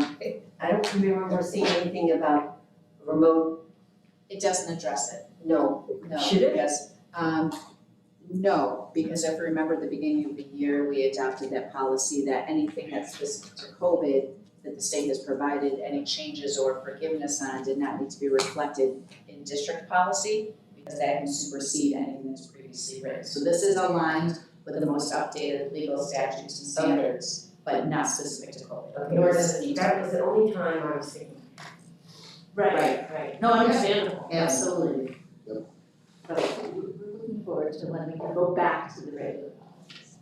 don't remember seeing anything about remote, It doesn't address it. no. No, Should it? because, no, because if you remember at the beginning of the year, we adopted that policy that anything that's specific to COVID that the state has provided, any changes or forgiveness on did not need to be reflected in district policy because that can supersede anything that's previously written. So this is aligned with the most updated legal statutes and standards, but not specific to COVID. Okay, Nor does it need to be. that was the only time I was thinking. Right. No, understandable. Absolutely. But we're looking forward to when we can go back to the regular policies.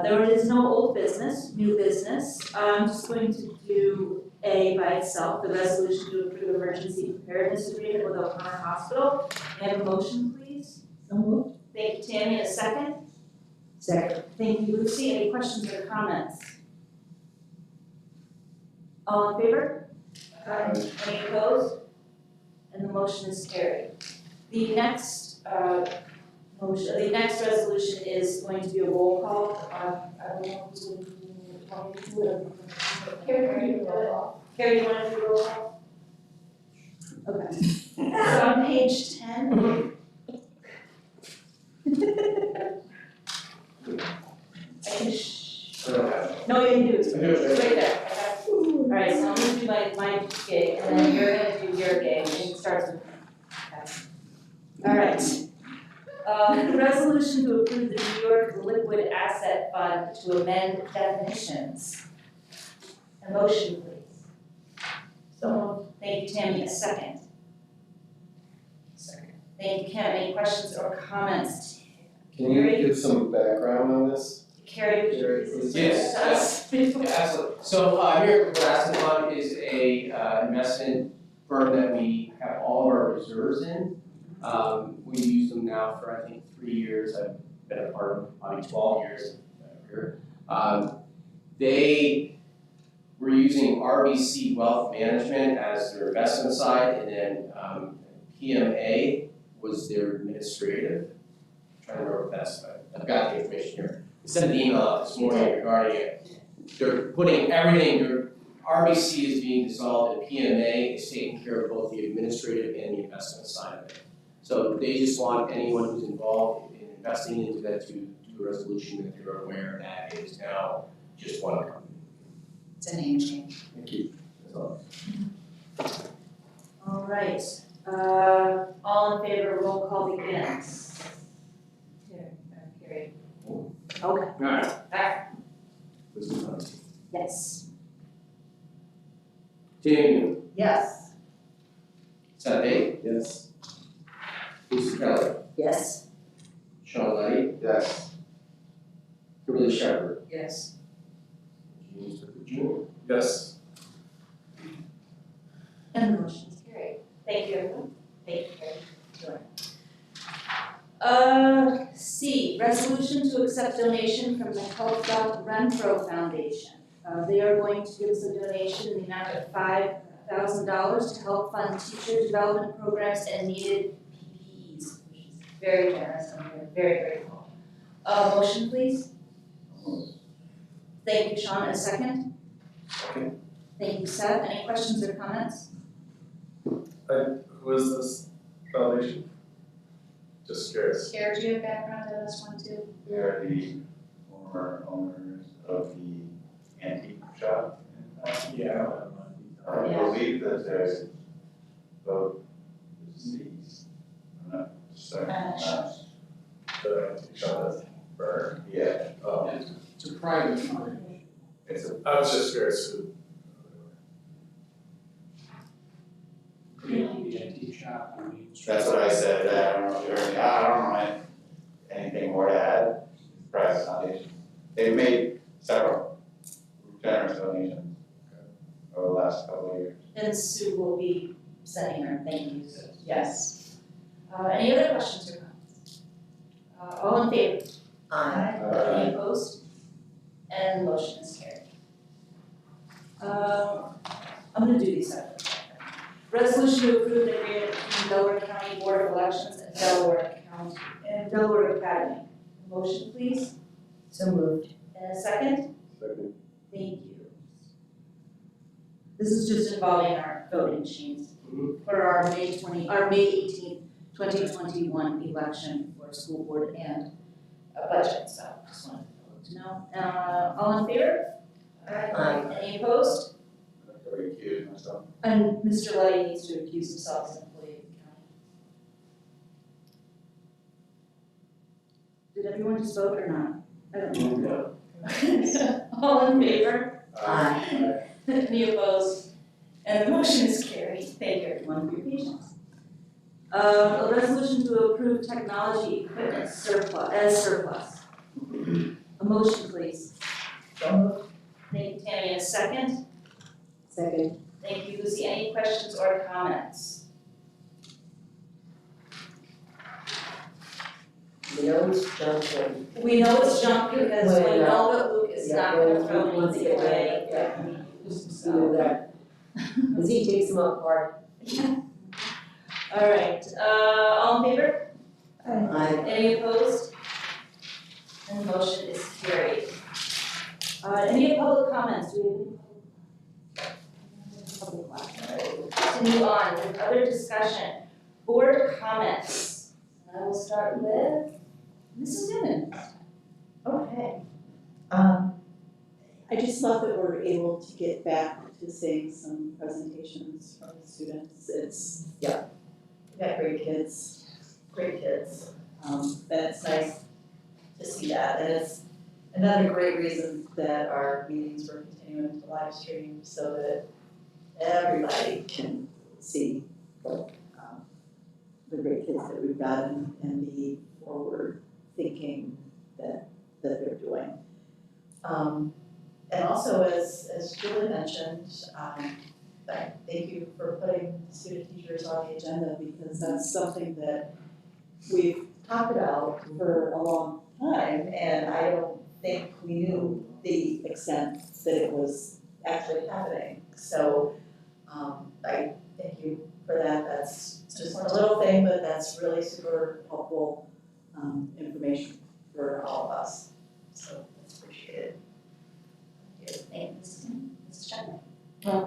There is no old business, new business. I'm just going to do A by itself, the resolution to approve emergency preparedness agreement with O'Connor Hospital. May I have a motion, please? So moved. Thank you, Tammy. A second? Second. Thank you, Lucy. Any questions or comments? All in favor? Any opposed? And the motion is carried. The next the next resolution is going to be a roll call. I don't know who's going to do it. Carrie, you want to do it? Carrie, you want to do a roll call? Okay. So on page 10. No, you do. It's right there. All right, so I'm gonna do my gig, and then you're gonna do your gig, and it starts with. Okay. All right. Resolution to approve the New York Liquid Asset Fund to amend definitions. A motion, please. So, thank you, Tammy. A second. Second. Thank you, Kim. Any questions or comments? Can you give some background on this? Carrie, would you please? Yes, absolutely. So here, Liquid Asset Fund is a investment firm that we have all of our reserves in. We've used them now for, I think, 3 years. I've been a part of them, probably 12 years here. They we're using RBC Wealth Management as their investment side, and then PMA was their administrative. I'm trying to remember if that's, I've got the information here. I sent an email out this morning regarding it. They're putting everything, RBC is being dissolved, and PMA is taking care of both the administrative and the investment side of it. So they just want anyone who's involved in investing into that to do a resolution that they're aware that it is now just one company. It's a name change. Thank you. That's all. All right, all in favor, roll call begins. Carried. Okay. Alright. Yes. Jamie, Yes. Seth Day, Yes. Lucy Kelly, Yes. Sean Letty, Yes. Kimberly Shepard, Yes. James Whitaker Jr. Yes. And the motion is carried. Thank you, everyone. Thank you, Carrie. C, resolution to accept donation from the Health Belt Renfro Foundation. They are going to give us a donation in the amount of $5,000 to help fund teacher development programs and needed PPEs, which is very generous, and we're very grateful. Motion, please. Thank you, Sean. A second? Okay. Thank you, Seth. Any questions or comments? Who is this foundation? Just curious. Sarah, do you have background on this one too? They're the former owners of the antique shop. Yeah. I believe that there's both deceased. I'm not certain. The shop is burned. Yeah. Oh. It's a private foundation. It's a, I was just curious who. The antique shop on Main Street. that's what I said. I don't know if you heard me. I don't know anything more to add. It's a private foundation. They've made several generous donations over the last couple of years. And Sue will be sending her thank yous. Yes. Any other questions or comments? All in favor? Aye. Any opposed? And the motion is carried. I'm gonna do these separately. Resolution to approve an agreement between Delaware County Board of Elections and Delaware County and Delaware Academy. Motion, please. So moved. And a second? Second. Thank you. This is just involving our voting machines for our May 18th, 2021 election for school board and a budget, so just wanted to know. All in favor? Aye. Any opposed? I have to recuse myself. And Mr. Letty needs to recuse himself as an employee of the county. Did everyone just vote or not? I don't know. All in favor? Aye. Any opposed? And the motion is carried. Thank you everyone for your patience. A resolution to approve technology equipment surplus. A motion, please. Thank you, Tammy. A second? Second. Thank you, Lucy. Any questions or comments? You know it's jumping. We know it's junk because we know that Luke is not gonna throw anything away. Yeah. You know that. Cause he takes them apart. All right, all in favor? Aye. Any opposed? And the motion is carried. Any public comments? Do we have any public comments? All right, continue on with other discussion. Board comments. I will start with Mrs. Newman. Okay. I just love that we're able to get back to seeing some presentations from the students. It's, yeah, we got great kids. And it's nice to see that. And it's another great reason that our meetings were continuing to live stream so that everybody can see the great kids that we've got and the forward thinking that they're doing. And also, as Julie mentioned, thank you for putting student teachers on the agenda because that's something that we've talked about for a long time, and I don't think we knew the extent that it was actually happening. So, I thank you for that. That's just a little thing, but that's really super helpful, information for all of us. So that's appreciated. Thank you, Mrs. Chapman. Okay,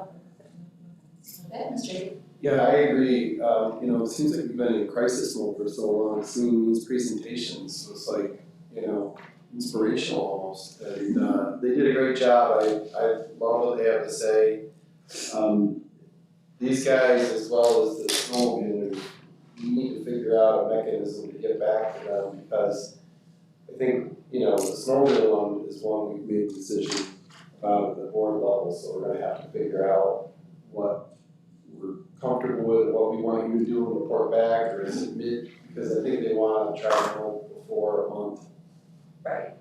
Mr. Reed. Yeah, I agree. It seems like we've been in crisis mode for so long, seeing these presentations, so it's like, inspirational almost. And they did a great job. I love what they have to say. These guys, as well as the snowmobilers, we need to figure out a mechanism to get back to them, because I think, the snowmobile one is one we've made the decision about at the board level, so we're gonna have to figure out what we're comfortable with, what we want you to do and report back, or is it mid, because I think they wanna try to know before a month. Right.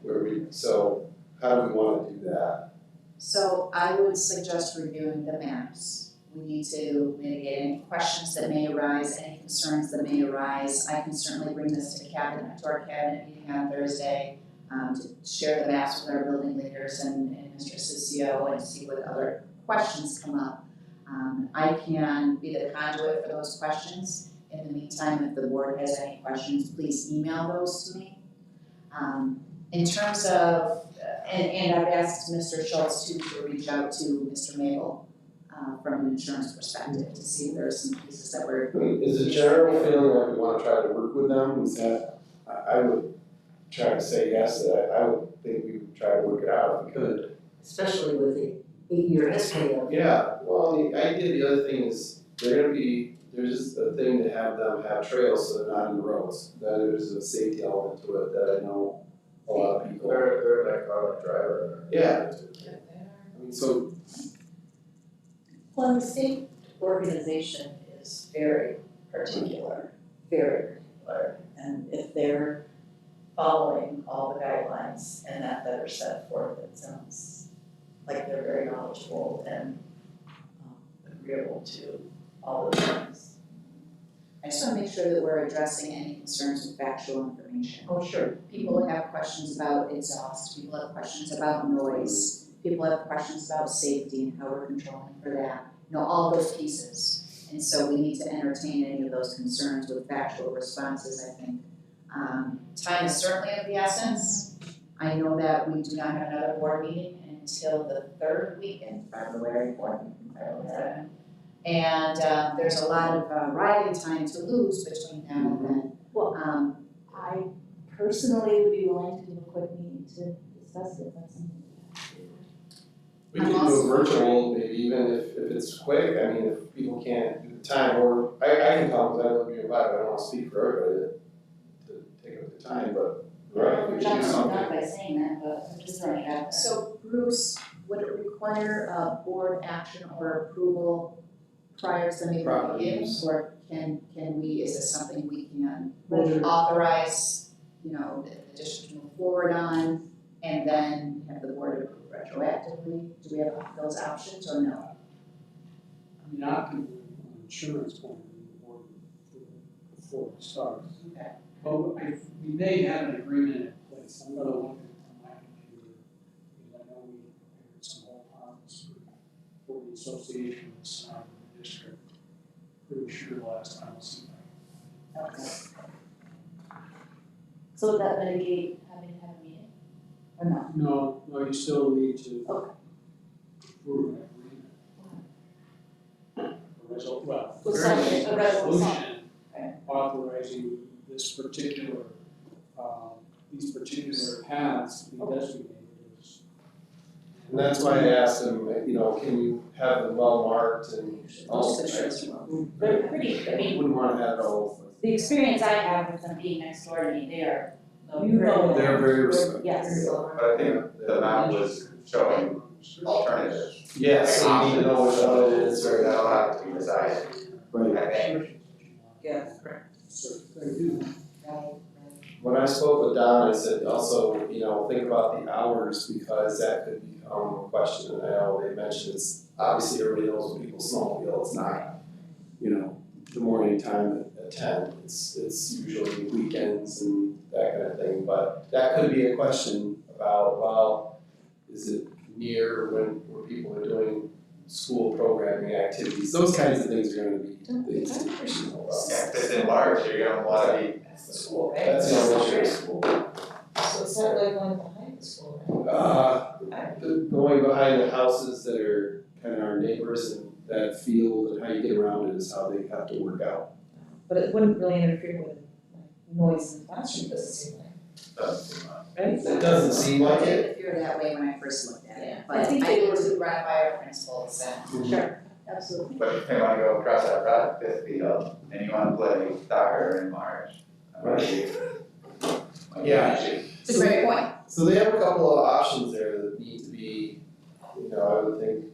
So how do we wanna do that? So I would suggest reviewing the maps. We need to mitigate any questions that may arise, any concerns that may arise. I can certainly bring this to our cabinet meeting on Thursday, to share the maps with our building leaders and Mr. Cicio and see what other questions come up. I can be the conduit for those questions. In the meantime, if the board has any questions, please email those to me. In terms of, and I've asked Mr. Schultz to reach out to Mr. Mabel from an insurance perspective to see if there are some pieces that were. Is the general feeling that we wanna try to work with them, is that, I would try to say yes, that I would think we would try to work it out if we could. Especially with the 8-year history of. Yeah, well, the idea, the other thing is, there's a thing to have them have trails so they're not in the roads. That there's a safety element to it that I know a lot of people. They're that car driver. Yeah. I mean, so. Well, the state organization is very particular, very particular. And if they're following all the guidelines and that are set forth, it sounds like they're very knowledgeable and agreeable to all of the things. I just want to make sure that we're addressing any concerns with factual information. Oh, sure. People have questions about exhaust, people have questions about noise, people have questions about safety and how we're controlling for that. All those pieces. And so we need to entertain any of those concerns with factual responses, I think. Time is certainly of the essence. I know that we do not have another board meeting until the third week in February, and there's a lot of riding time to lose between now and then. Well, I personally would be willing to do a quick meeting to discuss it, that's something we have to do. We can do a virtual, maybe even if it's quick, I mean, if people can't do the time, or I can come, because I live nearby, but I don't want to speak for everybody to take up the time, but, right, we should do something. Not by saying that, but I'm just throwing it out there. So Bruce, would it require board action or approval prior to the meeting, or can we, is this something we can authorize, the district to move forward on, and then have the board approve retroactively? Do we have those options or no? I mean, I can, on insurance point of view, or before it starts. Okay. But we may have an agreement in place, I'm gonna look at my computer, because I know we prepared some whole harmless for the association with some the district. Pretty sure the last time I was in. Okay. So would that mitigate having to have a meeting, or no? No, you still need to Okay. approve an agreement. Well, Well, very something, a resolution. authorizing this particular, these particular paths to be designated as. And that's why I asked them, can you have them well marked and all the things? They're pretty, I mean, Wouldn't want to have it all. the experience I have with them being next door to me, they're, They're very respectful. yes. But I think the map was showing alternatives. Yes, so you need to know which one it is, So or that'll have to be decided, Right. I think. Yes, correct. When I spoke with Don, I said also, think about the hours, because that could become a question. And I know they mentioned it's, obviously everybody knows when people snowmobile, it's not, the morning time at 10. It's usually weekends and that kind of thing, but that could be a question about, well, is it near where people are doing school programming activities, those kinds of things are gonna be things to know about. Yeah, if it's in March, you're gonna wanna be at the school, right? That's the elementary school. So it's not like going behind the school, right? Going behind the houses that are kind of our neighbors and that field and how you get around it is how they have to work out. But it wouldn't really interfere with noise in the classroom, does it seem like? Right? It doesn't seem like it. It appeared that way when I first looked at it, Yeah. but I need to run by our principals and. Sure, absolutely. But if they wanna go across that practice field and you wanna play soccer in March. Yeah. It's a great point. So they have a couple of options there that need to be, I would think.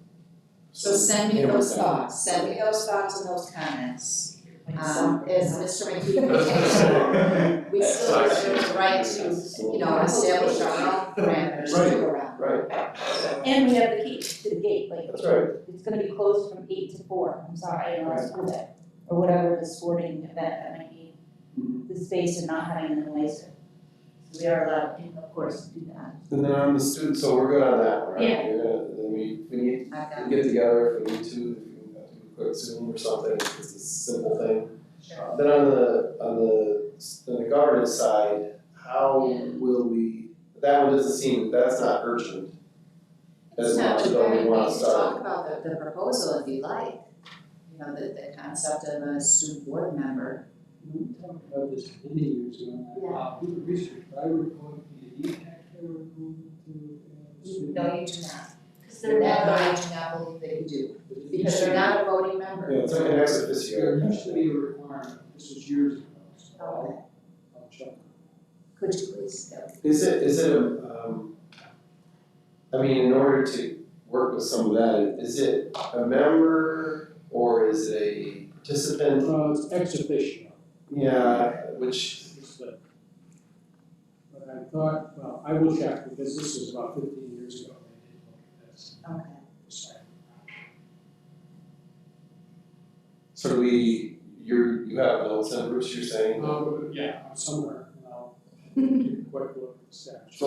So send me those thoughts and those comments. As Mr. McKee indicated, we still reserve the right to, establish our own parameters to go around. Right. And we have the key to the gate, like, That's right. it's gonna be closed from 8 to 4, I'm sorry, on school day, or whatever the sporting event that might be. The space and not having the noise. So we are allowed, of course, to do that. And then on the student, so we're good on that, right? Yeah. You're gonna, then we need to get together if we need to, if we have to do a quick Zoom or something, it's just a simple thing. Then on the governance side, how will we, that one doesn't seem, that's not urgent. As much as though we wanna We can start. talk about the proposal if you like, the concept of a student board member. We talked about this many years ago, we were research, but I recall the taxpayer were going to, student. No, you do not. That I do not believe that you do, because they're not a voting member. Yeah, it's like an ex officio. There used to be a requirement, this was years ago, so I'll check. Could you please? Is it I mean, in order to work with some of that, is it a member or is it a participant? It's ex officio. Yeah, which. But I thought, well, I will check, because this was about 15 years ago, they did look at this. Okay. So do you have notes on Bruce, you're saying? Yeah, somewhere, and I'll take a quick look at the statute.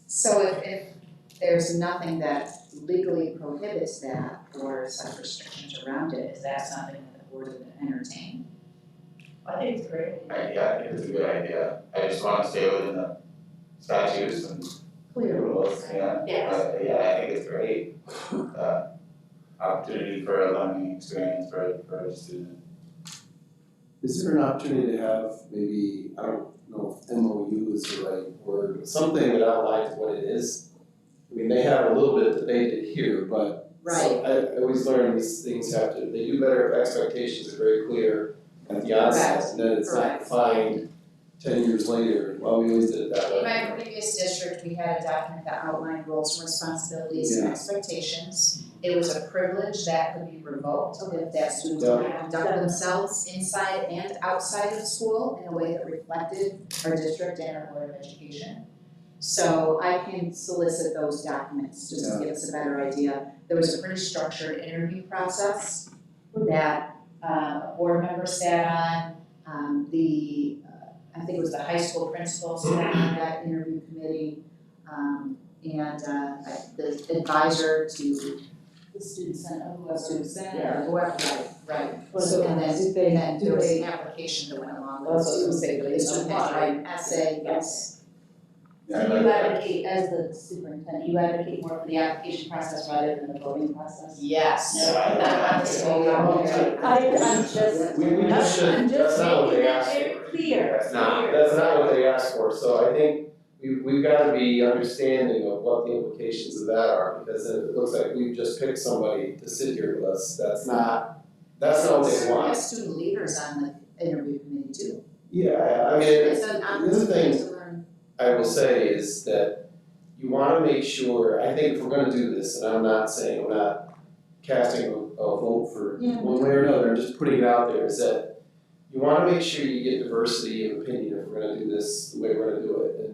So if there's nothing that legally prohibits that or such restrictions around it, is that something that the board would entertain? I think it's great. Yeah, I think it's a good idea. I just wanna stay within the statutes and Clear rules, yeah. Yes. But yeah, I think it's great. Opportunity for a learning experience for a student. Is there an opportunity to have maybe, I don't know if MOU is the right word, but something that outlines what it is? I mean, they have a little bit that they did here, but Right. I always learn these things they do better if expectations are very clear at the onset, and then it's not defined 10 years later. Well, we always did it that way. In my previous district, we had a document that outlined roles and responsibilities and Yeah. expectations. It was a privilege that could be revoked if that student did not conduct themselves inside and outside of school in a way that reflected our district and our Board of Education. So I can solicit those documents just to give us a better idea. There was a pretty structured interview process that a board member sat on, I think it was the high school principal sat on that interview committee, and the advisor to The student center, student senate, or whoever, right. So, and then there was an application that went along with it. That's what I was gonna say, but The it's student not had to write an essay, yes. So you advocate, as the superintendent, you advocate more for the application process rather than the voting process? Yes. Yeah. Not this whole year. I'm just, We just should, I'm that's just not what making they that asked very for. clear. That's not what they asked for, so I think we've gotta be understanding of what the implications of that are, because it looks like we've just picked somebody to sit here with us, that's not what they We want. have student leaders on the interview committee too. Yeah, I mean, It's an the other opportunity thing to learn. I will say is that you wanna make sure, I think if we're gonna do this, and I'm not saying, I'm not casting a vote for one way or another, I'm just putting it out there, is that you wanna make sure you get diversity of opinion if we're gonna do this the way we're gonna do it, and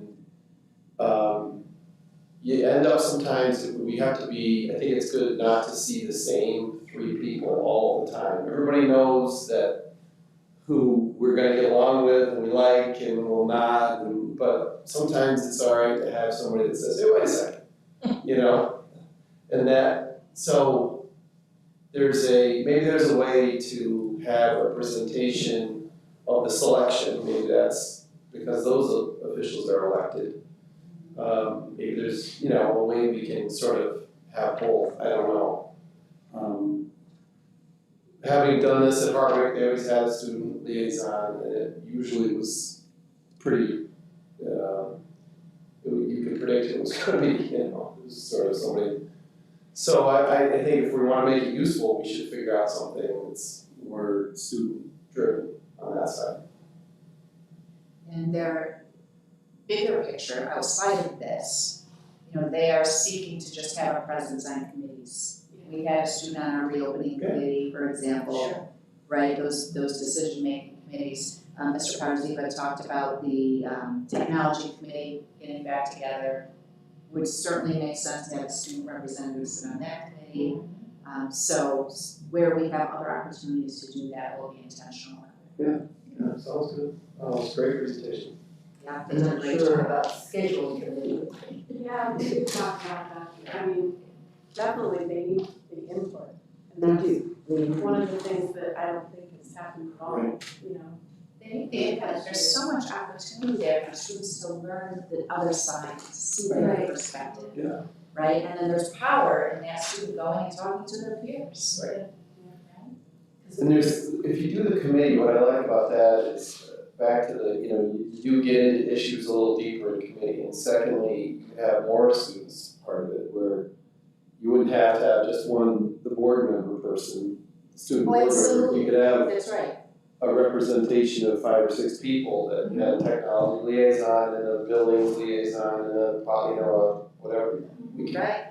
you end up sometimes, we have to be, I think it's good not to see the same 3 people all the time. Everybody knows that who we're gonna get along with and we like and will not, and but sometimes it's all right to have somebody that says, hey, wait a second, you know? And that, so maybe there's a way to have representation of the selection, maybe that's because those officials are elected. Maybe there's, a way we can sort of have both, I don't know. Having done this at Hardwick, they always had a student liaison, and it usually was pretty, you could predict it was gonna be, it was sort of somebody. So I think if we wanna make it useful, we should figure out something that's more student driven on that side. And their bigger picture outside of this, they are seeking to just have a presence on committees. We had a student on our reopening committee, for example, right, those decision-making committees. Mr. Parziva talked about the technology committee getting back together. Would certainly make sense to have a student representative sit on that committee. So where we have other opportunities to do that, we'll be intentional. Yeah, sounds good. It's a great presentation. Yeah, I'm not sure about scheduling committee. Yeah, we did talk about that. I mean, definitely they need the input. And that's one of the things that I don't think has happened at all, There's so much opportunity there for students to learn the other side, to see their perspective. Yeah. Right, and then there's power in that student going and talking to their peers. Right. And if you do the committee, what I like about that is back to the, you do get into issues a little deeper in committee. And secondly, you have more students part of it where you wouldn't have to have just the board member person, student board member. You could have That's right. a representation of 5 or 6 people that had a technology liaison and a buildings liaison and a, whatever. Right.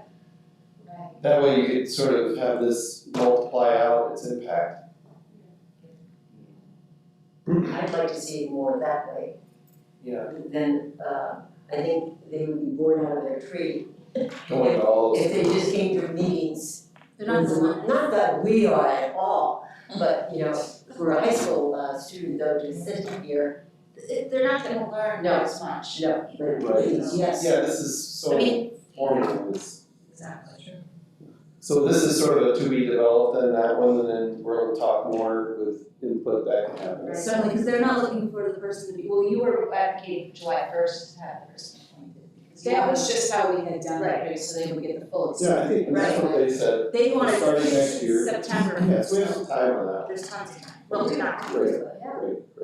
That way you could sort of have this multiply out its impact. I'd like to see it more that way. Yeah. Then, I think they would be bored out of their tree. Going to all those. If they just came to meetings. They're not the Not that we are at all, but, for a high school student though, to sit here. They're not gonna learn as much. No, but Right. yes. Yeah, this is so formative. Exactly. So this is sort of a to be developed in that one, and then we're gonna talk more with input that can happen. Certainly, because they're not looking for the person to be, well, you were advocating for July 1st to have the person appointed. That was just how we had done it, so they would get the full Yeah, I think that's what they said. They wanted Starting next year. September. Yeah, so we have some time on that. There's tons of time. Well, we're not. Great.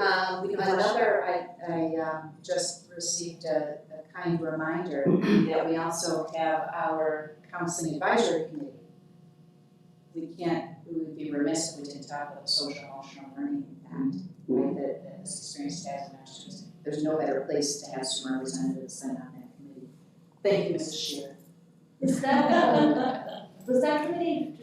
Another, I just received a kind reminder that we also have our counseling advisory committee. We would be remiss if we didn't talk about the social emotional learning impact, right, that this experience has on our students. There's no better place to have student representatives than on that committee. Thank you, Mrs. Shear. Is that, was that committee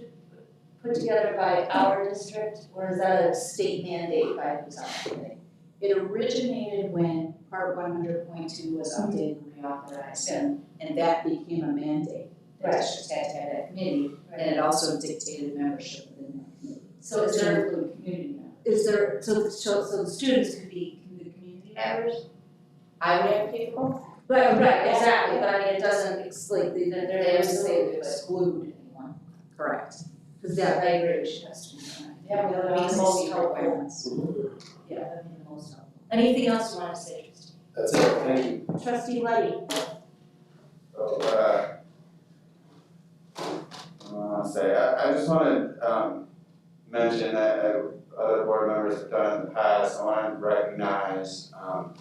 put together by our district, or is that a state mandate by who's on the committee? It originated when Part 100.2 was updated and reauthorized, and that became a mandate. The districts had to have that committee, and it also dictated membership within that committee. So is there, include community members. is there, so the students could be community members? I would advocate for both. Right, exactly, but I mean, it doesn't, They would say to exclude anyone. Correct. Because I agree, we should have students on it. Yeah, we would meet most requirements. Yeah, that would be the most helpful. Anything else you want to say, Trustee? That's it, thank you. Trustee Letty? So, I just want to mention that other board members have done in the past. I want to recognize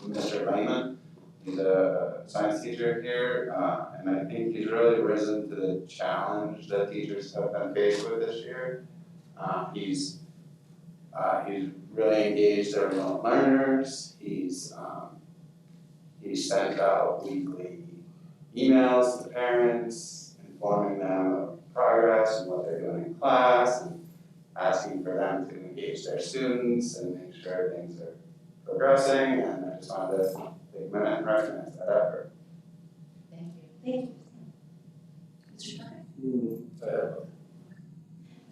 Mr. Lehman. He's a science teacher here, and I think he's really risen to the challenge that teachers have been faced with this year. He's really engaged our remote learners. He's sent out weekly emails to the parents, informing them of progress and what they're doing in class, and asking for them to engage their students and make sure things are progressing. And I just wanted to take a minute and recognize that effort. Thank you. Thank you.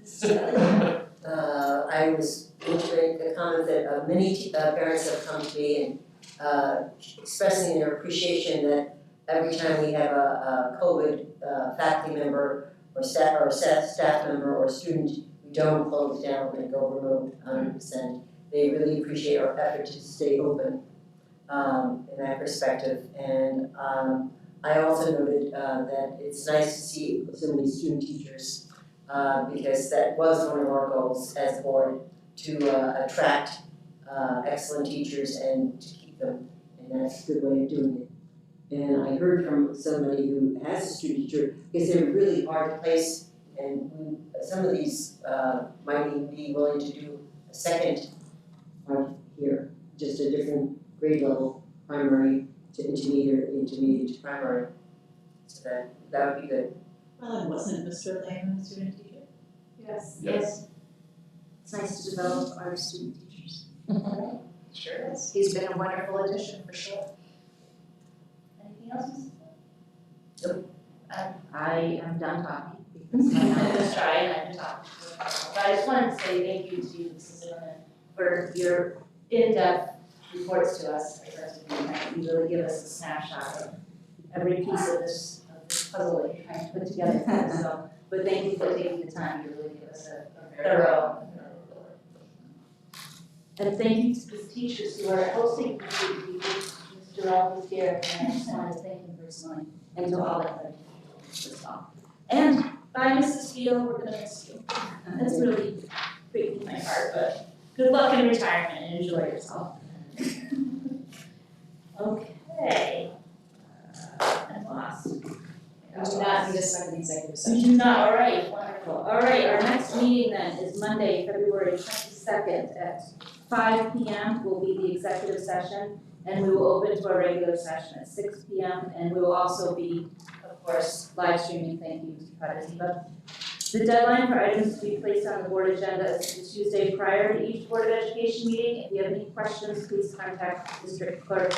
Mr. Tucker? I was going to make a comment that many parents have come to me and expressing their appreciation that every time we have a COVID faculty member or staff member or student, we don't close down and go remote 100%. They really appreciate our effort to stay open in that perspective. And I also noted that it's nice to see so many student teachers because that was one of our goals as a board, to attract excellent teachers and to keep them, and that's a good way of doing it. And I heard from somebody who has a student teacher, because they're really hard to place, and some of these might even be willing to do a second part here, just a different grade level, primary to intermediate, or intermediate to primary. So that would be good. Well, and wasn't Mr. Lehman a student teacher? Yes. Yes. It's nice to develop our student teachers. Sure is. He's been a wonderful addition for sure. Anything else, Mrs. I am done talking because I'm just trying, I'm just talking. But I just wanted to say thank you to you, Mrs. Zimmerman, for your in-depth reports to us. You really give us a snapshot of every piece of this puzzle that you're trying to put together for us. So, but thank you for taking the time to really give us a thorough. And thank you to the teachers who are hosting the teachers. Mr. Ralph is here, and I just wanted to thank him personally, and to all the other teachers as well. And bye, Mrs. Steele, we're gonna miss you. That's really breaking my heart, but good luck in retirement and enjoy yourself. Okay. I'm lost. We do not need a second executive session. We do not, all right, wonderful. All right, our next meeting then is Monday, February 22nd at 5 p.m. will be the executive session, and we will open to our regular session at 6 p.m. And we will also be, of course, live streaming. Thank you, Mr. Padres. The deadline for items to be placed on the board agenda is the Tuesday prior to each Board of Education meeting. If you have any questions, please contact the district clerk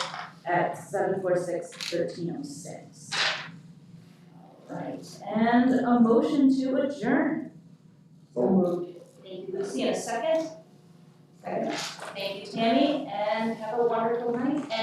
at 746-1306. All right, and a motion to adjourn. So moved. Thank you, Lucy, in a second. Second. Thank you, Tammy, and have a wonderful night.